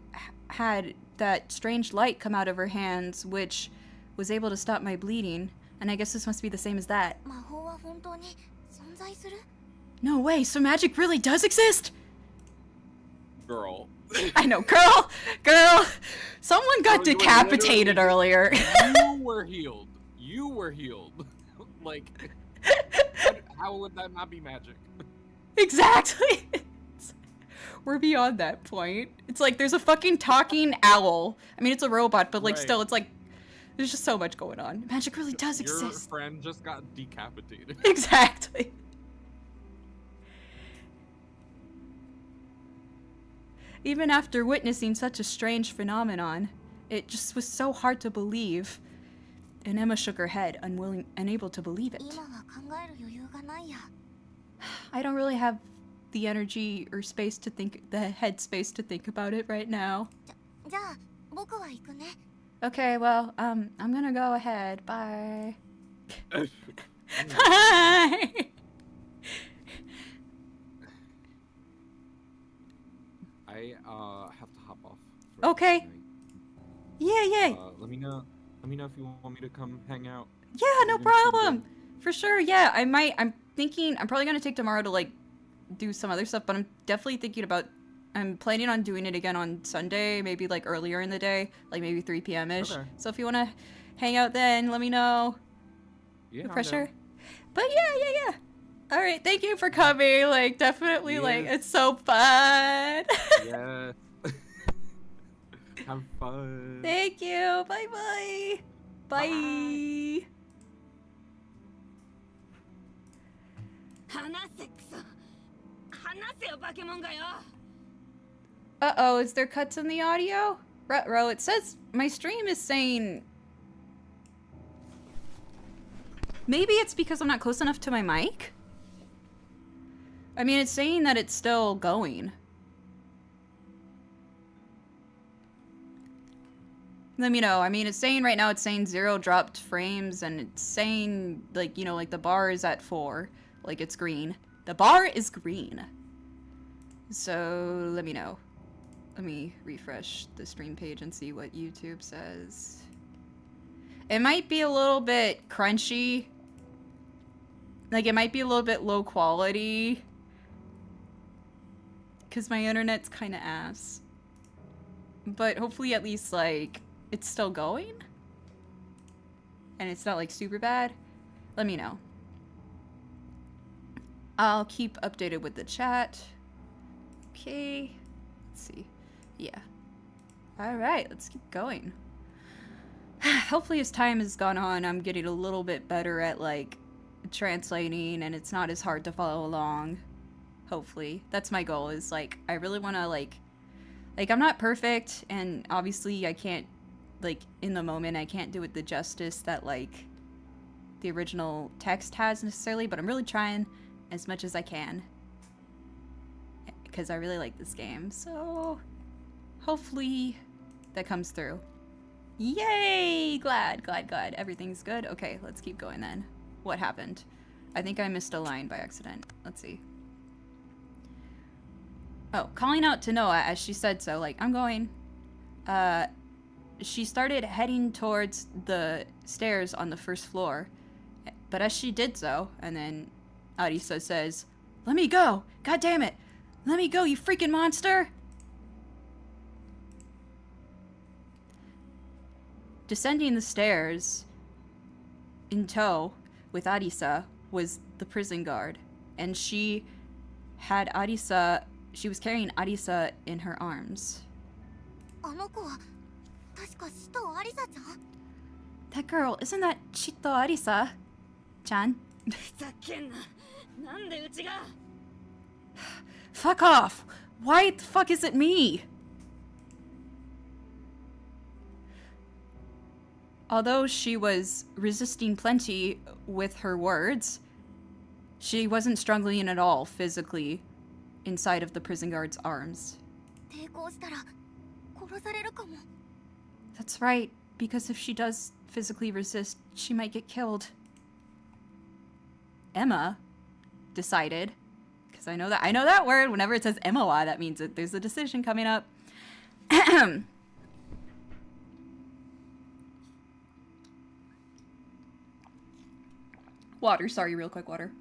had that strange light come out of her hands, which was able to stop my bleeding, and I guess this must be the same as that. 魔法は本当に存在する？ No way, so magic really does exist? Girl. I know, girl! Someone got Oh, you were decapitated earlier. You were healed. You were healed. Like, how would that not be magic? Exactly. We're beyond that point. It's like there's a fucking talking owl. I mean, it's a robot, but like Right. still, it's like there's just so much going on. Magic really does Your exist. friend just got decapitated. Exactly. Even after witnessing such a strange phenomenon, it just was so hard to believe. And Emma shook her head, unable to believe it. 今は考える余裕がないや。 I don't really have the energy or space to think, the headspace to think about it right now. じゃあ僕は行くね。 Okay, well, I'm gonna go ahead. Bye. Bye. I have to hop off. For Okay. tonight. Yeah. Let me know. Let me know if you want me to come hang out. Yeah, no problem. For sure. Yeah, I'm thinking I'm probably gonna take tomorrow to like do some other stuff, but I'm definitely thinking about. I'm planning on doing it again on Sunday, maybe like earlier in the day, like maybe 3 p.m. ish. Okay. So if you wanna hang out then, let me know. Yeah. No I'm pressure. down. But yeah. All right, thank you for coming. Like definitely, like Yes. it's so fun. Yeah. Have fun. Thank you. Bye. Bye. 話せクソ話せよバケモンがよ Uh-oh, is there cuts in the audio? Ruh-roh, it says my stream is saying... Maybe it's because I'm not close enough to my mic? I mean, it's saying that it's still going. Let me know. I mean, it's saying right now, it's saying 0 dropped frames, and it's saying, like, you know, like the bar is at 4. Like, it's green. The bar is green. So, let me know. Let me refresh the stream page and see what YouTube says. It might be a little bit crunchy. Like, it might be a little bit low quality. Because my internet's kind of ass. But hopefully at least, like, it's still going? And it's not, like, super bad? Let me know. I'll keep updated with the chat. Okay. Let's see. Yeah. Alright, let's keep going. Hopefully as time has gone on, I'm getting a little bit better at, like, translating, and it's not as hard to follow along. Hopefully. That's my goal, is, like, I really want to, like, I'm not perfect, and obviously I can't, like, in the moment, I can't do it the justice that, like, the original text has necessarily, but I'm really trying as much as I can. Because I really like this game, so hopefully that comes through. Yay! Glad. Everything's good. Okay, let's keep going then. What happened? I think I missed a line by accident. Let's see. Oh, calling out to Noah as she said so, like, I'm going. She started heading towards the stairs on the first floor. But as she did so, and then Adisa says, "Let me go! God damn it! Let me go, you freaking monster!" Descending the stairs in tow with Adisa was the prison guard, and she had Adisa, she was carrying Adisa in her arms. あの子は確かシトアリサちゃん That girl, isn't that Chito Arisa-chan? ふざけんななんでうちが Fuck off! Why the fuck is it me? Although she was resisting plenty with her words, she wasn't struggling at all physically inside of the prison guard's arms. 抵抗したら殺されるかも That's right, because if she does physically resist, she might get killed. Emma decided, because I know that word, whenever it says MOI, that means that there's a decision coming up. Water, sorry, real quick, water.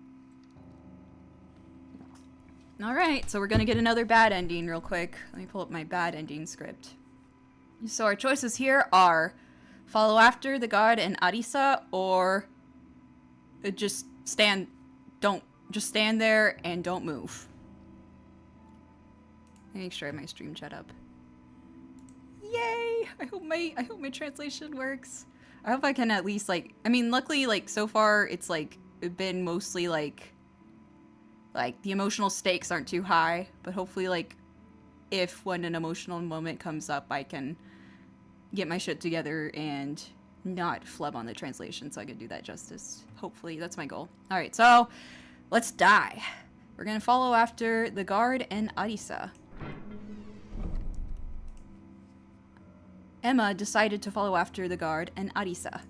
Alright, so we're gonna get another bad ending real quick. Let me pull up my bad ending script. So our choices here are follow after the guard and Adisa, or just stand there and don't move. Make sure I have my stream chat up. Yay! I hope my translation works. I hope I can at least, like, I mean, luckily, like, so far it's like been mostly like the emotional stakes aren't too high, but hopefully, like, if when an emotional moment comes up, I can get my shit together and not flub on the translation, so I can do that justice. Hopefully, that's my goal. Alright, so let's die. We're gonna follow after the guard and Adisa. Emma decided to follow after the guard and Adisa.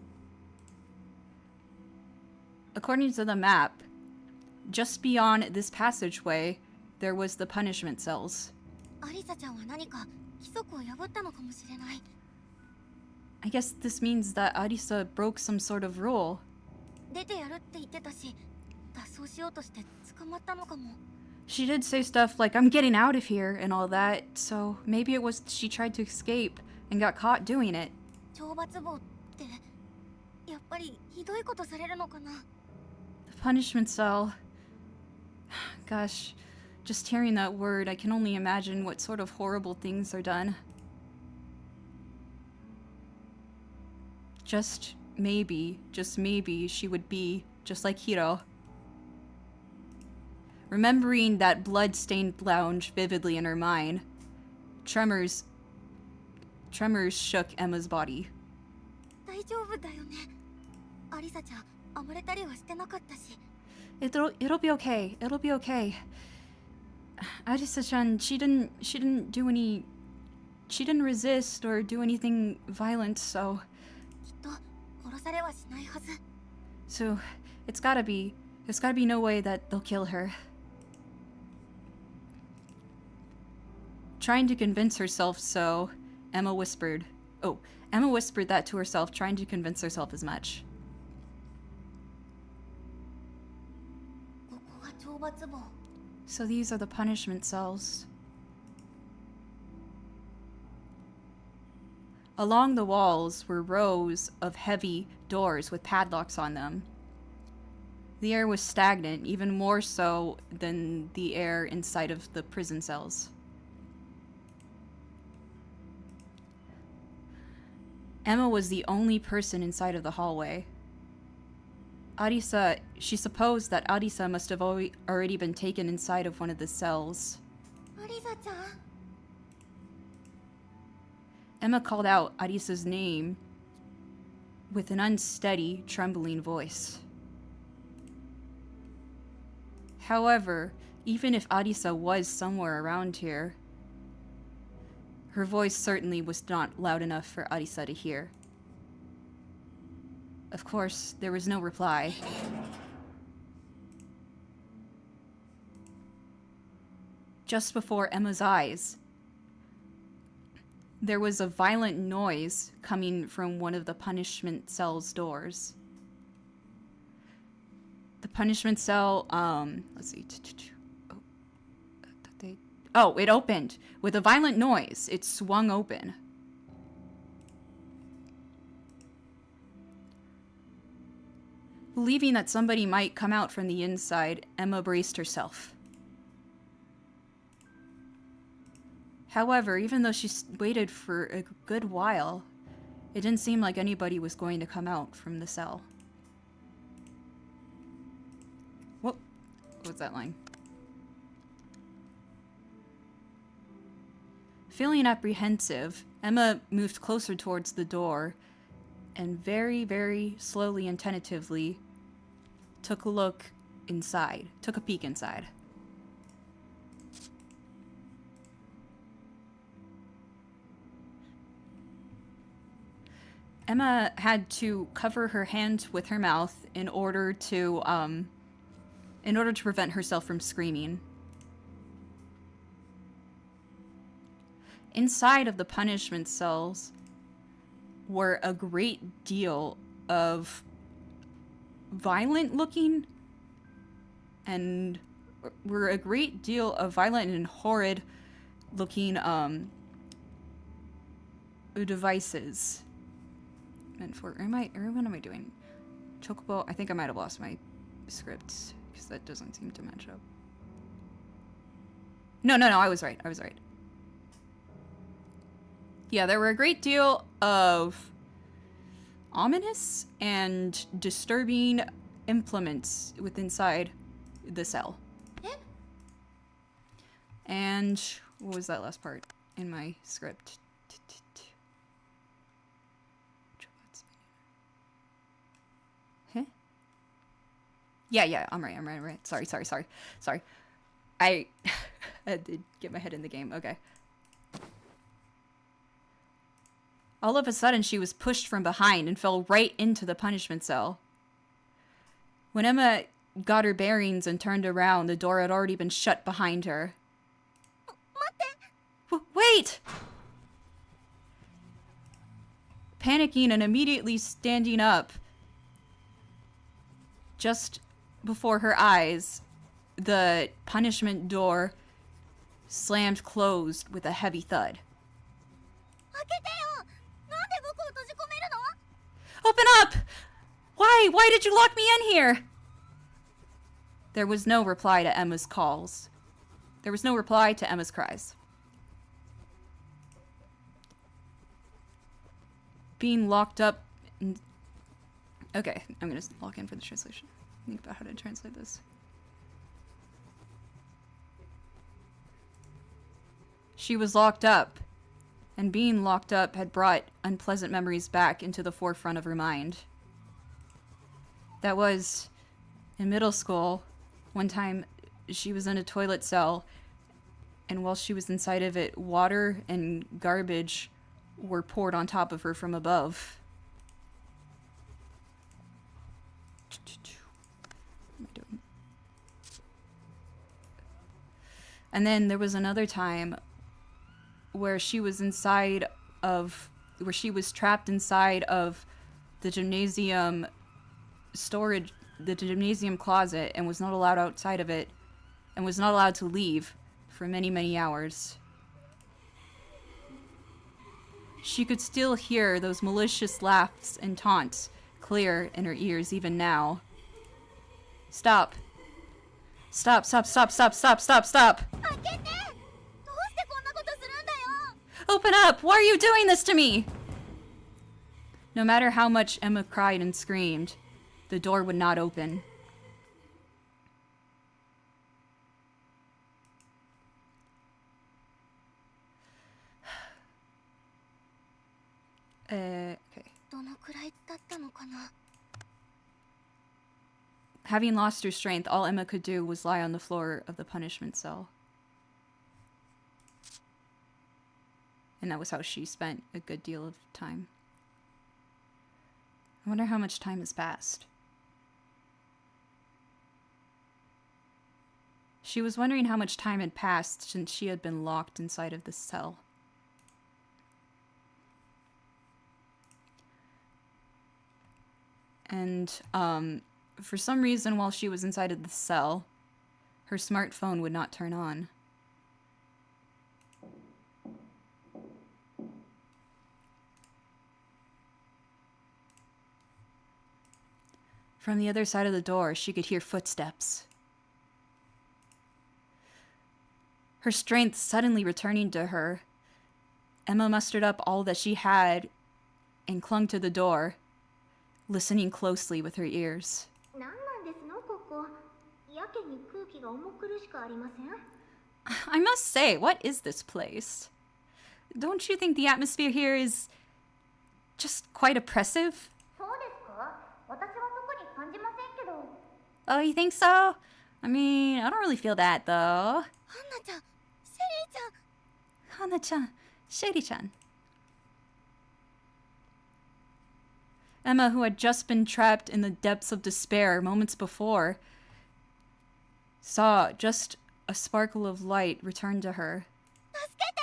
According to the map, just beyond this passageway, there was the punishment cells. アリサちゃんは何か規則を破ったのかもしれない。 I guess this means that Adisa broke some sort of rule. 出てやるって言ってたし、脱走しようとして捕まったのかも。 She did say stuff like, I'm getting out of here and all that, so maybe it was she tried to escape and got caught doing it. 懲罰房ってやっぱりひどいことされるのかな。 The punishment cell. Gosh, just hearing that word, I can only imagine what sort of horrible things are done. Just maybe she would be just like Hiro. Remembering that blood-stained lounge vividly in her mind, tremors shook Emma's body. 大丈夫だよね。アリサちゃん暴れたりはしてなかったし。 It'll be okay. It'll be okay. Adisa-chan, she didn't do any. She didn't resist or do anything violent, so. きっと殺されはしないはず。 So, there's gotta be no way that they'll kill her. Trying to convince herself so, Emma whispered that to herself, trying to convince herself as much. ここが懲罰房。 So these are the punishment cells. Along the walls were rows of heavy doors with padlocks on them. The air was stagnant, even more so than the air inside of the prison cells. Emma was the only person inside of the hallway. Adisa, she supposed that Adisa must have already been taken inside of one of the cells. アリサちゃん。 Emma called out Adisa's name with an unsteady, trembling voice. However, even if Adisa was somewhere around here, her voice certainly was not loud enough for Adisa to hear. Of course, there was no reply. Just before Emma's eyes, there was a violent noise coming from one of the punishment cell's doors. The punishment cell, let's see. Oh, it opened. With a violent noise, it swung open. Believing that somebody might come out from the inside, Emma braced herself. However, even though she waited for a good while, it didn't seem like anybody was going to come out from the cell. What was that line? Feeling apprehensive, Emma moved closer towards the door and very, very slowly and tentatively took a peek inside. Emma had to cover her hand with her mouth in order to prevent herself from screaming. Inside of the punishment cells were a great deal of violent and horrid looking devices. And what am I doing? Chocobo, I think I might have lost my script because that doesn't seem to match up. No, I was right. Yeah, there were a great deal of ominous and disturbing implements inside the cell. And what was that last part in my script? Huh? Yeah, I'm right. Sorry. I had to get my head in the game. Okay. All of a sudden, she was pushed from behind and fell right into the punishment cell. When Emma got her bearings and turned around, the door had already been shut behind her. Wait! Panicking and immediately standing up, just before her eyes, the punishment door slammed closed with a heavy thud. 開けてよ。なんで僕を閉じ込めるの？ Open up! Why? Why did you lock me in here? There was no reply to Emma's calls. There was no reply to Emma's cries. Being locked up in... Okay, I'm gonna log in for the translation. Think about how to translate this. She was locked up, and being locked up had brought unpleasant memories back into the forefront of her mind. That was, in middle school, one time she was in a toilet cell, and while she was inside of it, water and garbage were poured on top of her from above. What am I doing? And then there was another time where she was trapped inside of the gymnasium the gymnasium closet, and was not allowed outside of it, and was not allowed to leave for many, many hours. She could still hear those malicious laughs and taunts clear in her ears even now. Stop. Stop, stop, stop, stop, stop, stop, stop! 開けて。どうしてこんなことするんだよ。 Open up! Why are you doing this to me? No matter how much Emma cried and screamed, the door would not open. Okay. どのくらいだったのかな。 Having lost her strength, all Emma could do was lie on the floor of the punishment cell. And that was how she spent a good deal of time. I wonder how much time has passed. She was wondering how much time had passed since she had been locked inside of this cell. And, for some reason, while she was inside of the cell, her smartphone would not turn on. From the other side of the door, she could hear footsteps. Her strength suddenly returning to her, Emma mustered up all that she had and clung to the door, listening closely with her ears. なんなんですのここ。やけに空気が重苦しくありません？ I must say, what is this place? Don't you think the atmosphere here is just quite oppressive? そうですか？私は特に感じませんけど。 Oh, you think so? I mean, I don't really feel that, though. ハンナちゃん、シェリーちゃん。 Hana-chan, Shady-chan. Emma, who had just been trapped in the depths of despair moments before, saw just a sparkle of light return to her. 助けて！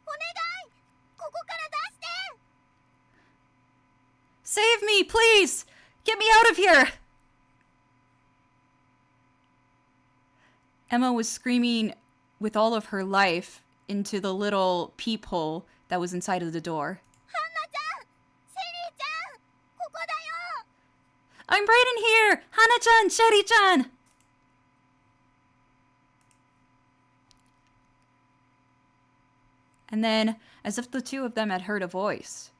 お願い！ここから出して！ Save me, please! Get me out of here! Emma was screaming with all of her life into the little peephole that was inside of the door. ハンナちゃん！シェリーちゃん！ここだよ！ I'm right in here! Hana-chan, Sheri-chan! And then, as if the two of them had heard a voice,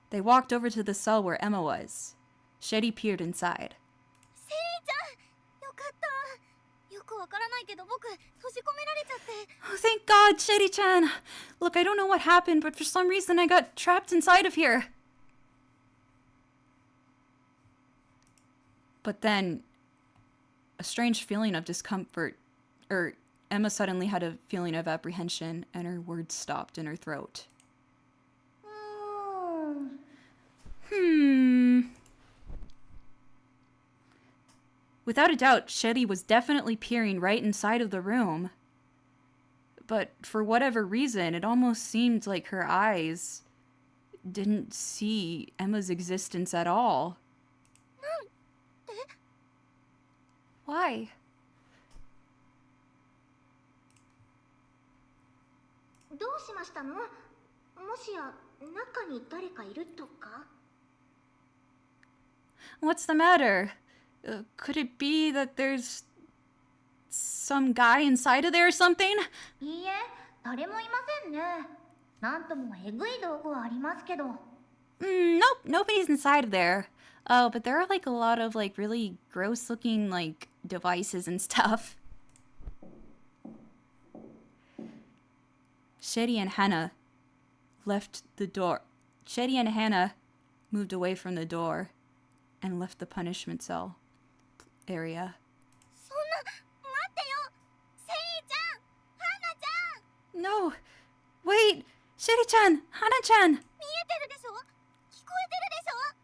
they walked over to the cell where Emma was. Sheri peered inside. シェリーちゃん！よかった。よくわからないけど僕、閉じ込められちゃって。 Oh, thank God, Sheri-chan! Look, I don't know what happened, but for some reason I got trapped inside of here. But then, a strange feeling of discomfort, Emma suddenly had a feeling of apprehension, and her words stopped in her throat. うーん。 Without a doubt, Sheri was definitely peering right inside of the room. But for whatever reason, it almost seemed like her eyes didn't see Emma's existence at all. Why? どうしましたの？もしや中に誰かいるとか？ What's the matter? Could it be that there's some guy inside of there or something? いいえ、誰もいませんね。なんともえぐい道具はありますけど。Nope, nobody's inside of there. Oh, but there are like a lot of like really gross looking like devices and stuff. Shetty and Hannah left the door. Shetty and Hannah moved away from the door and left the punishment cell area. そんな、待ってよ。セイちゃん、ハナちゃん。 No! Wait! Shetty-chan! Hana-chan! 見えてるでしょ？聞こえてるでしょ？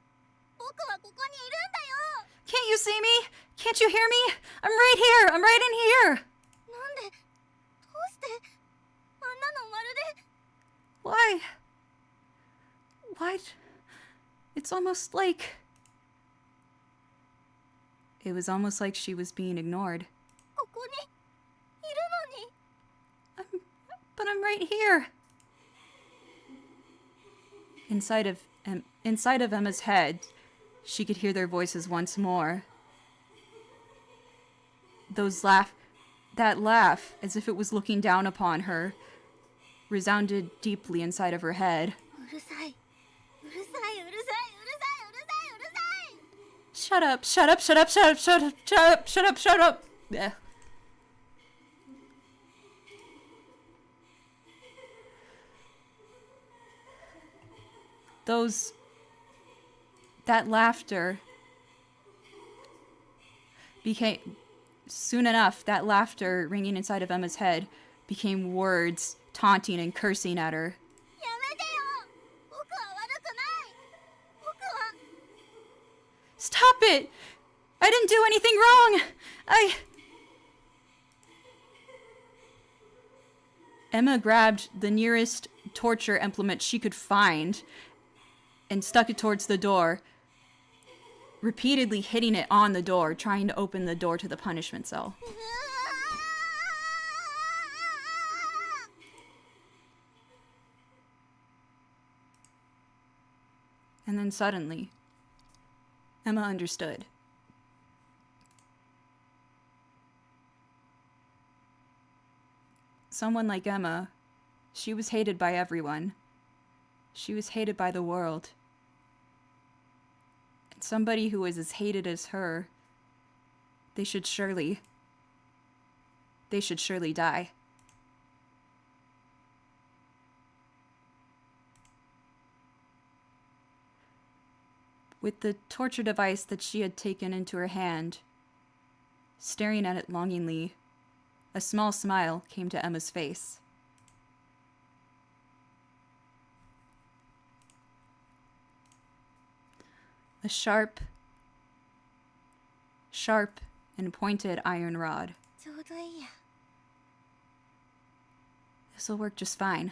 僕はここにいるんだよ。 Can't you see me? Can't you hear me? I'm right here! I'm right in here! なんで、どうして、あんなのまるで。 Why? Why? It's almost like... It was almost like she was being ignored. ここにいるのに。But I'm right here! Inside of Emma's head, she could hear their voices once more. That laugh, as if it was looking down upon her, resounded deeply inside of her head. うるさい。うるさい、うるさい、うるさい、うるさい、うるさい。 Shut up, shut up, shut up, shut up, shut up, shut up, shut up, shut up! Ugh. That laughter became, soon enough, that laughter ringing inside of Emma's head became words taunting and cursing at her. やめてよ。僕は悪くない。僕は。 Stop it! I didn't do anything wrong! Emma grabbed the nearest torture implement she could find and stuck it towards the door, repeatedly hitting it on the door, trying to open the door to the punishment cell. And then suddenly, Emma understood. Someone like Emma, she was hated by everyone. She was hated by the world. And somebody who was as hated as her, they should surely die. With the torture device that she had taken into her hand, staring at it longingly, a small smile came to Emma's face. A sharp and pointed iron rod. ちょうどいいや。 This'll work just fine.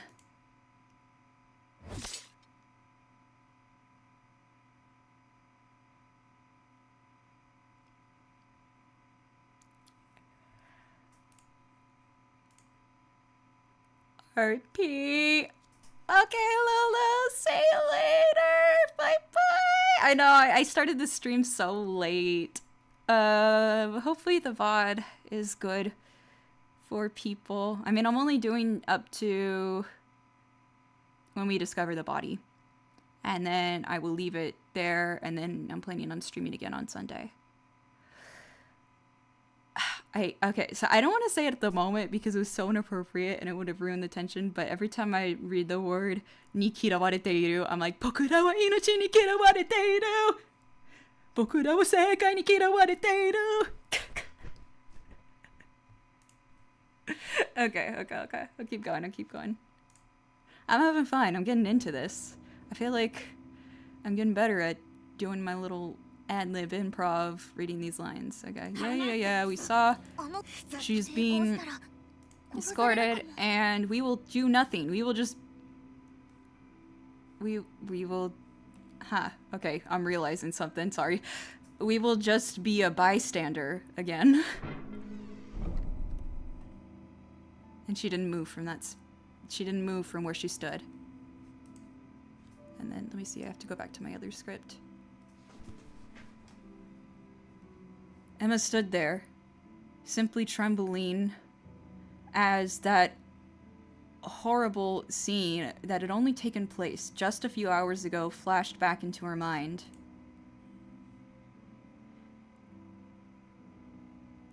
R.P. Okay, Lulu, see you later. Bye-bye. I know, I started the stream so late. Hopefully the VOD is good for people. I mean, I'm only doing up to when we discover the body. And then I will leave it there, and then I'm planning on streaming again on Sunday. Okay, so I don't want to say it at the moment because it was so inappropriate and it would have ruined the tension, but every time I read the word ni kirawareteiru, I'm like, Bokura wa inochi ni kirawareteiru! Bokura wa seikai ni kirawareteiru! Okay. I'll keep going. I'm having fun. I'm getting into this. I feel like I'm getting better at doing my little ad-lib improv reading these lines. Okay, yeah, we saw she's being escorted, and we will do nothing. We will just... We will... Huh. Okay, I'm realizing something. Sorry. We will just be a bystander again. And she didn't move from that... She didn't move from where she stood. And then, let me see, I have to go back to my other script. Emma stood there, simply trembling as that horrible scene that had only taken place just a few hours ago flashed back into her mind.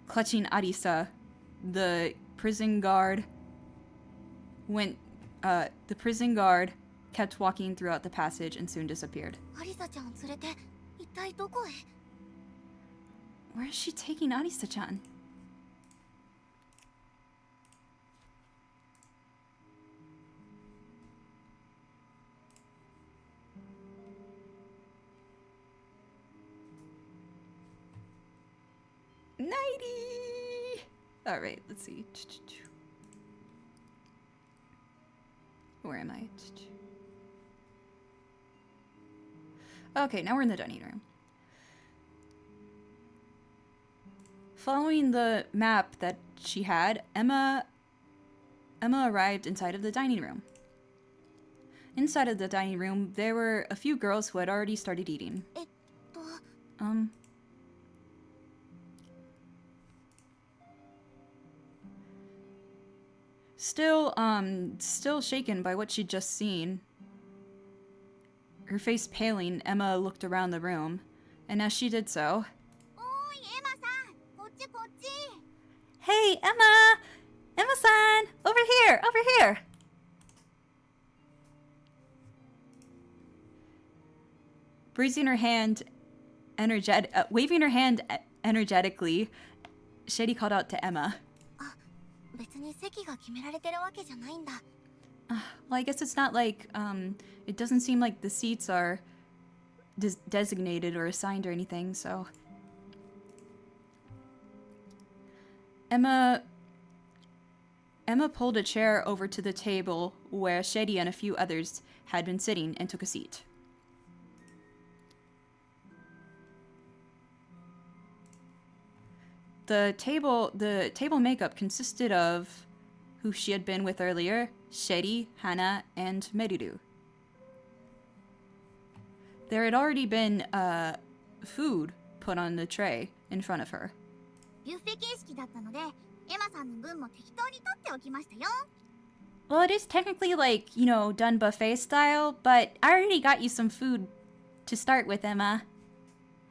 Clutching Adisa, the prison guard kept walking throughout the passage and soon disappeared. アリサちゃんを連れて一体どこへ？ Where is she taking Adisa-chan? Nighty! Alright, let's see. Where am I? Okay, now we're in the dining room. Following the map that she had, Emma arrived inside of the dining room. Inside of the dining room, there were a few girls who had already started eating. Still shaken by what she'd just seen. Her face paling, Emma looked around the room, and as she did so... Hey, Emma! Emma-san! Over here! Over here! Waving her hand energetically, Shady called out to Emma. Well, I guess it's not like, it doesn't seem like the seats are designated or assigned or anything, so... Emma pulled a chair over to the table where Shady and a few others had been sitting and took a seat. The table makeup consisted of who she had been with earlier, Shady, Hana, and Meruru. There had already been food put on the tray in front of her. Well, it is technically like, you know, done buffet style, but I already got you some food to start with, Emma.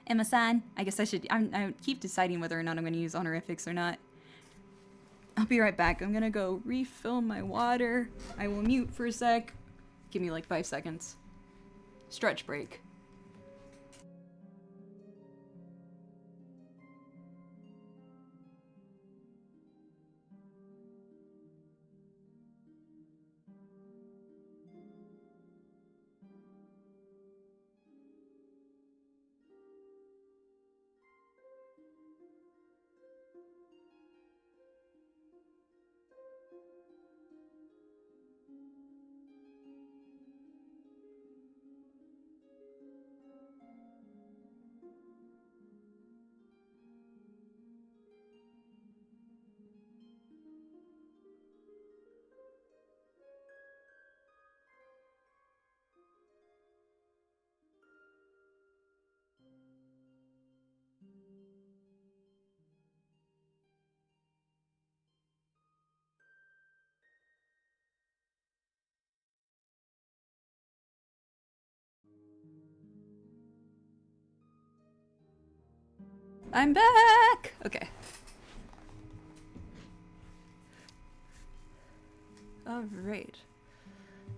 Emma-san. I guess I keep deciding whether or not I'm going to use honorifics or not. I'll be right back. I'm going to go refill my water. I will mute for a sec. Give me like 5 seconds. Stretch break. I'm back! Okay. Alright.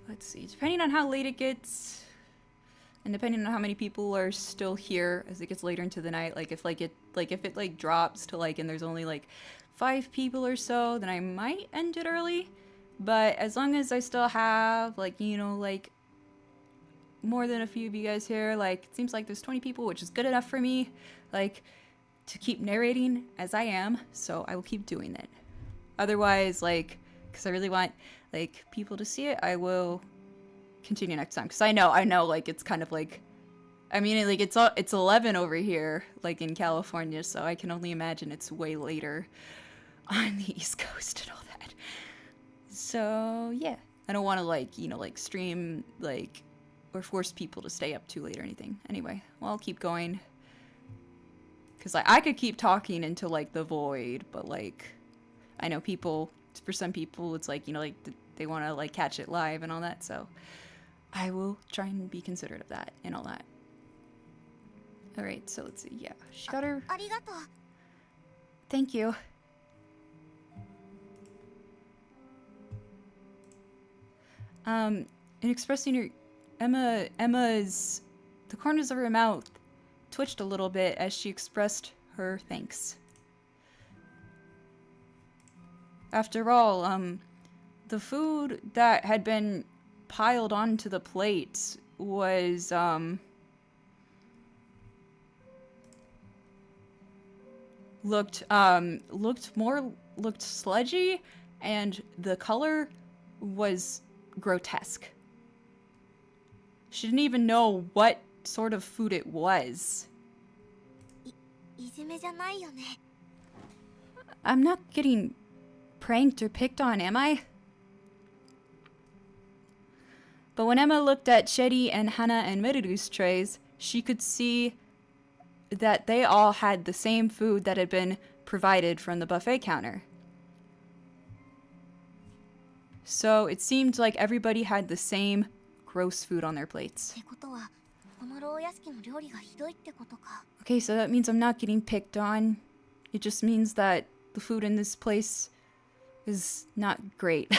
Let's see. Depending on how late it gets, and depending on how many people are still here as it gets later into the night, like if it drops to like and there's only like 5 people or so, then I might end it early. But as long as I still have like, you know, like more than a few of you guys here, like it seems like there's 20 people, which is good enough for me, like to keep narrating as I am, so I will keep doing it. Otherwise, like, because I really want, like, people to see it, I will continue next time. Because I know, like, it's kind of like, I mean, like, it's 11 over here, like, in California, so I can only imagine it's way later on the East Coast and all that. So, yeah. I don't want to, like, you know, like, stream, like, or force people to stay up too late or anything. Anyway, well, I'll keep going. Because I could keep talking into, like, the void, but, like, I know people, for some people, it's like, you know, like, they want to, like, catch it live and all that, so I will try and be considerate of that and all that. Alright, so let's see, yeah, she got her... ありがとう。 Thank you. In expressing her... Emma's... The corners of her mouth twitched a little bit as she expressed her thanks. After all, the food that had been piled onto the plates was, looked sludgy, and the color was grotesque. She didn't even know what sort of food it was. いじめじゃないよね。 I'm not getting pranked or picked on, am I? But when Emma looked at Shetty and Hana and Meruru's trays, she could see that they all had the same food that had been provided from the buffet counter. So it seemed like everybody had the same gross food on their plates. ってことは、この牢屋敷の料理がひどいってことか。 Okay, so that means I'm not getting picked on. It just means that the food in this place is not great.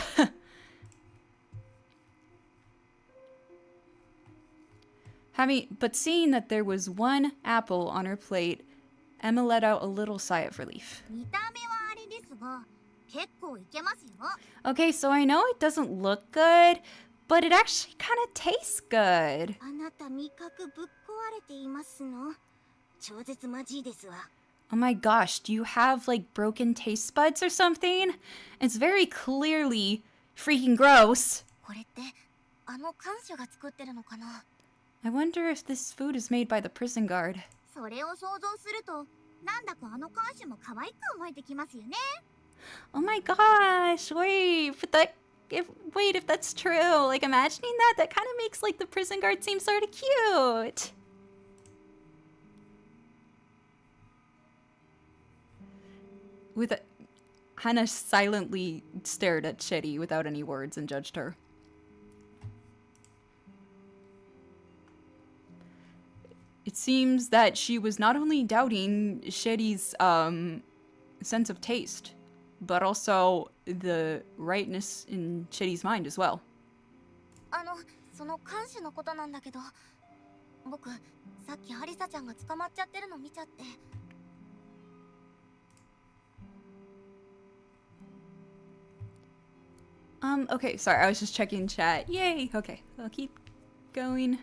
But seeing that there was one apple on her plate, Emma let out a little sigh of relief. 見た目はあれですが、結構いけますよ。 Okay, so I know it doesn't look good, but it actually kind of tastes good. あなた味覚ぶっ壊れていますの。超絶マジですわ。 Oh my gosh, do you have like broken taste buds or something? It's very clearly freaking gross. これってあの看守が作ってるのかな。 I wonder if this food is made by the prison guard. それを想像すると、なんだかあの看守も可愛く思えてきますよね。 Oh my gosh, wait, if that's true, like imagining that kind of makes like the prison guard seem sort of cute. Hannah silently stared at Shetty without any words and judged her. It seems that she was not only doubting Shetty's sense of taste, but also the rightness in Shetty's mind as well. その看守のことなんだけど、僕さっきアリサちゃんが捕まっちゃってるの見ちゃって。 Okay, sorry, I was just checking chat. Yay! Okay, I'll keep going.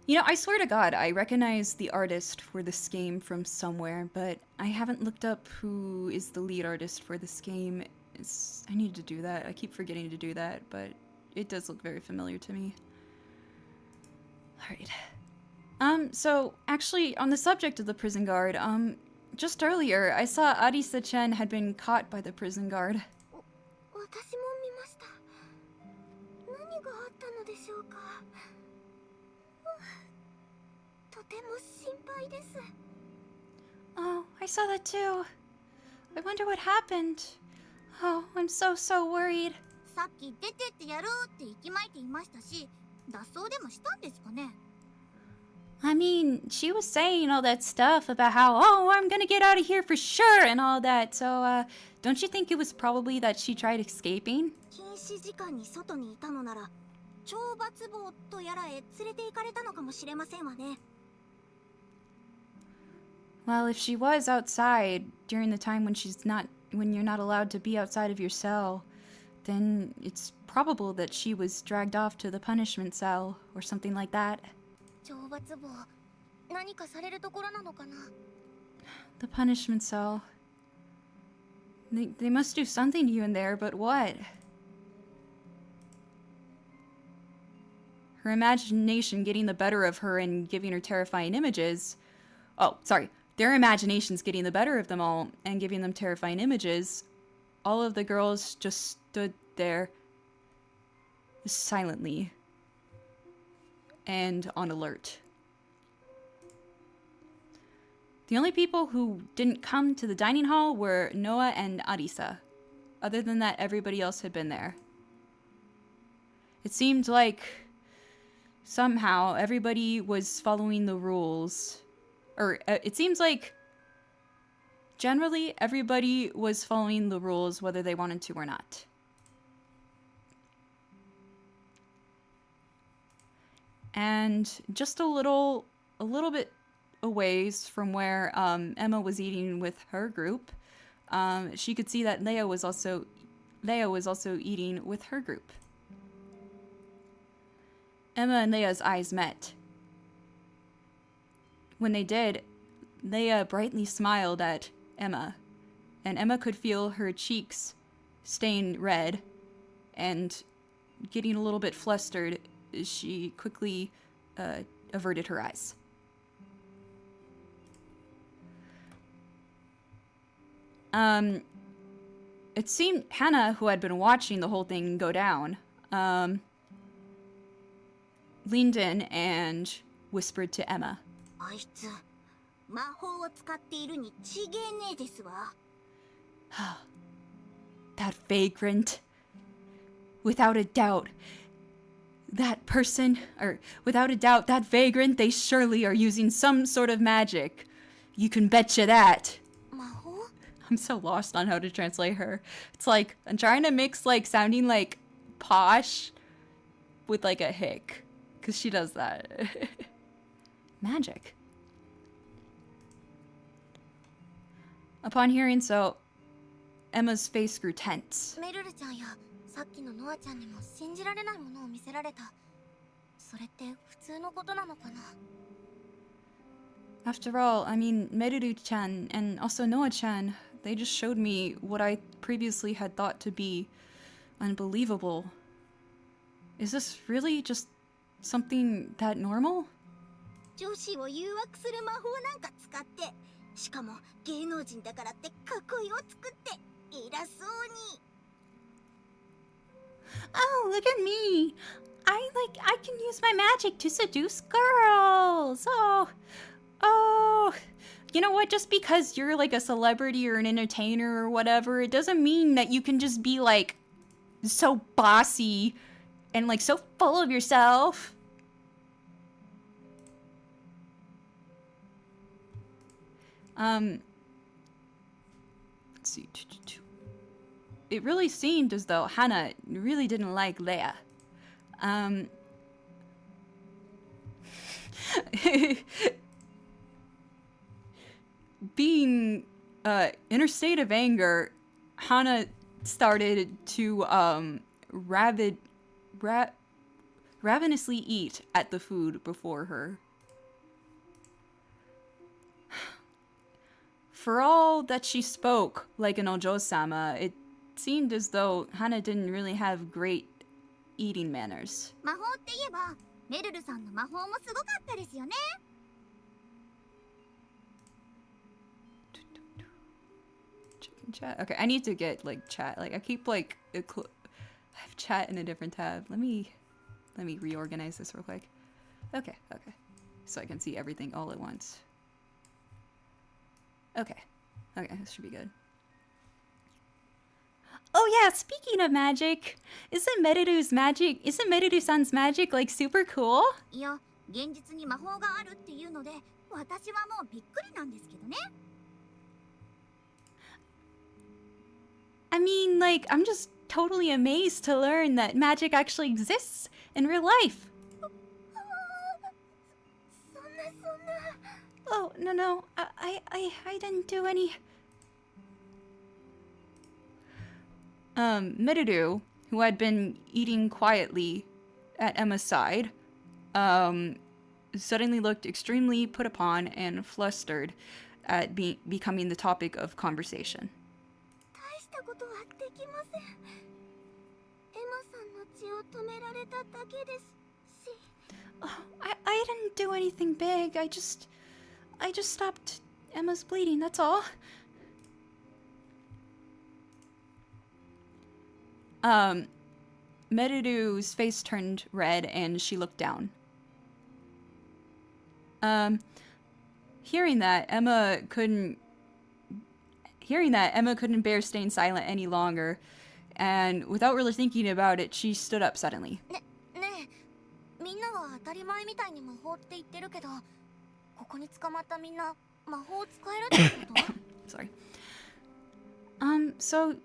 You know, I swear to God, I recognize the artist for this game from somewhere, but I haven't looked up who is the lead artist for this game. I need to do that. I keep forgetting to do that, but it does look very familiar to me. Alright. So, actually, on the subject of the prison guard, just earlier, I saw Adisa-chan had been caught by the prison guard. 私も見ました。何があったのでしょうか。とても心配です。 Oh, I saw that too. I wonder what happened. Oh, I'm so worried. さっき出てってやるって息巻いていましたし、脱走でもしたんですかね。 I mean, she was saying all that stuff about how, oh, I'm gonna get out of here for sure and all that, so, don't you think it was probably that she tried escaping? 禁止時間に外にいたのなら、懲罰房とやらへ連れて行かれたのかもしれませんわね。 Well, if she was outside during the time when you're not allowed to be outside of your cell, then it's probable that she was dragged off to the punishment cell or something like that. 懲罰房、何かされるところなのかな。 The punishment cell. They must do something to you in there, but what? Her imagination getting the better of her and giving her terrifying images. Oh, sorry. Their imaginations getting the better of them all and giving them terrifying images. All of the girls just stood there silently and on alert. The only people who didn't come to the dining hall were Noah and Adisa. Other than that, everybody else had been there. It seemed like somehow everybody was following the rules. Or it seems like generally everybody was following the rules whether they wanted to or not. And just a little bit a ways from where Emma was eating with her group, she could see that Leia was also eating with her group. Emma and Leia's eyes met. When they did, Leia brightly smiled at Emma, and Emma could feel her cheeks stain red and getting a little bit flustered. She quickly averted her eyes. It seemed Hannah, who had been watching the whole thing go down, leaned in and whispered to Emma. あいつ魔法を使っているに違えねえですわ。 That vagrant. Without a doubt, that person, or without a doubt, that vagrant, they surely are using some sort of magic. You can betcha that. 魔法？ I'm so lost on how to translate her. It's like, I'm trying to mix, like, sounding like posh with, like, a hick. Because she does that. Magic. Upon hearing so, Emma's face grew tense. メルルちゃんやさっきのノアちゃんにも信じられないものを見せられた。それって普通のことなのかな？ After all, I mean, Meruru-chan and also Noa-chan, they just showed me what I previously had thought to be unbelievable. Is this really just something that normal? 女子を誘惑する魔法なんか使って、しかも芸能人だからって囲いを作って偉そうに。 Oh, look at me! I can use my magic to seduce girls! Oh, you know what? Just because you're like a celebrity or an entertainer or whatever, it doesn't mean that you can just be like so bossy and like so full of yourself. Let's see. It really seemed as though Hannah really didn't like Leia. Being in her state of anger, Hannah started to ravenously eat at the food before her. For all that she spoke like an Ojo-sama, it seemed as though Hannah didn't really have great eating manners. 魔法って言えば、メルルさんの魔法もすごかったですよね。 Chicken chat. Okay, I need to get like chat. Like I keep like I have chat in a different tab. Let me reorganize this real quick. Okay. So I can see everything all at once. Okay, this should be good. Oh yeah, speaking of magic, isn't Meruru-san's magic like super cool? いや、現実に魔法があるっていうので、私はもうびっくりなんですけどね。 I mean, like, I'm just totally amazed to learn that magic actually exists in real life. そんな。 Oh, no, I didn't do any... Meruru, who had been eating quietly at Emma's side, suddenly looked extremely put upon and flustered at becoming the topic of conversation. 大ことはできません。エマさんの血を止められただけですし。Oh, I didn't do anything big. I just stopped Emma's bleeding, that's all. Meruru's face turned red and she looked down. Hearing that, Emma couldn't bear staying silent any longer, and without really thinking about it, she stood up suddenly. ねえ、みんなは当たり前みたいに魔法って言ってるけど、ここに捕まったみんな魔法を使えるってこと？ Sorry. So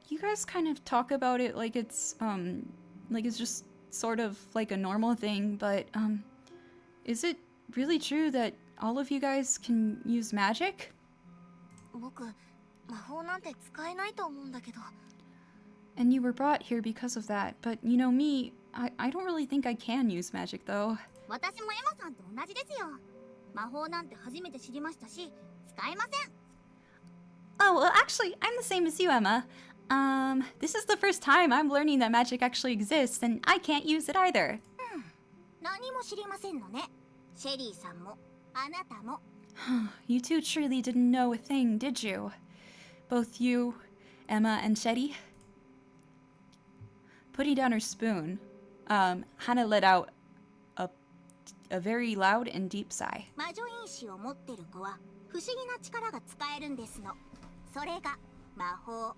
you guys kind of talk about it like it's just sort of like a normal thing, but is it really true that all of you guys can use magic? 僕、魔法なんて使えないと思うんだけど。And you were brought here because of that, but you know me, I don't really think I can use magic though. 私もエマさんと同じですよ。魔法なんて初めて知りましたし、使えません。Oh, well actually, I'm the same as you, Emma. This is the first time I'm learning that magic actually exists, and I can't use it either. 何も知りませんのね。シェリーさんも、あなたも。You two truly didn't know a thing, did you? Both you, Emma, and Shetty? Putting down her spoon, Hannah let out a very loud and deep sigh. 魔女因子を持ってる子は不思議な力が使えるんですの。それが魔法。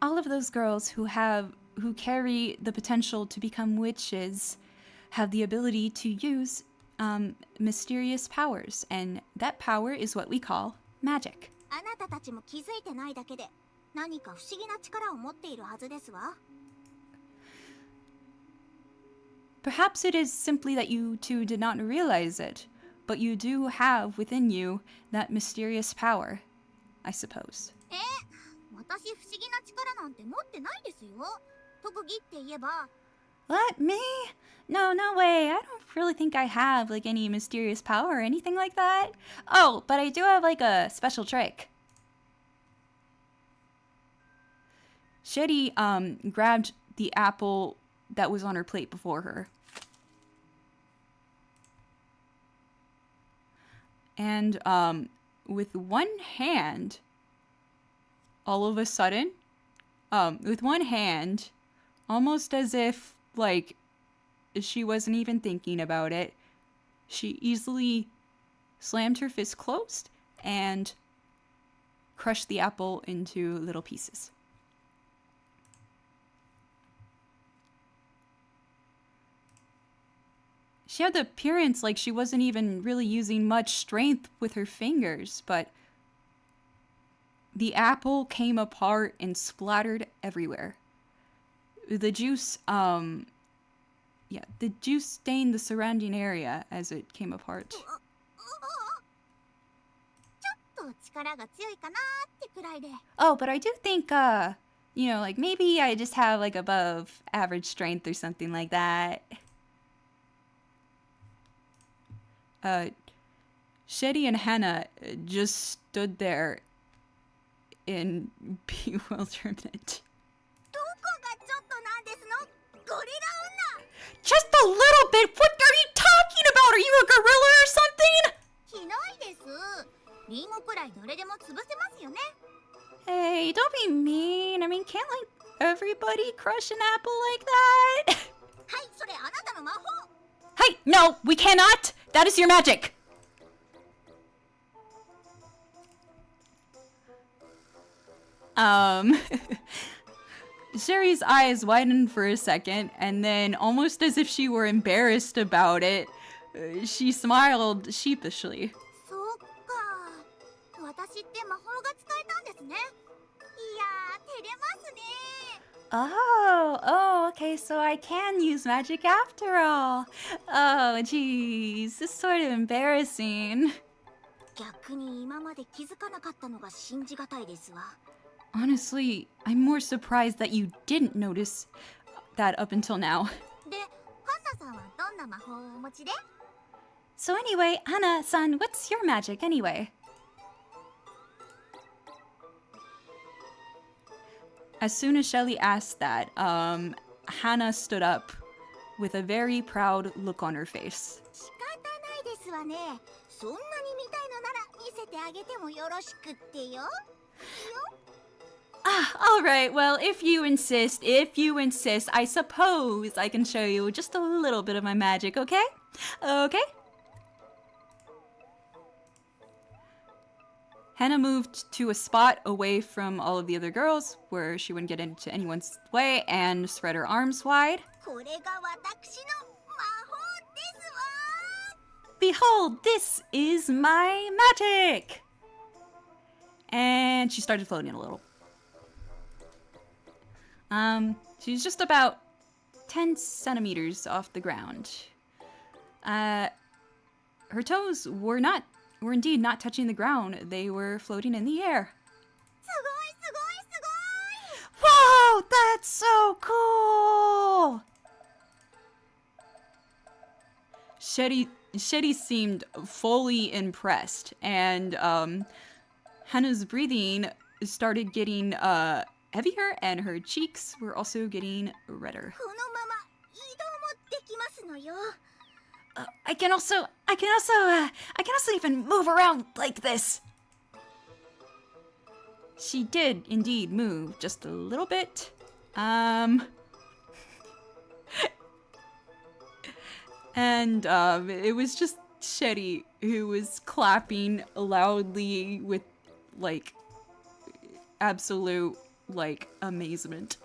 All of those girls who carry the potential to become witches have the ability to use mysterious powers, and that power is what we call magic. あなたたちも気づいてないだけで、何か不思議な力を持っているはずですわ。Perhaps it is simply that you two did not realize it, but you do have within you that mysterious power, I suppose. 私不思議な力なんて持ってないですよ。特技って言えば。What, me? No way. I don't really think I have like any mysterious power or anything like that. Oh, but I do have like a special trick. Shetty grabbed the apple that was on her plate before her. And with one hand, all of a sudden, with one hand, almost as if like she wasn't even thinking about it, she easily slammed her fist closed and crushed the apple into little pieces. She had the appearance like she wasn't even really using much strength with her fingers, but the apple came apart and splattered everywhere. The juice, the juice stained the surrounding area as it came apart. ちょっと力が強いかなってくらいで。 Oh, but I do think, like maybe I just have like above average strength or something like that. Shetty and Hannah just stood there in bewilderment. どこがちょっとなんですの？ゴリラ Just a little bit? What are you talking about? Are you a gorilla or something? 女？ひどいです。リンゴくらい誰でも潰せますよね。 Hey, don't be mean. I mean, can't like everybody crush an apple like that? はい、それあなたの魔法。 Hey, no, we cannot. That is your magic. Sherry's eyes widened for a second, and then, almost as if she were embarrassed about it, she smiled sheepishly. そうか。私って魔法が使えたんですね。いやー、照れますね。 Oh, okay, so I can use magic after all. Oh, geez, this is sort of embarrassing. 逆に今まで気づかなかったのが信じがたいですわ。 Honestly, I'm more surprised that you didn't notice that up until now. で、ハンナさんはどんな魔法をお持ちで？ So anyway, Hannah-san, what's your magic anyway? As soon as Shelly asked that, Hannah stood up with a very proud look on her face. 仕方ないですわね。そんなに見たいのなら見せてあげてもよろしくってよ。Alright, well, if you insist, I suppose I can show you just a little bit of my magic, okay? Okay? Hannah moved to a spot away from all of the other girls where she wouldn't get into anyone's way and spread her arms wide. これが私の魔法ですわ。 Behold, this is my magic! And she started floating a little. She's just about 10 centimeters off the ground. Her toes were indeed not touching the ground. They were floating in the air. すごいすごいすごい。 Whoa, that's so cool! Shetty seemed fully impressed, and Hannah's breathing started getting heavier, and her cheeks were also getting redder. このまま移動もできますのよ。 I can also even move around like this. She did indeed move just a little bit. And it was just Shetty who was clapping loudly with like absolute like amazement.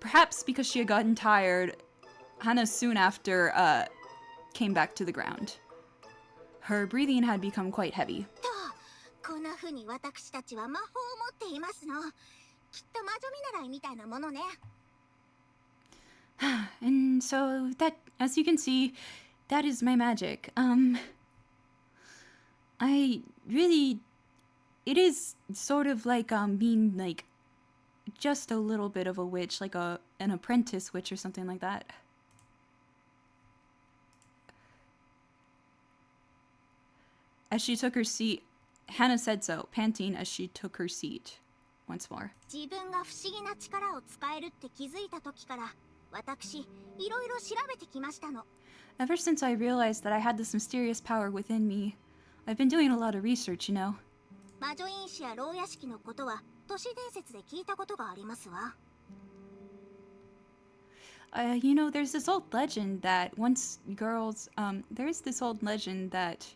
Perhaps because she had gotten tired, Hannah soon after came back to the ground. Her breathing had become quite heavy. と、こんな風に私たちは魔法を持っていますの。きっと魔女見習いみたいなものね。 And so that, as you can see, that is my magic. It is sort of like being like just a little bit of a witch, like an apprentice witch or something like that. As she took her seat, Hannah said so, panting as she took her seat once more. 自分が不思議な力を使えるって気づいた時から、私いろいろ調べてきましたの。 Ever since I realized that I had this mysterious power within me, I've been doing a lot of research, you know. 魔女院士や牢屋敷のことは都市伝説で聞いたことがありますわ。 You know, there's this old legend that once girls, there's this old legend that,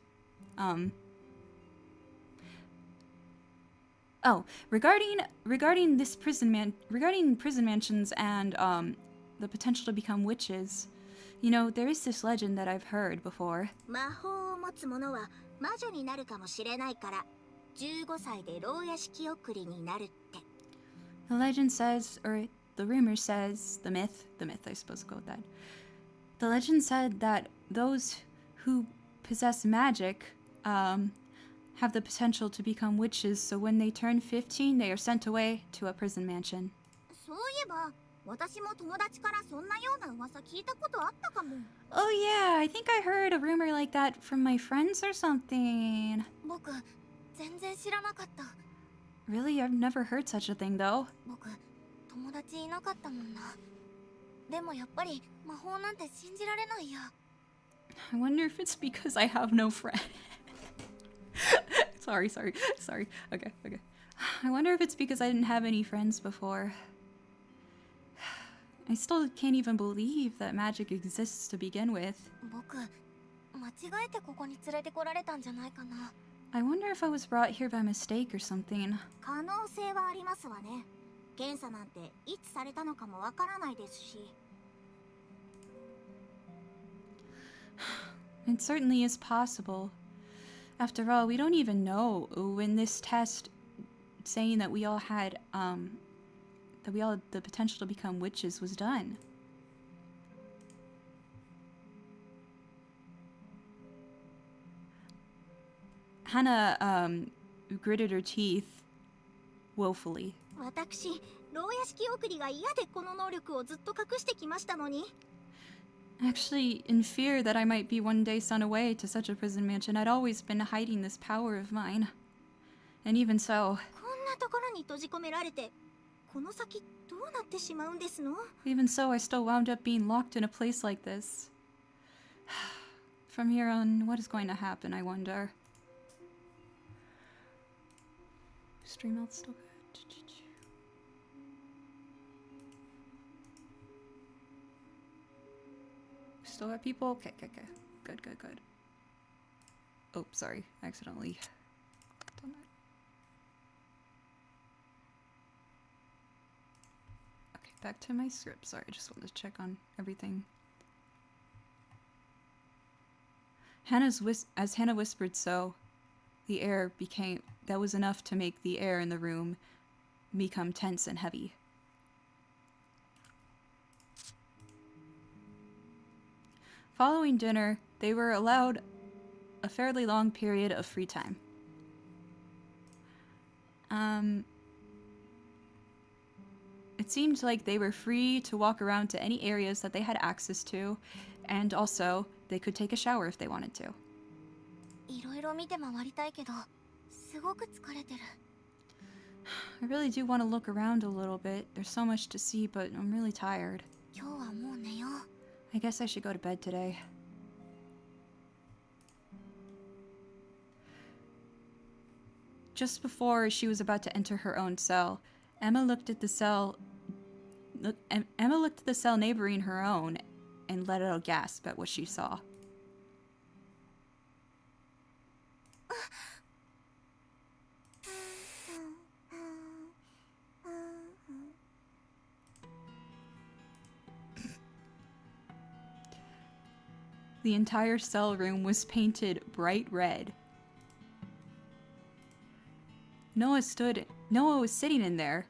regarding prison mansions and, the potential to become witches, you know, there is this legend that I've heard before. 魔法を持つ者は魔女になるかもしれないから、15歳で牢屋敷送りになるって。 The legend says, or the rumor says, the myth, I suppose we'll go with that. The legend said that those who possess magic, have the potential to become witches, so when they turn 15, they are sent away to a prison mansion. そういえば、私も友達からそんなような噂聞いたことあったかも。 Oh yeah, I think I heard a rumor like that from my friends or something. 僕、全然知らなかった。 Really, I've never heard such a thing though. 僕、友達いなかったもんな。でもやっぱり魔法なんて信じられないや。 I wonder if it's because I have no friend. Sorry. Okay. I wonder if it's because I didn't have any friends before. I still can't even believe that magic exists to begin with. 僕、間違えてここに連れてこられたんじゃないかな。 I wonder if I was brought here by mistake or something. 可能性はありますわね。検査なんていつされたのかもわからないですし。 It certainly is possible. After all, we don't even know when this test saying that we all had the potential to become witches was done. Hannah gritted her teeth woefully. 私、牢屋敷送りが嫌でこの能力をずっと隠してきましたのに。 Actually, in fear that I might be one day sent away to such a prison mansion, I'd always been hiding this power of mine. And even so, こんなところに閉じ込められて、この先どうなってしまうんですの？ Even so, I still wound up being locked in a place like this. From here on, what is going to happen, I wonder? Stream health still good. Still have people? Okay. Good. Oh, sorry. I accidentally clicked on that. Okay, back to my script. Sorry, I just wanted to check on everything. As Hannah whispered so, the air became... That was enough to make the air in the room become tense and heavy. Following dinner, they were allowed a fairly long period of free time. It seemed like they were free to walk around to any areas that they had access to, and also they could take a shower if they wanted to. いろいろ見て回りたいけど、すごく疲れてる。 I really do want to look around a little bit. There's so much to see, but I'm really tired. 今日はもう寝よう。 I guess I should go to bed today. Just before she was about to enter her own cell, Emma looked at the cell neighboring her own and let out a gasp at what she saw. The entire cell room was painted bright red. Noah was sitting in there,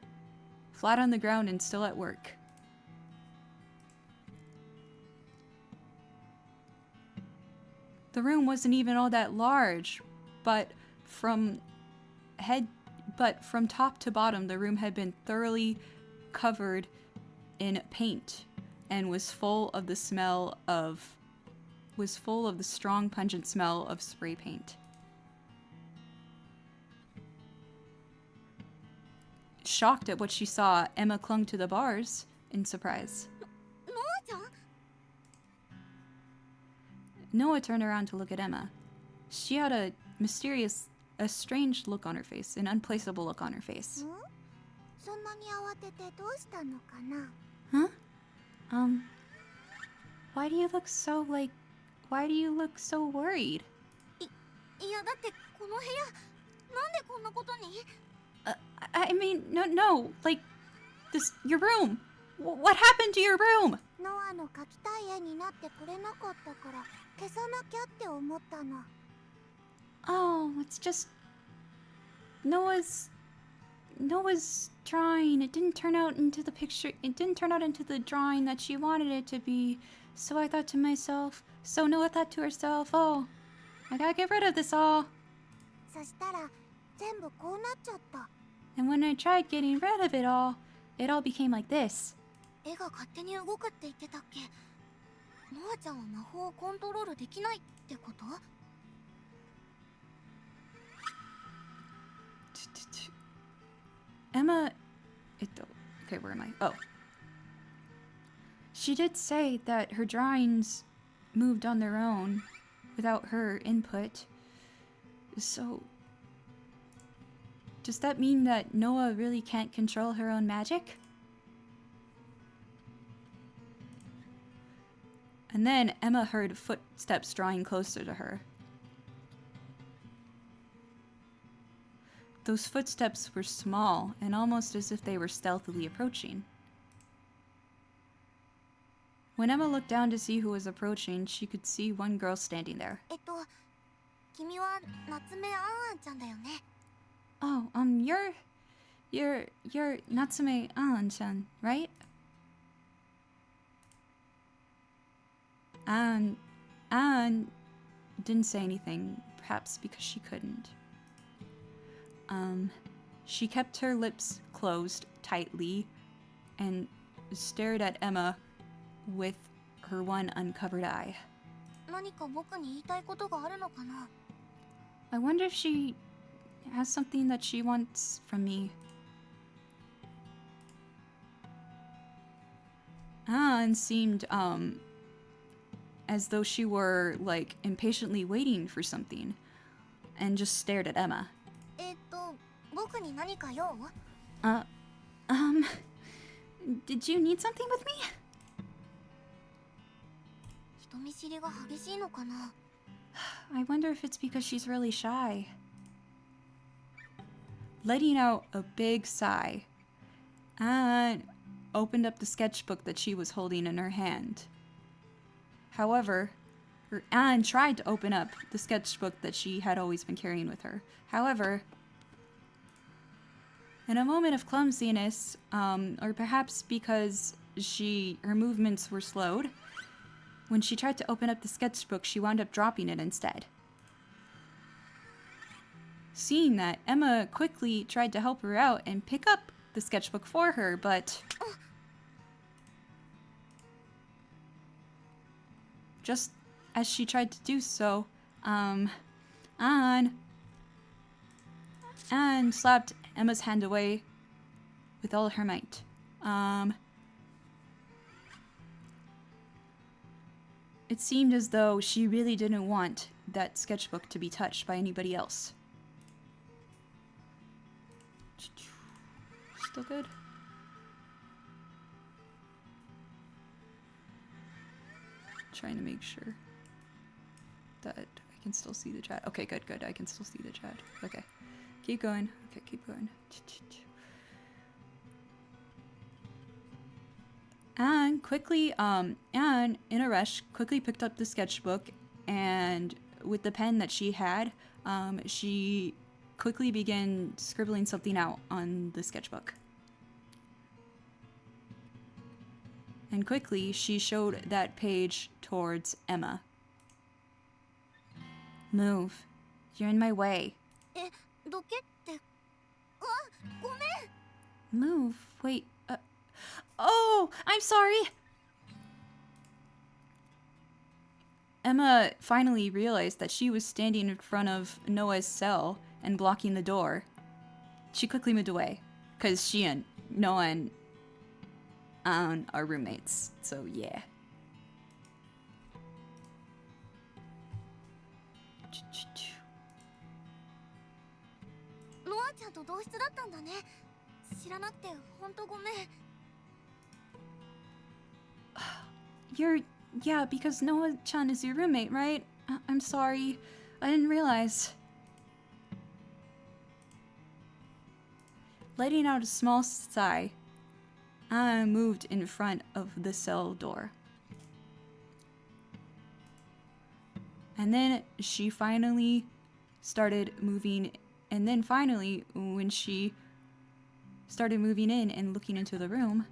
flat on the ground and still at work. The room wasn't even all that large, but from top to bottom, the room had been thoroughly covered in paint and was full of the strong, pungent smell of spray paint. Shocked at what she saw, Emma clung to the bars in surprise. ノアちゃん？ Noah turned around to look at Emma. She had a strange look on her face, an unplaceable look on her face. そんなに慌ててどうしたのかな？ Huh? Why do you look so worried? いやだってこの部屋なんでこんなことに？ I mean, no, like, your room. What happened to your room? ノアの描きたい絵になってくれなかったから消さなきゃって思ったの。 Oh, it's just Noah's drawing. It didn't turn out into the picture. It didn't turn out into the drawing that she wanted it to be. So I thought to myself. So Noah thought to herself, oh, I gotta get rid of this all. そしたら全部こうなっちゃった。 And when I tried getting rid of it all became like this. 絵が勝手に動くって言ってたっけ？ノアちゃんは魔法をコントロールできないってこと？ Emma... Okay, where am I? Oh. She did say that her drawings moved on their own without her input. So... Does that mean that Noah really can't control her own magic? And then Emma heard footsteps drawing closer to her. Those footsteps were small and almost as if they were stealthily approaching. When Emma looked down to see who was approaching, she could see one girl standing there. 君は夏目あんあんちゃんだよね。 Oh, you're Natsume An-chan, right? An didn't say anything, perhaps because she couldn't. She kept her lips closed tightly and stared at Emma with her one uncovered eye. 何か僕に言いたいことがあるのかな？ I wonder if she has something that she wants from me. And seemed, as though she were, like, impatiently waiting for something, and just stared at Emma. 僕に何か用？ Did you need something with me? 人見知りが激しいのかな？ I wonder if it's because she's really shy. Letting out a big sigh, Anne opened up the sketchbook that she was holding in her hand. However, Anne tried to open up the sketchbook that she had always been carrying with her. However, in a moment of clumsiness, or perhaps because her movements were slowed, when she tried to open up the sketchbook, she wound up dropping it instead. Seeing that, Emma quickly tried to help her out and pick up the sketchbook for her, but just as she tried to do so, Anne slapped Emma's hand away with all her might. It seemed as though she really didn't want that sketchbook to be touched by anybody else. Still good? Trying to make sure that I can still see the chat. Okay, good. I can still see the chat. Okay. Keep going. Okay, keep going. Anne quickly, Anne, in a rush, quickly picked up the sketchbook, and with the pen that she had, she quickly began scribbling something out on the sketchbook. And quickly, she showed that page towards Emma. Move. You're in my way. どけって。あ、ごめん。 Move. Wait. Oh, I'm sorry. Emma finally realized that she was standing in front of Noah's cell and blocking the door. She quickly moved away, because she and Noah and Anne are roommates, so yeah. ノアちゃんと同室だったんだね。知らなくてほんとごめん。 Yeah, because Noah-chan is your roommate, right? I'm sorry. I didn't realize. Letting out a small sigh, Anne moved in front of the cell door. And then she finally started moving, and then finally, when she started moving in and looking into the room,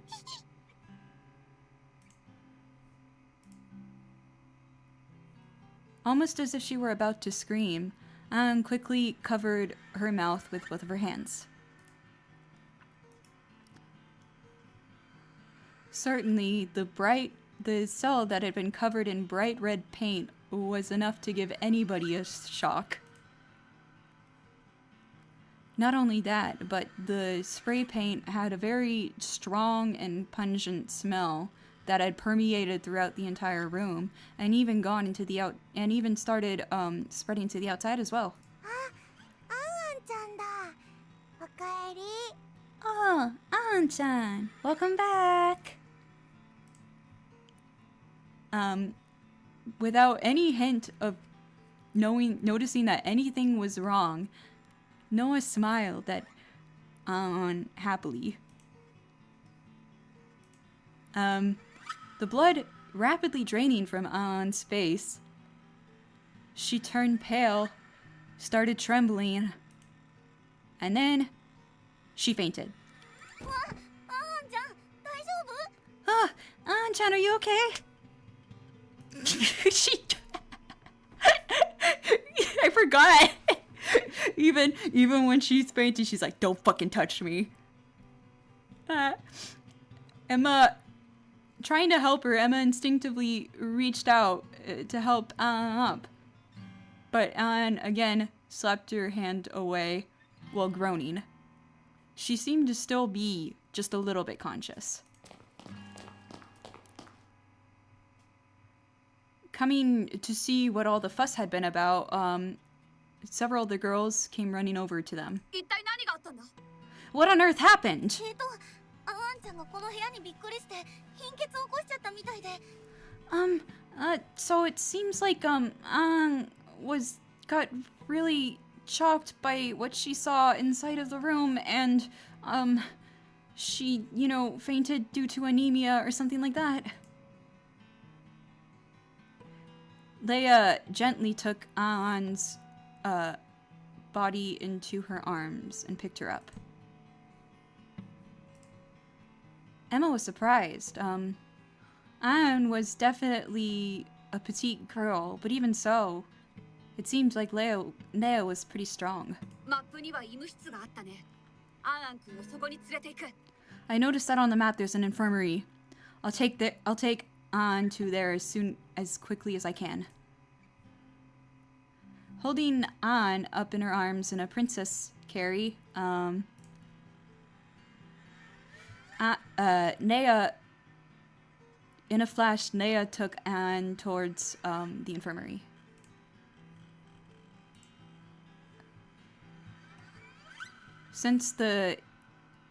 almost as if she were about to scream, Anne quickly covered her mouth with both of her hands. Certainly, the cell that had been covered in bright red paint was enough to give anybody a shock. Not only that, but the spray paint had a very strong and pungent smell that had permeated throughout the entire room and even gone into the even started spreading to the outside as well. あ、アンアンちゃんだ。おかえり。 Oh, An-chan, welcome back. Without any hint of noticing that anything was wrong, Noah smiled at An happily. The blood rapidly draining from An's face. She turned pale, started trembling, and then she fainted. わ、アンちゃん、大丈夫？ Ah, An-chan, are you okay? She... I forgot. Even when she's fainting, she's like, "Don't fucking touch me." Emma, trying to help her, Emma instinctively reached out to help Anne up. But Anne, again, slapped her hand away while groaning. She seemed to still be just a little bit conscious. Coming to see what all the fuss had been about, several of the girls came running over to them. 一体何があったんだ？ What on earth happened? あんちゃんがこの部屋にびっくりして貧血を起こしちゃったみたいで。So it seems like, got really shocked by what she saw inside of the room and, she, fainted due to anemia or something like that. Leia gently took An's, body into her arms and picked her up. Emma was surprised. Anne was definitely a petite girl, but even so, it seemed like Leia was pretty strong. マップには医務室があったね。アン君をそこに連れて行く。 I noticed that on the map there's an infirmary. I'll take Anne to there as quickly as I can. Holding Anne up in her arms in a princess carry, Nea, in a flash, Nea took Anne towards the infirmary.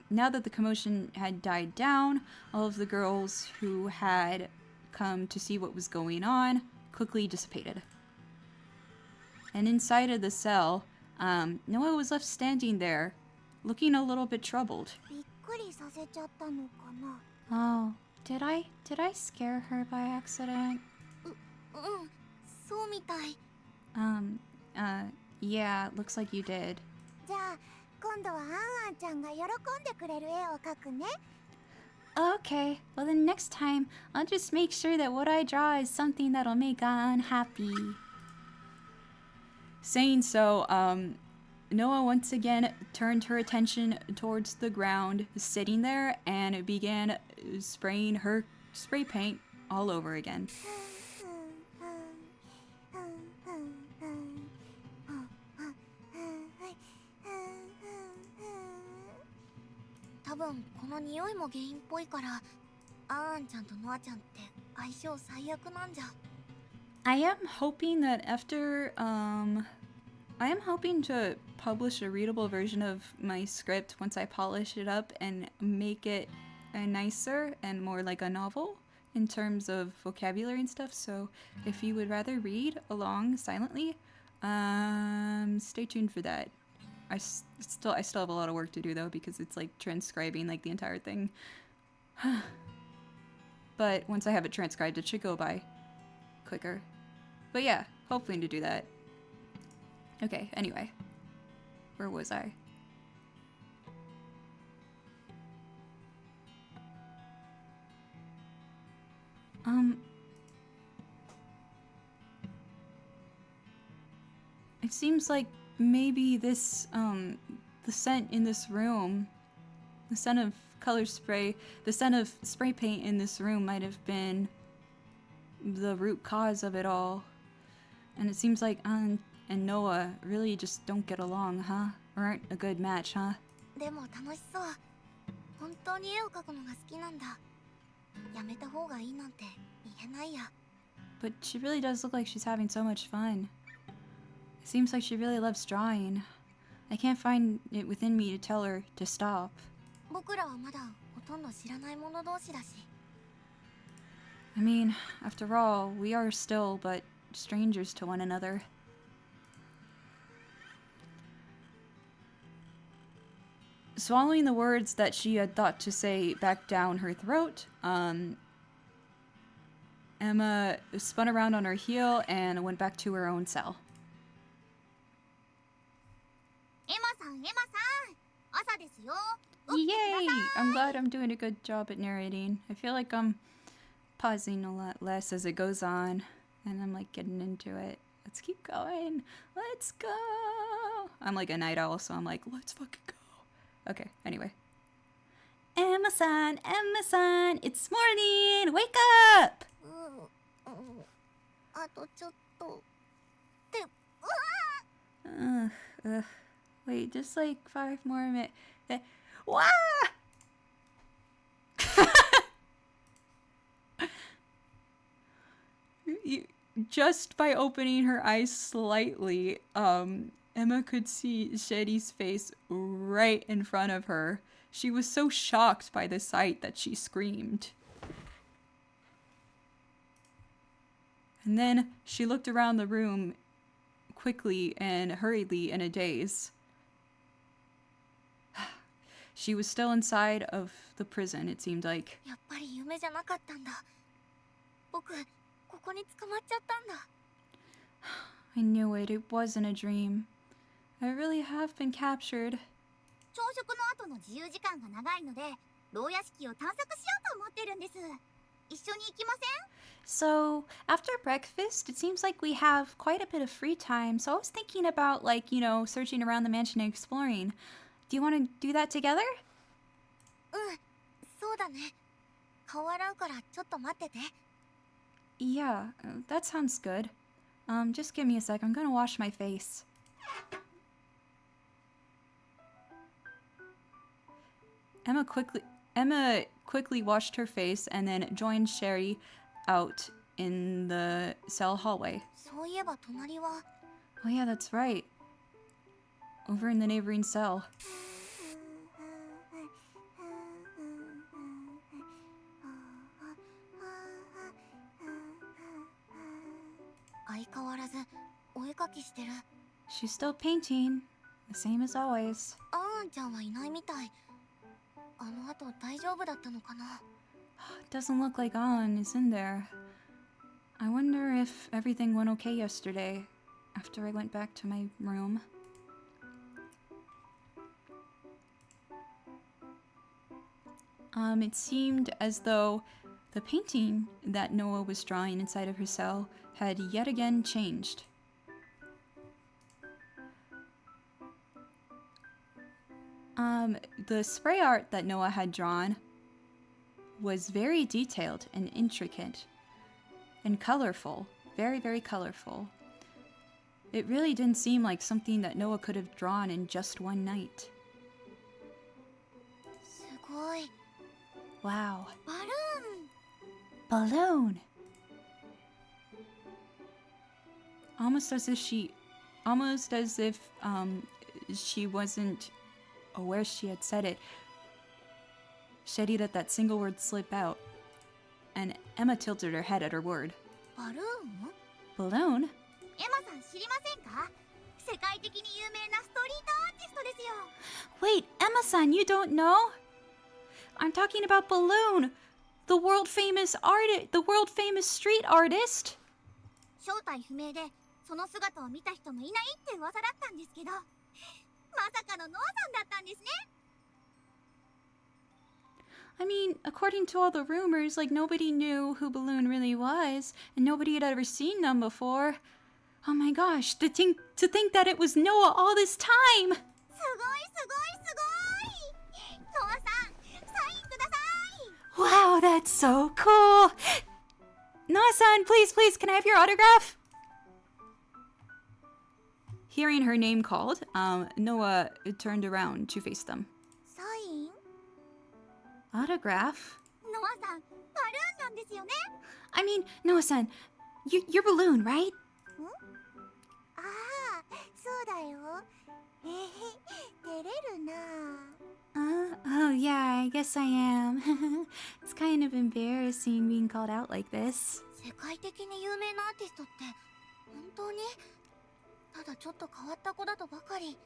Now that the commotion had died down, all of the girls who had come to see what was going on quickly dissipated. And inside of the cell, Noah was left standing there, looking a little bit troubled. びっくりさせちゃったのかな。 Oh, did I scare her by accident? そうみたい。Yeah, looks like you did. じゃあ今度はあんちゃんが喜んでくれる絵を描くね。 Okay, well then next time, I'll just make sure that what I draw is something that'll make Anne happy. Saying so, Noah once again turned her attention towards the ground, sitting there, and began spraying her spray paint all over again. 多分この匂いも原因っぽいからあんちゃんとノアちゃんって相性最悪なんじゃ。 I am hoping to publish a readable version of my script once I polish it up and make it nicer and more like a novel in terms of vocabulary and stuff. So if you would rather read along silently, stay tuned for that. I still have a lot of work to do though, because it's like transcribing like the entire thing. But once I have it transcribed, it should go by quicker. But yeah, hoping to do that. Okay, anyway. Where was I? It seems like maybe this, the scent in this room, the scent of the scent of spray paint in this room might have been the root cause of it all. And it seems like Anne and Noah really just don't get along, huh? Or aren't a good match, huh? でも楽しそう。本当に絵を描くのが好きなんだ。やめた方がいいなんて言えないや。 But she really does look like she's having so much fun. It seems like she really loves drawing. I can't find it within me to tell her to stop. 僕らはまだほとんど知らない者同士だし。 I mean, after all, we are still but strangers to one another. Swallowing the words that she had thought to say back down her throat, Emma spun around on her heel and went back to her own cell. エマさん、エマさん、朝ですよ。 Yay! I'm glad I'm doing a good job at narrating. I feel like I'm pausing a lot less as it goes on, and I'm like getting into it. Let's keep going. Let's go. I'm like a night owl, so I'm like, let's fucking go. Okay, anyway. Emma-san, Emma-san, it's morning! Wake up! あとちょっと。って、Ugh. Wait, just like 5 more minutes. Wah! Just by opening her eyes slightly, Emma could see Sherry's face right in front of her. She was so shocked by the sight that she screamed. And then she looked around the room quickly and hurriedly in a daze. She was still inside of the prison, it seemed like. やっぱり夢じゃなかったんだ。僕、ここに捕まっちゃったんだ。 I knew it. It wasn't a dream. I really have been captured. 朝食の後の自由時間が長いので、牢屋敷を探索しようと思ってるんです。一緒に行きません？ So, after breakfast, it seems like we have quite a bit of free time. So I was thinking about, like, searching around the mansion and exploring. Do you want to do that together? うん、そうだね。顔洗うからちょっと待ってて。 Yeah, that sounds good. Just give me a sec. I'm gonna wash my face. Emma quickly washed her face and then joined Sherry out in the cell hallway. そういえば隣は。 Oh yeah, that's right. Over in the neighboring cell. 相変わらずお絵描きしてる。 She's still painting, the same as always. アーンちゃんはいないみたい。あの後大丈夫だったのかな。 It doesn't look like An is in there. I wonder if everything went okay yesterday after I went back to my room. It seemed as though the painting that Noah was drawing inside of her cell had yet again changed. The spray art that Noah had drawn was very detailed and intricate and colorful. Very, very colorful. It really didn't seem like something that Noah could have drawn in just one night. すごい。 Wow. バルーン。 Balloon! Almost as if she wasn't aware she had said it. Shetty let that single word slip out, and Emma tilted her head at her word. バルーン？ Balloon? エマさん知りませんか？世界的に有名なストリートアーティストですよ。 Wait, Emma-san, you don't know? I'm talking about Balloon, the world famous street artist. 正体不明でその姿を見た人もいないって噂だったんですけど、まさかのノアさんだったんですね。 I mean, according to all the rumors, like nobody knew who Balloon really was, and nobody had ever seen them before. Oh my gosh, to think that it was Noah all this time! すごいすごいすごい。ノアさん、サインください。 Wow, that's so cool! Noah-san, please, can I have your autograph? Hearing her name called, Noah turned around to face them. サイン？ Autograph? ノアさん、バルーンなんですよね。 I mean, Noah-san, you're Balloon, right? ああ、そうだよ。照れるな。 Oh yeah, I guess I am. It's kind of embarrassing being called out like this. 世界的に有名なアーティストって本当に？ただちょっと変わった子だとばかり。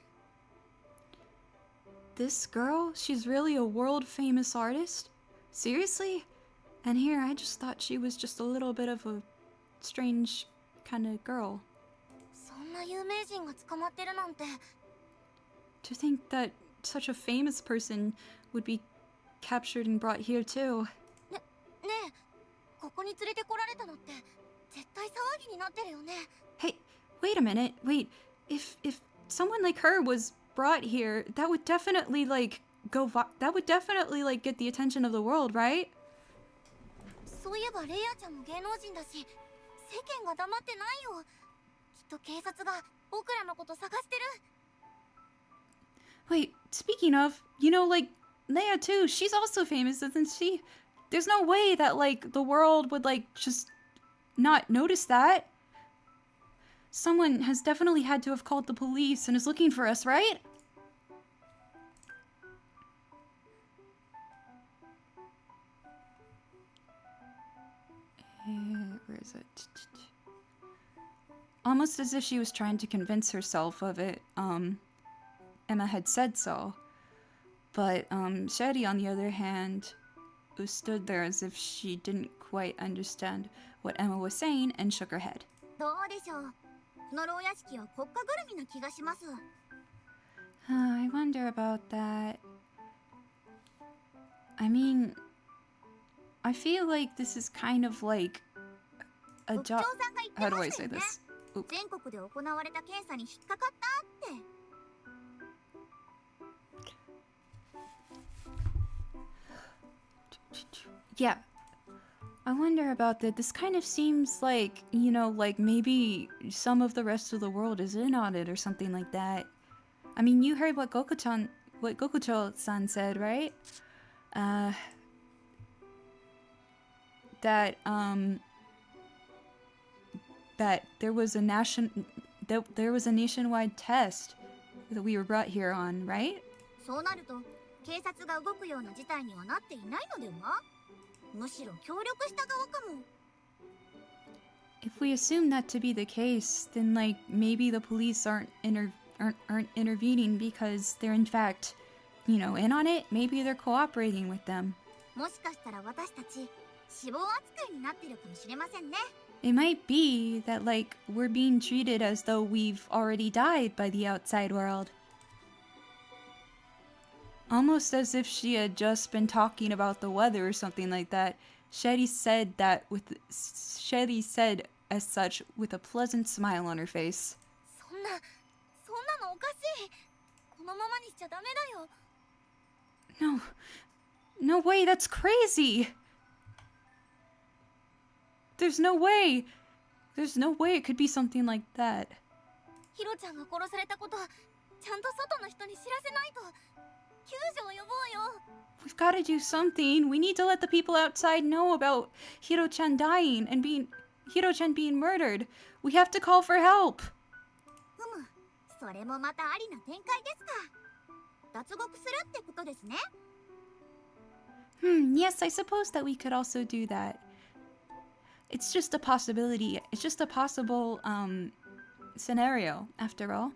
This girl, she's really a world famous artist? Seriously? And here I just thought she was just a little bit of a strange kind of girl. そんな有名人が捕まってるなんて。 To think that such a famous person would be captured and brought here too. ねえ、ここに連れてこられたのって絶対騒ぎになってるよね。 Hey, wait a minute. Wait, if someone like her was brought here, that would definitely like get the attention of the world, right? そういえばレイヤちゃんも芸能人だし、世間が黙ってないよ。きっと警察が僕らのこと探してる。Wait, speaking of, you know, like, Leia too, she's also famous, isn't she? There's no way that, like, the world would, like, just not notice that. Someone has definitely had to have called the police and is looking for us, right? Where is it? Almost as if she was trying to convince herself of it, Emma had said so. But, Sherry, on the other hand, who stood there as if she didn't quite understand what Emma was saying and shook her head. どうでしょう。この牢屋敷は国家ぐるみな気がします。I wonder about that. I mean, I feel like this is kind of like a 局長 job. さんが言って How do ま I した say よね。 this? Oop. 全国で行われた検査に引っかかったって。Yeah. I wonder about that. This kind of seems like, you know, like maybe some of the rest of the world is in on it or something like that. I mean, you heard what Gokucho-san said, right? That there was a nationwide test that we were brought here on, right? そうなると警察が動くような事態にはなっていないのでは。むしろ協力した側かも。If we assume that to be the case, then like maybe the police aren't intervening because they're in fact, you know, in on it. Maybe they're cooperating with them. もしかしたら私たち死亡扱いになってるかもしれませんね。It might be that like we're being treated as though we've already died by the outside world. Almost as if she had just been talking about the weather or something like that. Shetty said as such with a pleasant smile on her face. そんなのおかしい。このままにしちゃダメだよ。No way, that's crazy! There's no way it could be something like that. ヒロちゃんが殺されたことはちゃんと外の人に知らせないと。救助を呼ぼうよ。 We've got to do something. We need to let the people outside know about Hiro-chan dying and Hiro-chan being murdered. We have to call for help. それもまたありな展開ですか。脱獄するってことですね。Yes, I suppose that we could also do that. It's just a possibility. It's just a possible, scenario, after all.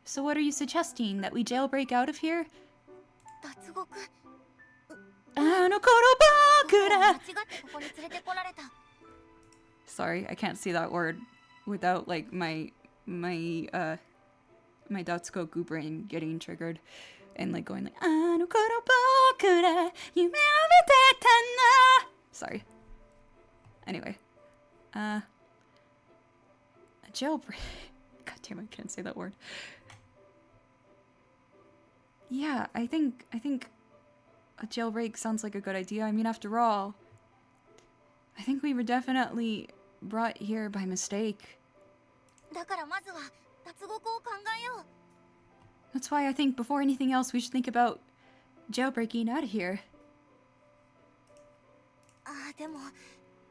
So what are you suggesting? That we jailbreak out of here? 脱獄。間違ってここに連れてこられた。 Sorry, I can't say that word without like my Datsukoku brain getting triggered and like going like Sorry. Anyway. A jailbreak. God damn, I can't say that word. Yeah, I think a jailbreak sounds like a good idea. I mean, after all, I think we were definitely brought here by mistake. だからまずは脱獄を考えよう。 That's why I think before anything else, we should think about jailbreaking out of here. ああ、でも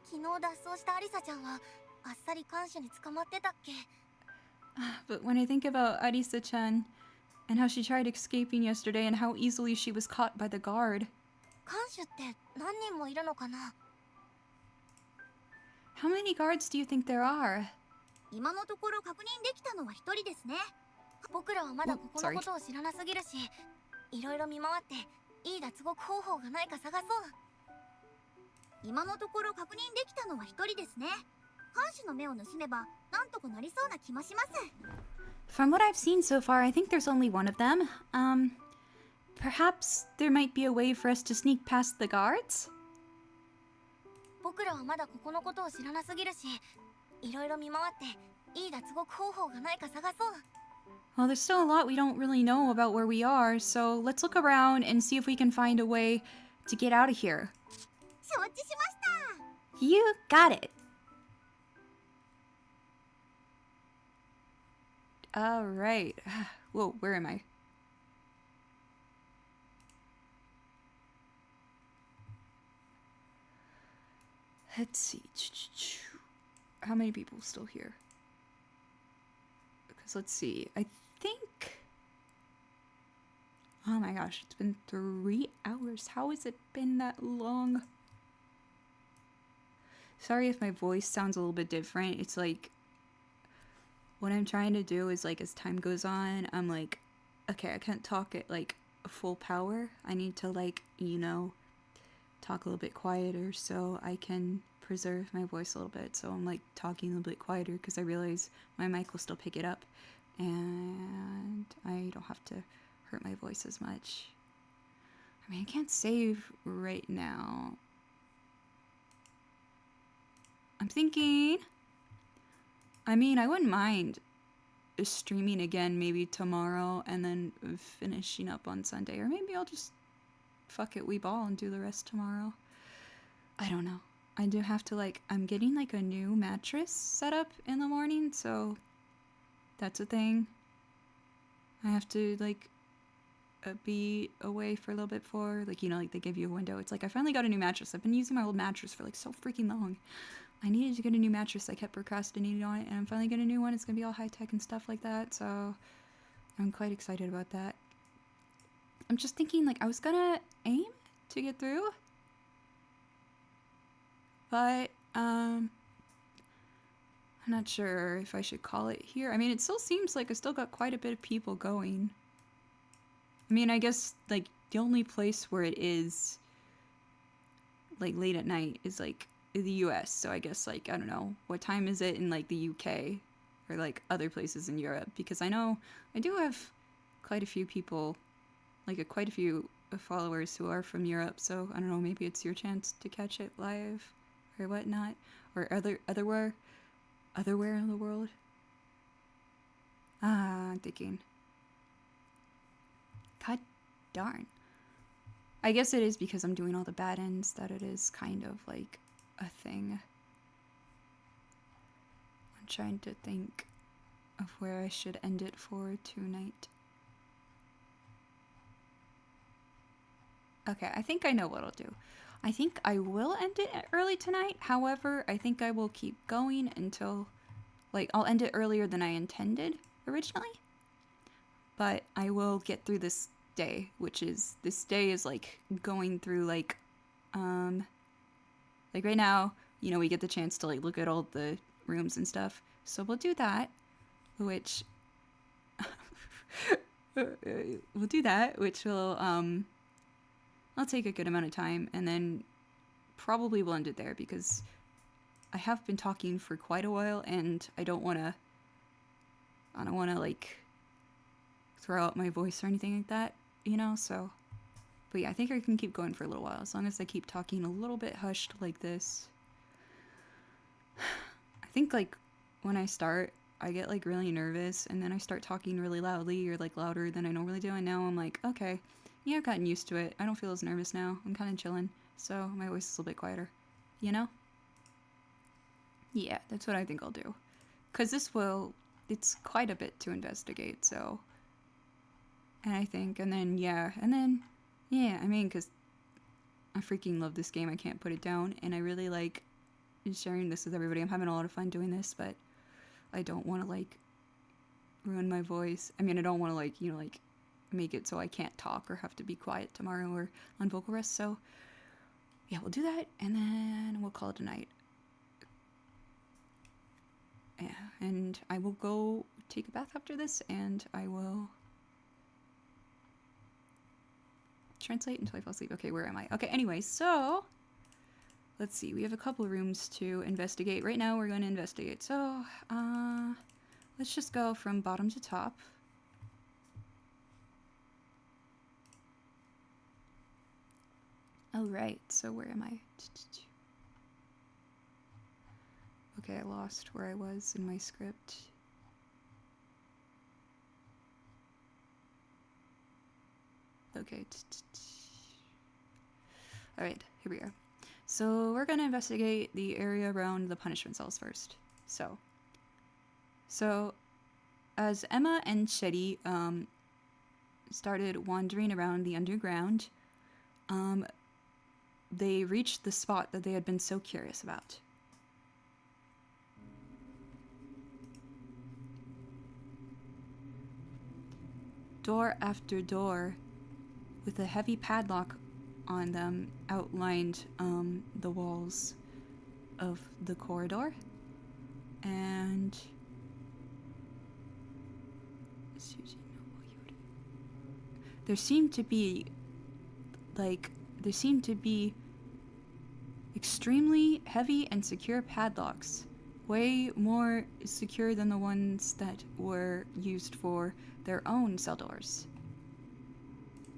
昨日脱走したアリサちゃんはあっさり看守に捕まってたっけ。 But when I think about Adisa-chan and how she tried escaping yesterday and how easily she was caught by the guard. 看守って何人もいるのかな。 How many guards do you think there are? 今のところ確認できたのは一人ですね。僕らはまだここのことを知らなすぎるし、いろいろ見回っていい脱獄方法がないか探そう。今のところ確認できたのは一人ですね。看守の目を盗めばなんとかなりそうな気もします。 From what I've seen so far, I think there's only one of them. Perhaps there might be a way for us to sneak past the guards? 僕らはまだここのことを知らなすぎるし、いろいろ見回っていい脱獄方法がないか探そう。 Well, there's still a lot we don't really know about where we are, so let's look around and see if we can find a way to get out of here. 承知しました。 You got it! Alright. Whoa, where am I? Let's see. How many people still here? Because let's see. I think... Oh my gosh, it's been 3 hours. How has it been that long? Sorry if my voice sounds a little bit different. It's like... What I'm trying to do is, like, as time goes on, I'm like, okay, I can't talk at, like, full power. I need to, like, you know, talk a little bit quieter so I can preserve my voice a little bit. So I'm, like, talking a little bit quieter because I realize my mic will still pick it up. And I don't have to hurt my voice as much. I mean, I can't save right now. I'm thinking... I mean, I wouldn't mind streaming again maybe tomorrow and then finishing up on Sunday. Or maybe I'll just fuck it, we ball and do the rest tomorrow. I don't know. I do have to, like, I'm getting, like, a new mattress set up in the morning, so that's a thing. I have to, like, be away for a little bit for, like, you know, like, they give you a window. It's like, I finally got a new mattress. I've been using my old mattress for, like, so freaking long. I needed to get a new mattress. I kept procrastinating on it, and I'm finally getting a new one. It's gonna be all high-tech and stuff like that, so I'm quite excited about that. I'm just thinking, like, I was gonna aim to get through, but, I'm not sure if I should call it here. I mean, it still seems like I still got quite a bit of people going. I mean, I guess, like, the only place where it is, like, late at night is, like, the US, so I guess, like, I don't know, what time is it in, like, the UK or, like, other places in Europe, because I know I do have quite a few people, like, quite a few followers who are from Europe, so I don't know, maybe it's your chance to catch it live or whatnot, or otherwhere in the world. I'm thinking, god darn. I guess it is because I'm doing all the bad ends that it is kind of like a thing. I'm trying to think of where I should end it for tonight. Okay, I think I know what I'll do. I think I will end it early tonight. However, I think I will keep going until, like, I'll end it earlier than I intended originally. But I will get through this day, which is, this day is, like, going through, like right now, you know, we get the chance to, like, look at all the rooms and stuff. So we'll do that, which... we'll do that, which will, I'll take a good amount of time, and then probably we'll end it there, because I have been talking for quite a while, and I don't want to, like, throw out my voice or anything like that, you know, so... But yeah, I think I can keep going for a little while, as long as I keep talking a little bit hushed like this. I think, like, when I start, I get, like, really nervous, and then I start talking really loudly, or, like, louder than I normally do, and now I'm like, okay, yeah, I've gotten used to it. I don't feel as nervous now. I'm kind of chilling, so my voice is a little bit quieter, you know? Yeah, that's what I think I'll do. Because it's quite a bit to investigate, so... And I think, and then, yeah, I mean, because I freaking love this game. I can't put it down, and I really like sharing this with everybody. I'm having a lot of fun doing this, but I don't want to, like, ruin my voice. I mean, I don't want to, like, you know, like, make it so I can't talk or have to be quiet tomorrow or on vocal rest, so yeah, we'll do that, and then we'll call it a night. Yeah, and I will go take a bath after this, and I will... translate until I fall asleep. Okay, where am I? Okay, anyway, so let's see. We have a couple of rooms to investigate. Right now, we're going to investigate. So, let's just go from bottom to top. All right, so where am I? Okay, I lost where I was in my script. Okay. Alright, here we are. So we're gonna investigate the area around the punishment cells first. So as Emma and Shetty started wandering around the underground, they reached the spot that they had been so curious about. Door after door, with a heavy padlock on them, outlined the walls of the corridor. And there seemed to be extremely heavy and secure padlocks, way more secure than the ones that were used for their own cell doors.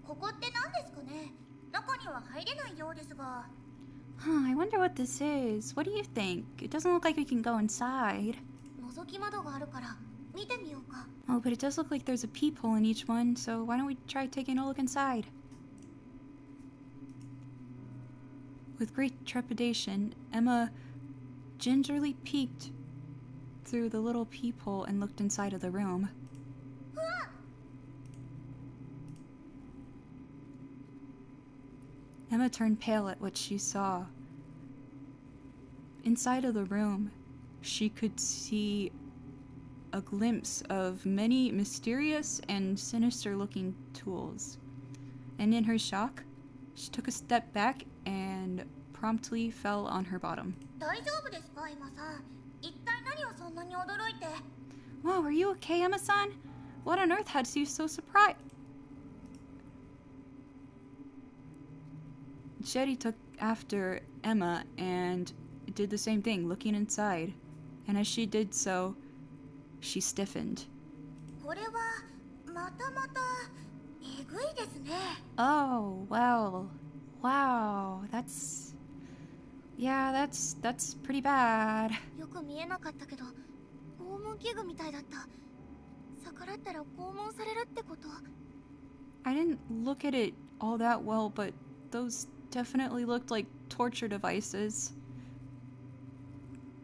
ここって何ですかね。中には入れないようですが。I wonder what this is. What do you think? It doesn't look like we can go inside. 覗き窓があるから見てみようか。Oh, but it does look like there's a peephole in each one, so why don't we try taking a look inside? With great trepidation, Emma gingerly peeked through the little peephole and looked inside of the room. Emma turned pale at what she saw. Inside of the room, she could see a glimpse of many mysterious and sinister-looking tools. And in her shock, she took a step back and promptly fell on her bottom. 大丈夫ですか、エマさん。一体何をそんなに驚いて。Whoa, are you okay, Emma-san? What on earth had you so surprised? Shetty took after Emma and did the same thing, looking inside. And as she did so, she stiffened. これはまたまたえぐいですね。Oh, well. Wow, that's pretty bad. よく見えなかったけど、拷問器具みたいだった。逆らったら拷問されるってこと？ I didn't look at it all that well, but those definitely looked like torture devices.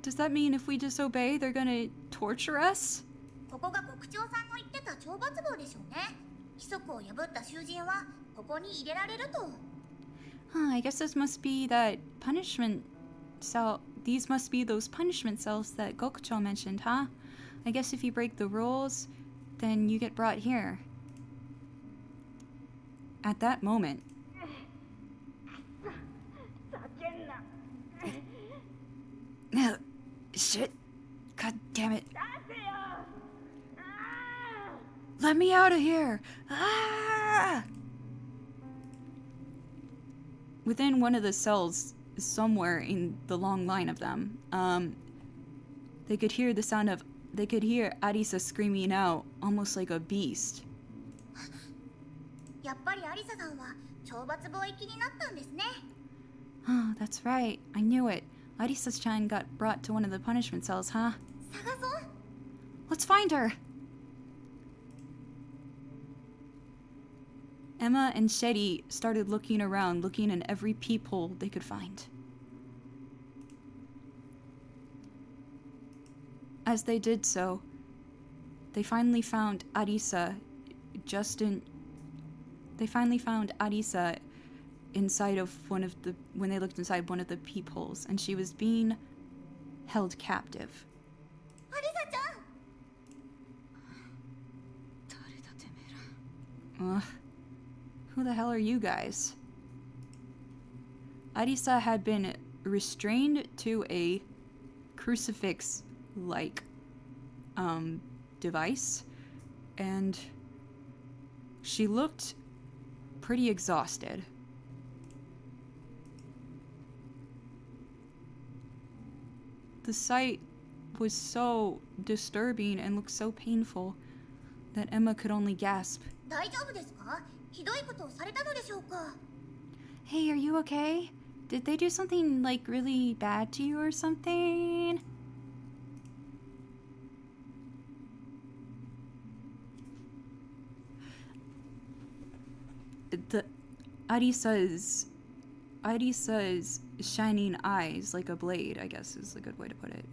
Does that mean if we disobey, they're gonna torture us? ここが国長さんの言ってた懲罰房でしょうね。規則を破った囚人はここに入れられると。I guess this must be that punishment cell. These must be those punishment cells that Gokucho mentioned, huh? I guess if you break the rules, then you get brought here. At that moment, shit. God damn it. Let me out of here. Ah! Within one of the cells, somewhere in the long line of them, they could hear Adisa screaming out, almost like a beast. やっぱりアリサさんは懲罰房行きになったんですね。Oh, that's right. I knew it. Adisa-chan got brought to one of the punishment cells, huh? 探そう。 Let's find her! Emma and Shetty started looking around, looking in every peephole they could find. As they did so, they finally found Adisa inside of when they looked inside one of the peepholes, and she was being held captive. アリサちゃん。 Ugh. Who the hell are you guys? Adisa had been restrained to a crucifix-like device, and she looked pretty exhausted. The sight was so disturbing and looked so painful that Emma could only gasp. 大丈夫ですか？ひどいことをされたのでしょうか？ Hey, are you okay? Did they do something, like, really bad to you or something? The Adisa's shining eyes, like a blade, I guess is a good way to put it,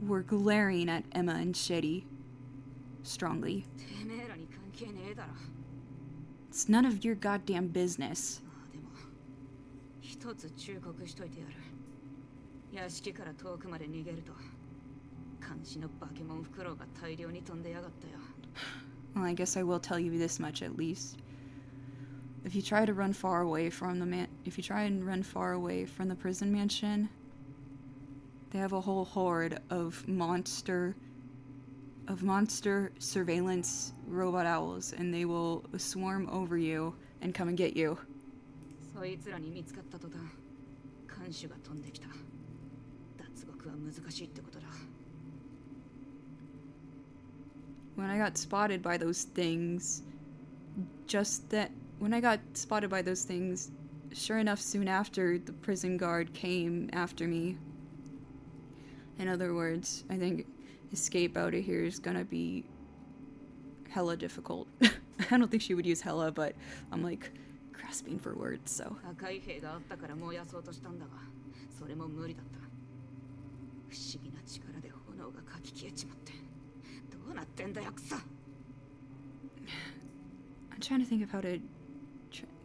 were glaring at Emma and Shetty strongly. It's none of your goddamn business. 一つ忠告しといてやる。屋敷から遠くまで逃げると監視の化け物フクロウが大量に飛んでやがったよ。 Well, I guess I will tell you this much at least. If you try to run far away from if you try and run far away from the prison mansion, they have a whole horde of monster surveillance robot owls, and they will swarm over you and come and get you. そいつらに見つかった途端看守が飛んできた。脱獄は難しいってことだ。 When I got spotted by those things, sure enough, soon after, the prison guard came after me. In other words, I think escape out of here is gonna be hella difficult. I don't think she would use hella, but I'm like grasping for words, so. 赤い兵があったから燃やそうとしたんだが、それも無理だった。不思議な力で炎がかき消えちまって、どうなってんだよクソ。 I'm trying to think of how to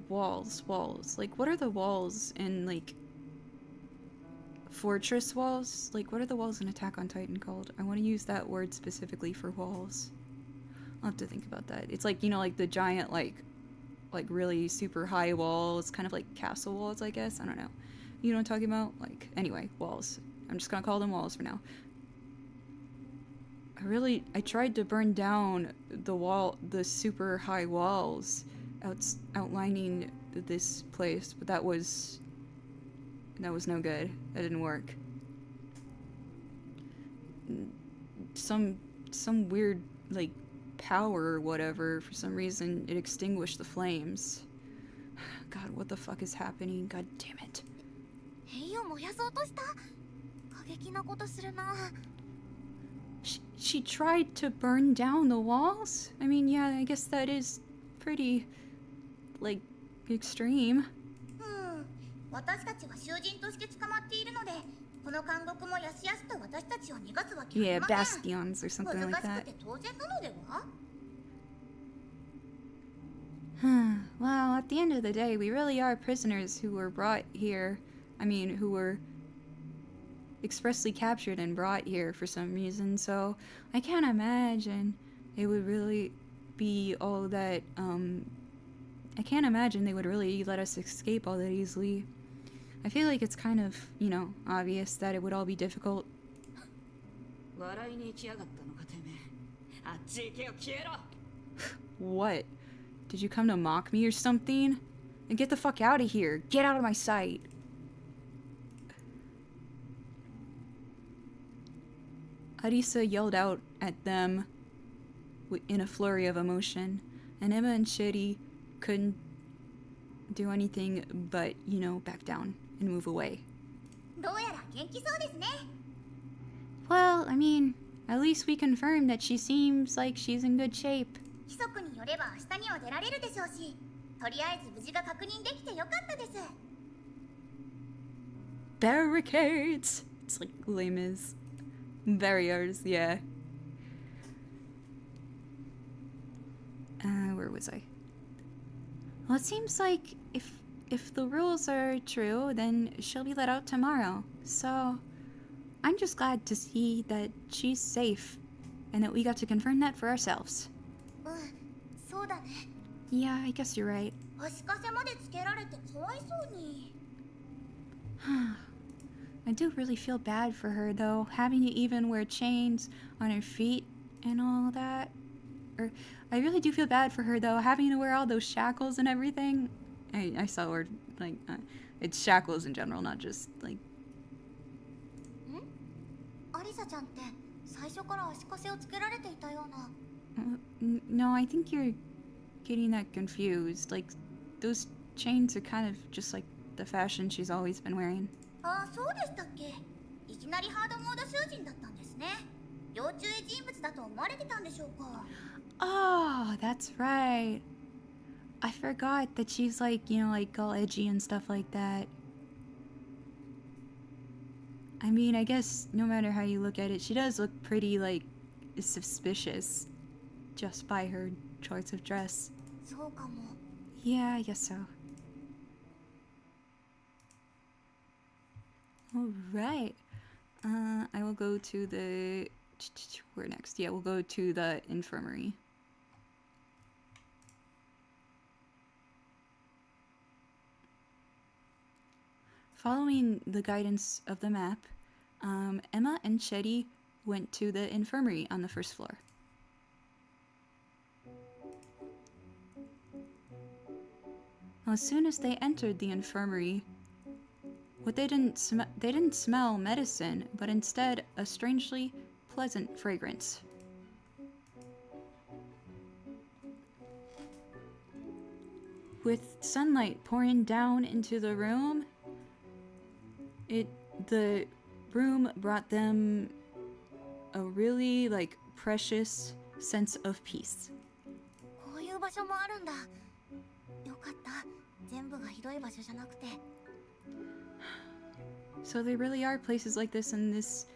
walls. Like, what are the walls in, like, fortress walls? Like, what are the walls in Attack on Titan called? I want to use that word specifically for walls. I'll have to think about that. It's like, you know, like the giant, like really super high walls, kind of like castle walls, I guess. I don't know. You know what I'm talking about? Like, anyway, walls. I'm just gonna call them walls for now. I tried to burn down the super high walls outlining this place, but that was no good. That didn't work. Some weird, like, power or whatever, for some reason, it extinguished the flames. God, what the fuck is happening? God damn it. 兵を燃やそうとした。過激なことするな。 She tried to burn down the walls? I mean, yeah, I guess that is pretty, like, extreme. 私たちは囚人として捕まっているので、この監獄もやすやすと私たちを逃がすわけ Yeah, ありません。 bastions or something like 難し that. くて当然なのでは？ Well, at the end of the day, we really are prisoners who were brought here. I mean, who were expressly captured and brought here for some reason, so I can't imagine it would really be all that, I can't imagine they would really let us escape all that easily. I feel like it's kind of, you know, obvious that it would all be difficult. 笑いに来やがったのかてめえ。あっち行けよ消えろ。 What? Did you come to mock me or something? And get the fuck out of here. Get out of my sight. Adisa yelled out at them in a flurry of emotion, and Emma and Shitty couldn't do anything but, you know, back down and move away. どうやら元気そうですね。 Well, I mean, at least we confirmed that she seems like she's in good shape. 規則によれば明日には出られるでしょうし、とりあえず無事が確認できてよかったです。 Barricades! It's like Les Mis. Barriers, yeah. Where was I? Well, it seems like if the rules are true, then she'll be let out tomorrow. So, I'm just glad to see that she's safe, and that we got to confirm that for ourselves. そうだね。 Yeah, I guess you're right. 足かせまでつけられてかわいそうに。 I do really feel bad for her, though, having to even wear chains on her feet and all that. I really do feel bad for her, though, having to wear all those shackles and everything. I saw a word, like, it's shackles in general, not just, like... アリサちゃんって最初から足かせをつけられていたような。 No, I think you're getting that confused. Like, those chains are kind of just like the fashion she's always been wearing. ああ、そうでしたっけ。いきなりハードモード囚人だったんですね。要注意人物だと思われてたんでしょうか。 Oh, that's right. I forgot that she's like, you know, like all edgy and stuff like that. I mean, I guess no matter how you look at it, she does look pretty, like, suspicious just by her choice of dress. そうかも。 Yeah, I guess so. All right. I will go to the... Where next? Yeah, we'll go to the infirmary. Following the guidance of the map, Emma and Shetty went to the infirmary on the first floor. As soon as they entered the infirmary, they didn't smell medicine, but instead a strangely pleasant fragrance. With sunlight pouring down into the room, the room brought them a really precious sense of peace. こういう場所もあるんだ。よかった。全部がひどい場所じゃなくて。So there really are places like this in this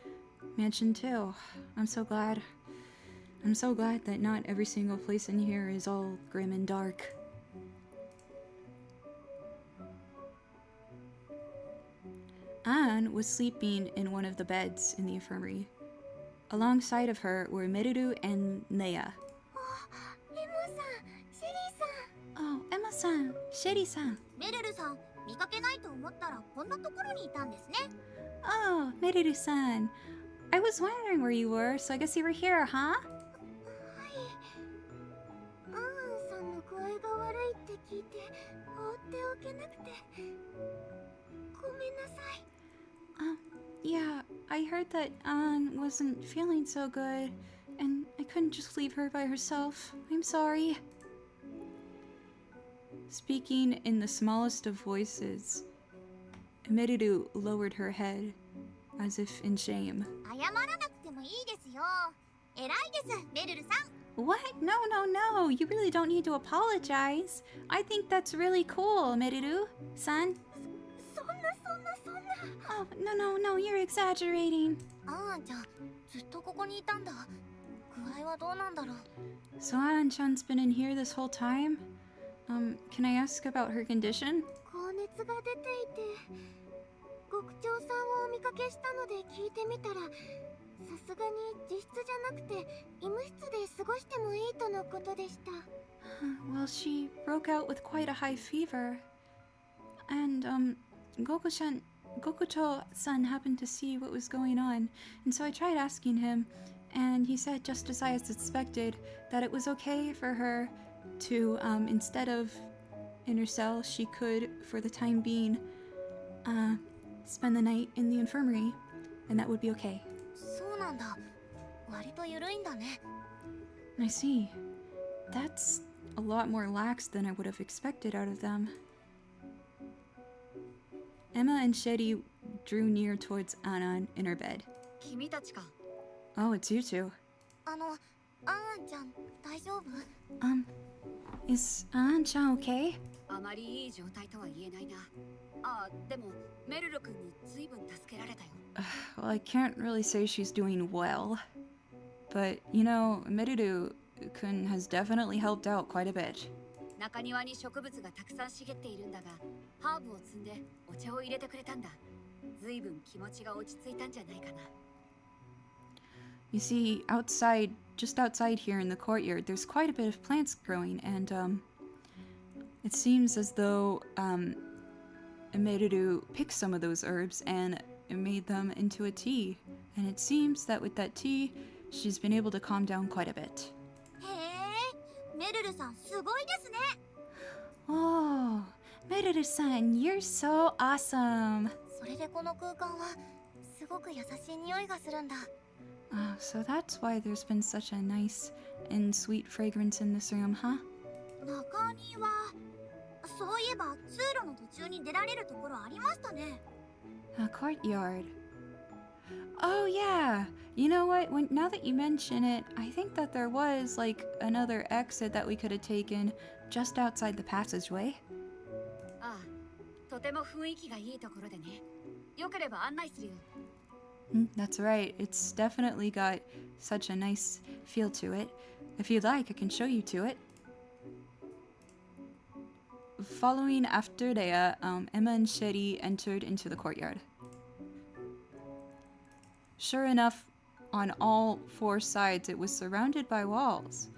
mansion too. I'm so glad. I'm so glad that not every single place in here is all grim and dark. Anne was sleeping in one of the beds in the infirmary. Alongside of her were Merudu and Leia. Oh, Emma-san, Sherry-san. メルルさん、見かけないと思ったらこんなところにいたんですね。Oh, Merudu-san. I was wondering where you were, so I guess you were here, huh? はい。アンアンさんの具合が悪いって聞いて放っておけなくて。ごめんなさい。Yeah, I heard that Anne wasn't feeling so good, and I couldn't just leave her by herself. I'm sorry. Speaking in the smallest of voices, Merudu lowered her head, as if in shame. 謝らなくてもいいですよ。偉いです、メルルさん。What? No, no, no. You really don't need to apologize. I think that's really cool, Merudu-san. そんな。Oh, no, no, no. You're exaggerating. アンアンちゃん、ずっとここにいたんだ。具合はどうなんだろう。 So Anne-chan's been in here this whole time? Can I ask about her condition? 高熱が出ていて、獄長さんをお見かけしたので聞いてみたら、さすがに自室じゃなくて医務室で過ごしてもいいとのことでした。Well, she broke out with quite a high fever. And, Gokucho-san happened to see what was going on, and so I tried asking him, and he said, just as I had suspected, that it was okay for her to, instead of in her cell, she could, for the time being, spend the night in the infirmary, and that would be okay. そうなんだ。割と緩いんだね。I see. That's a lot more lax than I would have expected out of them. Emma and Shetty drew near towards Anna in her bed. 君たちか。 Oh, it's you two. アンアンちゃん、大丈夫？ Is Anne-chan okay? あまりいい状態とは言えないな。あ、でもメルル君に随分助けられたよ。Well, I can't really say she's doing well. But, you know, Merudu-kun has definitely helped out quite a bit. 中庭に植物がたくさん茂っているんだが、ハーブを摘んでお茶を入れてくれたんだ。随分気持ちが落ち着いたんじゃないかな。You see, just outside here in the courtyard, there's quite a bit of plants growing, and, it seems as though, Merudu picked some of those herbs and made them into a tea. And it seems that with that tea, she's been able to calm down quite a bit. へえ、メルルさんすごいですね。 Oh, Merudu-san, you're so awesome. それでこの空間はすごく優しい匂いがするんだ。 Oh, so that's why there's been such a nice and sweet fragrance in this room, huh? 中庭、そういえば通路の途中に出られるところありましたね。 A courtyard. Oh yeah. You know what? Now that you mention it, I think that there was another exit that we could have taken just outside the passageway. ああ、とても雰囲気がいいところでね。よければ案内するよ。That's right. It's definitely got such a nice feel to it. If you'd like, I can show you to it. Following after Leia, Emma and Shetty entered into the courtyard. Sure enough, on all four sides it was surrounded by walls.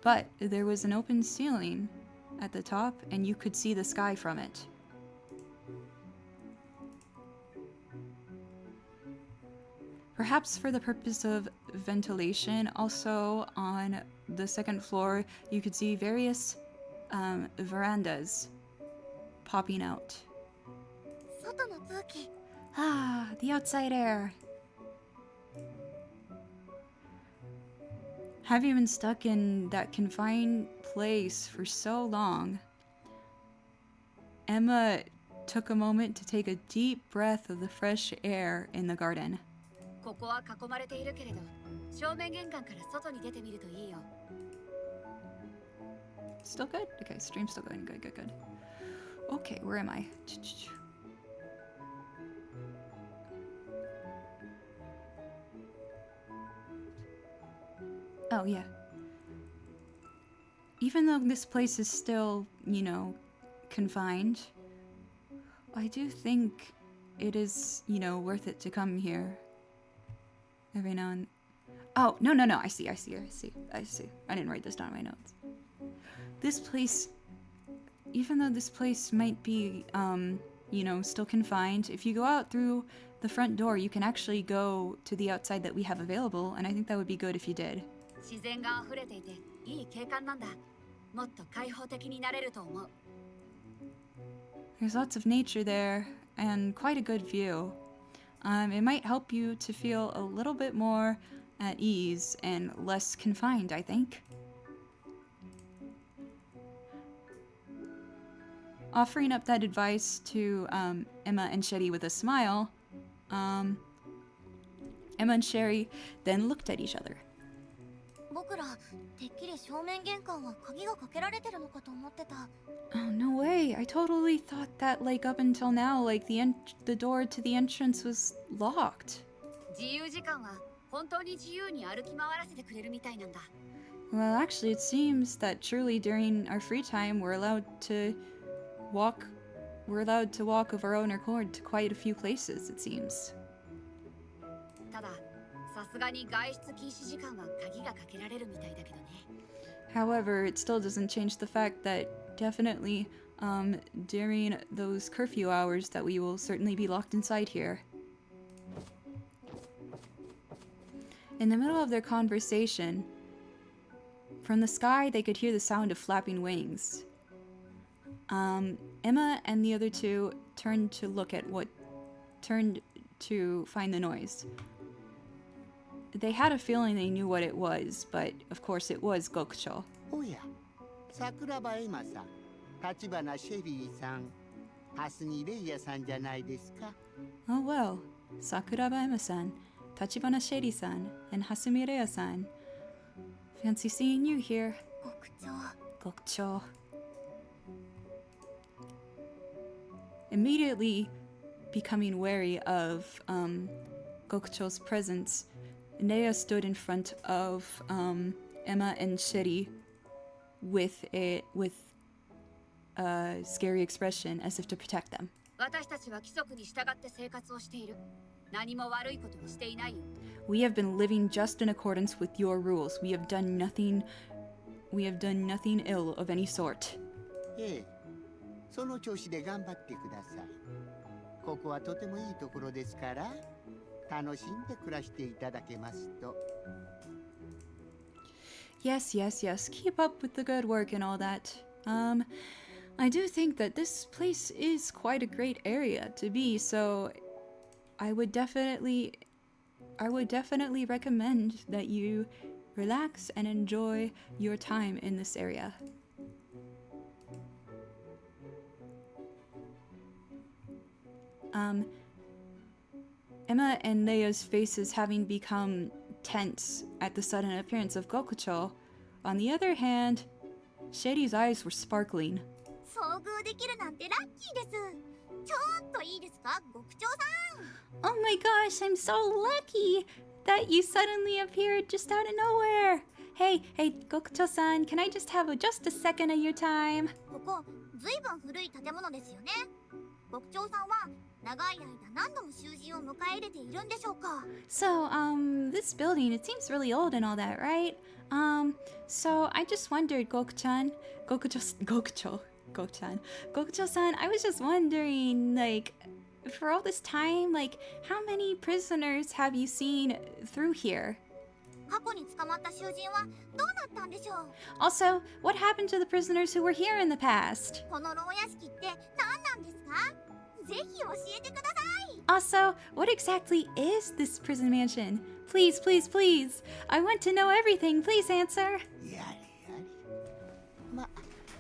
But there was an open ceiling at the top, and you could see the sky from it. Perhaps for the purpose of ventilation, also on the second floor, you could see various verandas popping out. 外の空気 Ah, the outside air. Having been stuck in that confined place for so long, Emma took a moment to take a deep breath of the fresh air in the garden. ここは囲まれているけれど正面玄関から外に出てみるといいよ Still good? Okay, stream's still going. Good, good, good. Okay, where am I? Oh, yeah. Even though this place is still, you know, confined, I do think it is, you know, worth it to come here every now and... Oh, no, I see. I didn't write this down in my notes. This place, even though this place might be, you know, still confined, if you go out through the front door, you can actually go to the outside that we have available, and I think that would be good if you did. 自然が溢れていていい景観なんだもっと開放的になれると思う There's lots of nature there, and quite a good view. It might help you to feel a little bit more at ease and less confined, I think. Offering up that advice to Emma and Sherry with a smile, Emma and Sherry then looked at each other. 僕らてっきり正面玄関は鍵がかけられてるのかと思ってた Oh, no way. I totally thought that, like, up until now, like, the door to the entrance was locked. 自由時間は本当に自由に歩き回らせてくれるみたいなんだ Well, actually, it seems that truly during our free time, we're allowed to walk of our own accord to quite a few places, it seems. たださすがに外出禁止時間は鍵がかけられるみたいだけどね However, it still doesn't change the fact that definitely during those curfew hours that we will certainly be locked inside here. In the middle of their conversation, from the sky they could hear the sound of flapping wings. Emma and the other two turned to find the noise. They had a feeling they knew what it was, but of course it was Gokucho. おや、桜庭エマさん、橘シェリーさん、蓮見レイヤさんじゃないですか。Oh well, Sakuraba Emma-san, Tachibana Sheri-san, and Hasumi Reya-san. Fancy seeing you here, 極長 Gokucho. Immediately becoming wary of Gokucho's presence, Nea stood in front of Emma and Sheri with a scary expression as if to protect them. 私たちは規則に従って生活をしている何も悪いことをしていないよ We have been living just in accordance with your rules. We have done nothing ill of any sort. ええ、その調子で頑張ってください。ここはとてもいいところですから、楽しんで暮らしていただけますと。Yes. Keep up with the good work and all that. I do think that this place is quite a great area to be, so I would definitely recommend that you relax and enjoy your time in this area. Emma and Leo's faces having become tense at the sudden appearance of Gokucho. On the other hand, Sheri's eyes were sparkling. 遭遇できるなんてラッキーですちょっといいですか極長さん Oh my gosh, I'm so lucky that you suddenly appeared just out of nowhere. Hey, Gokucho-san, can I just have just a second of your time? ここずいぶん古い建物ですよね牧長さんは長い間何度も囚人を迎え入れているんでしょうか？ So, this building, it seems really old and all that, right? So I just wondered, Gokuchan, Gokucho-san, I was just wondering, like, for all this time, like, how many prisoners have you seen through here? 過去に捕まった囚人はどうなったんでしょう？ Also, what happened to the prisoners who were here in the past? この牢屋敷って何なんですか？ぜひ教えてください。 Also, what exactly is this prison mansion? Please, please, please. I want to know everything. Please answer. やれやれ。ま、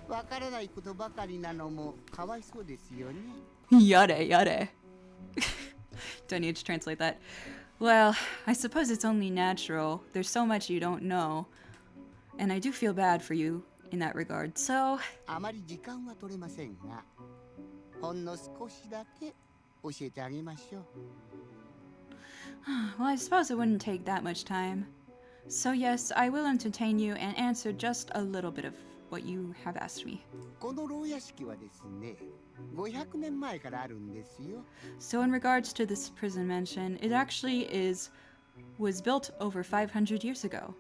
わからないことばかりなのもかわいそうですよね。Yare, yare. Don't need to translate that. Well, I suppose it's only natural. There's so much you don't know. And I do feel bad for you in that regard. So, あまり時間は取れませんが、ほんの少しだけ教えてあげましょう。well, I suppose it wouldn't take that much time. So yes, I will entertain you and answer just a little bit of what you have asked me. この牢屋敷はですね、500年前からあるんですよ。 So in regards to this prison mansion, it actually was built over 500 years ago.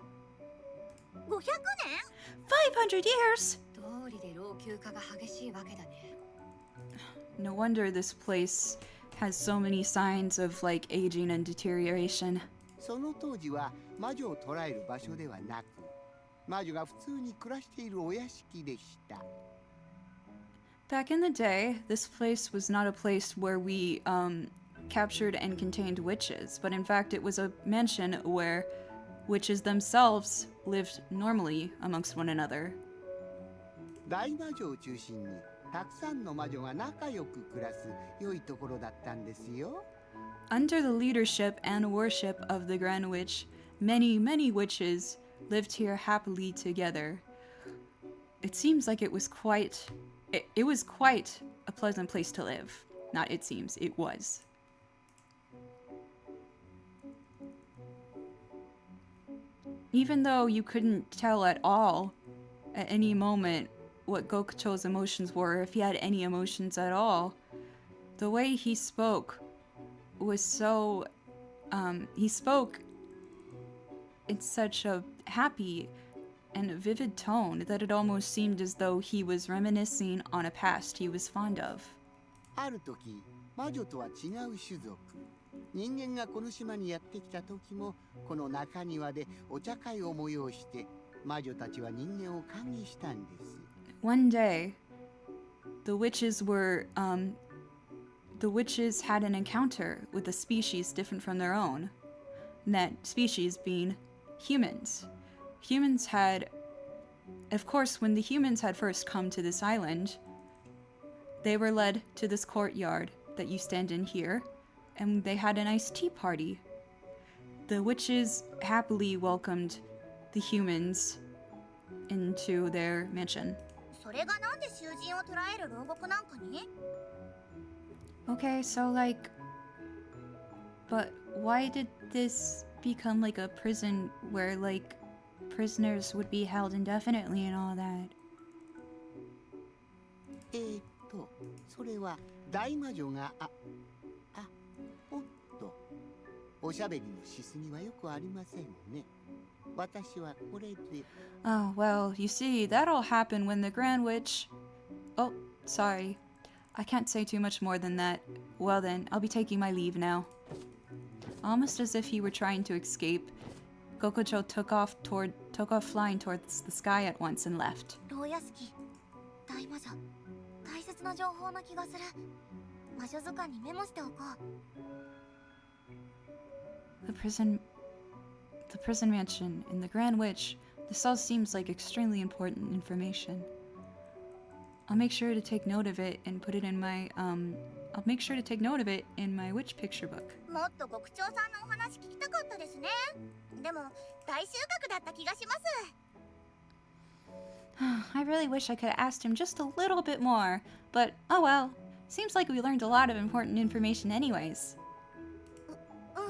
500年？ 500 years? 通りで老朽化が激しいわけだね。 No wonder this place has so many signs of like aging and deterioration. その当時は魔女を捕らえる場所ではなく、魔女が普通に暮らしているお屋敷でした。 Back in the day, this place was not a place where we captured and contained witches, but in fact it was a mansion where witches themselves lived normally amongst one another. 大魔女を中心にたくさんの魔女が仲良く暮らす良いところだったんですよ。 Under the leadership and worship of the Grand Witch, many, many witches lived here happily together. It seems like it was quite a pleasant place to live. Not it seems, it was. Even though you couldn't tell at all, at any moment, what Gokucho's emotions were, if he had any emotions at all, the way he spoke was so, he spoke in such a happy and vivid tone that it almost seemed as though he was reminiscing on a past he was fond of. ある時、魔女とは違う種族。人間がこの島にやってきた時も、この中庭でお茶会を催して、魔女たちは人間を歓迎したんです。One day, the witches had an encounter with a species different from their own. And that species being humans. Humans had, of course, when the humans had first come to this island, they were led to this courtyard that you stand in here, and they had a nice tea party. The witches happily welcomed the humans into their mansion. それがなんで囚人を捕らえる牢獄なんかに？ Okay, so like, but why did this become like a prison where like prisoners would be held indefinitely and all that? それは大魔女がおっと、おしゃべりのしすぎはよくありませんね。私はこれで。 Oh, well, you see, that all happened when the Grand Witch... Oh, sorry. I can't say too much more than that. Well then, I'll be taking my leave now. Almost as if he were trying to escape, Gokucho took off flying towards the sky at once and left. 牢屋敷、大魔女、大切な情報な気がする。魔女図鑑にメモしておこう。 The prison mansion and the Grand Witch. This all seems like extremely important information. I'll make sure to take note of it and put it in my I'll make sure to take note of it in my witch picture book. もっと極長さんのお話聞きたかったですね。でも大収穫だった気がします。 I really wish I could have asked him just a little bit more, but oh well. Seems like we learned a lot of important information anyways. うん。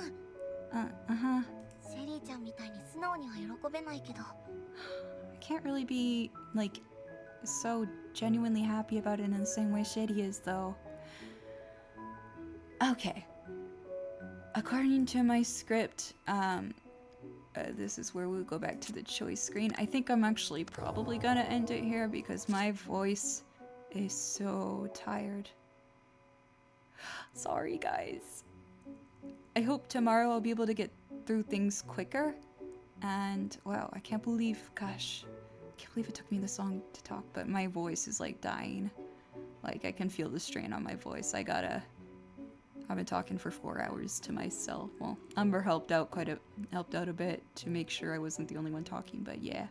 Uh-huh. シェリーちゃんみたいに素直には喜べないけど。 I can't really be, like, so genuinely happy about it in the same way Shady is, though. Okay. According to my script, this is where we'll go back to the choice screen. I think I'm actually probably gonna end it here because my voice is so tired. Sorry, guys. I hope tomorrow I'll be able to get through things quicker. And wow, I can't believe, gosh, I can't believe it took me this long to talk, but my voice is like dying. Like I can feel the strain on my voice. I've been talking for 4 hours to myself. Well, Umber helped out a bit to make sure I wasn't the only one talking, but yeah.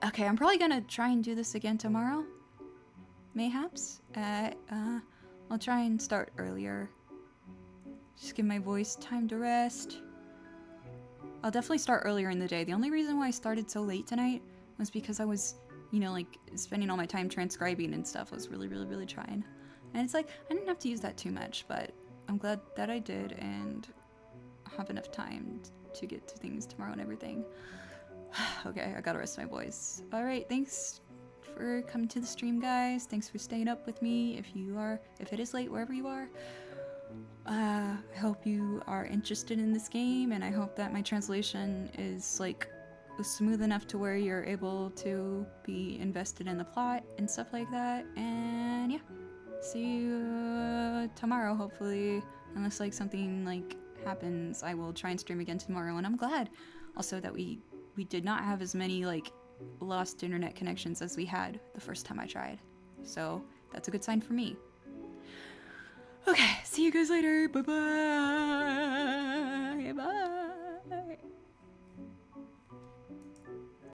Okay, I'm probably gonna try and do this again tomorrow. Mayhaps. I'll try and start earlier. Just give my voice time to rest. I'll definitely start earlier in the day. The only reason why I started so late tonight was because I was, you know, like, spending all my time transcribing and stuff. I was really trying. And it's like, I didn't have to use that too much, but I'm glad that I did and have enough time to get to things tomorrow and everything. Okay, I gotta rest my voice. Alright, thanks for coming to the stream, guys. Thanks for staying up with me if it is late wherever you are. I hope you are interested in this game, and I hope that my translation is like smooth enough to where you're able to be invested in the plot and stuff like that. And yeah, see you tomorrow, hopefully, unless like something like happens. I will try and stream again tomorrow, and I'm glad also that we did not have as many like lost internet connections as we had the first time I tried, so that's a good sign for me. Okay, see you guys later. Bye-bye. Bye.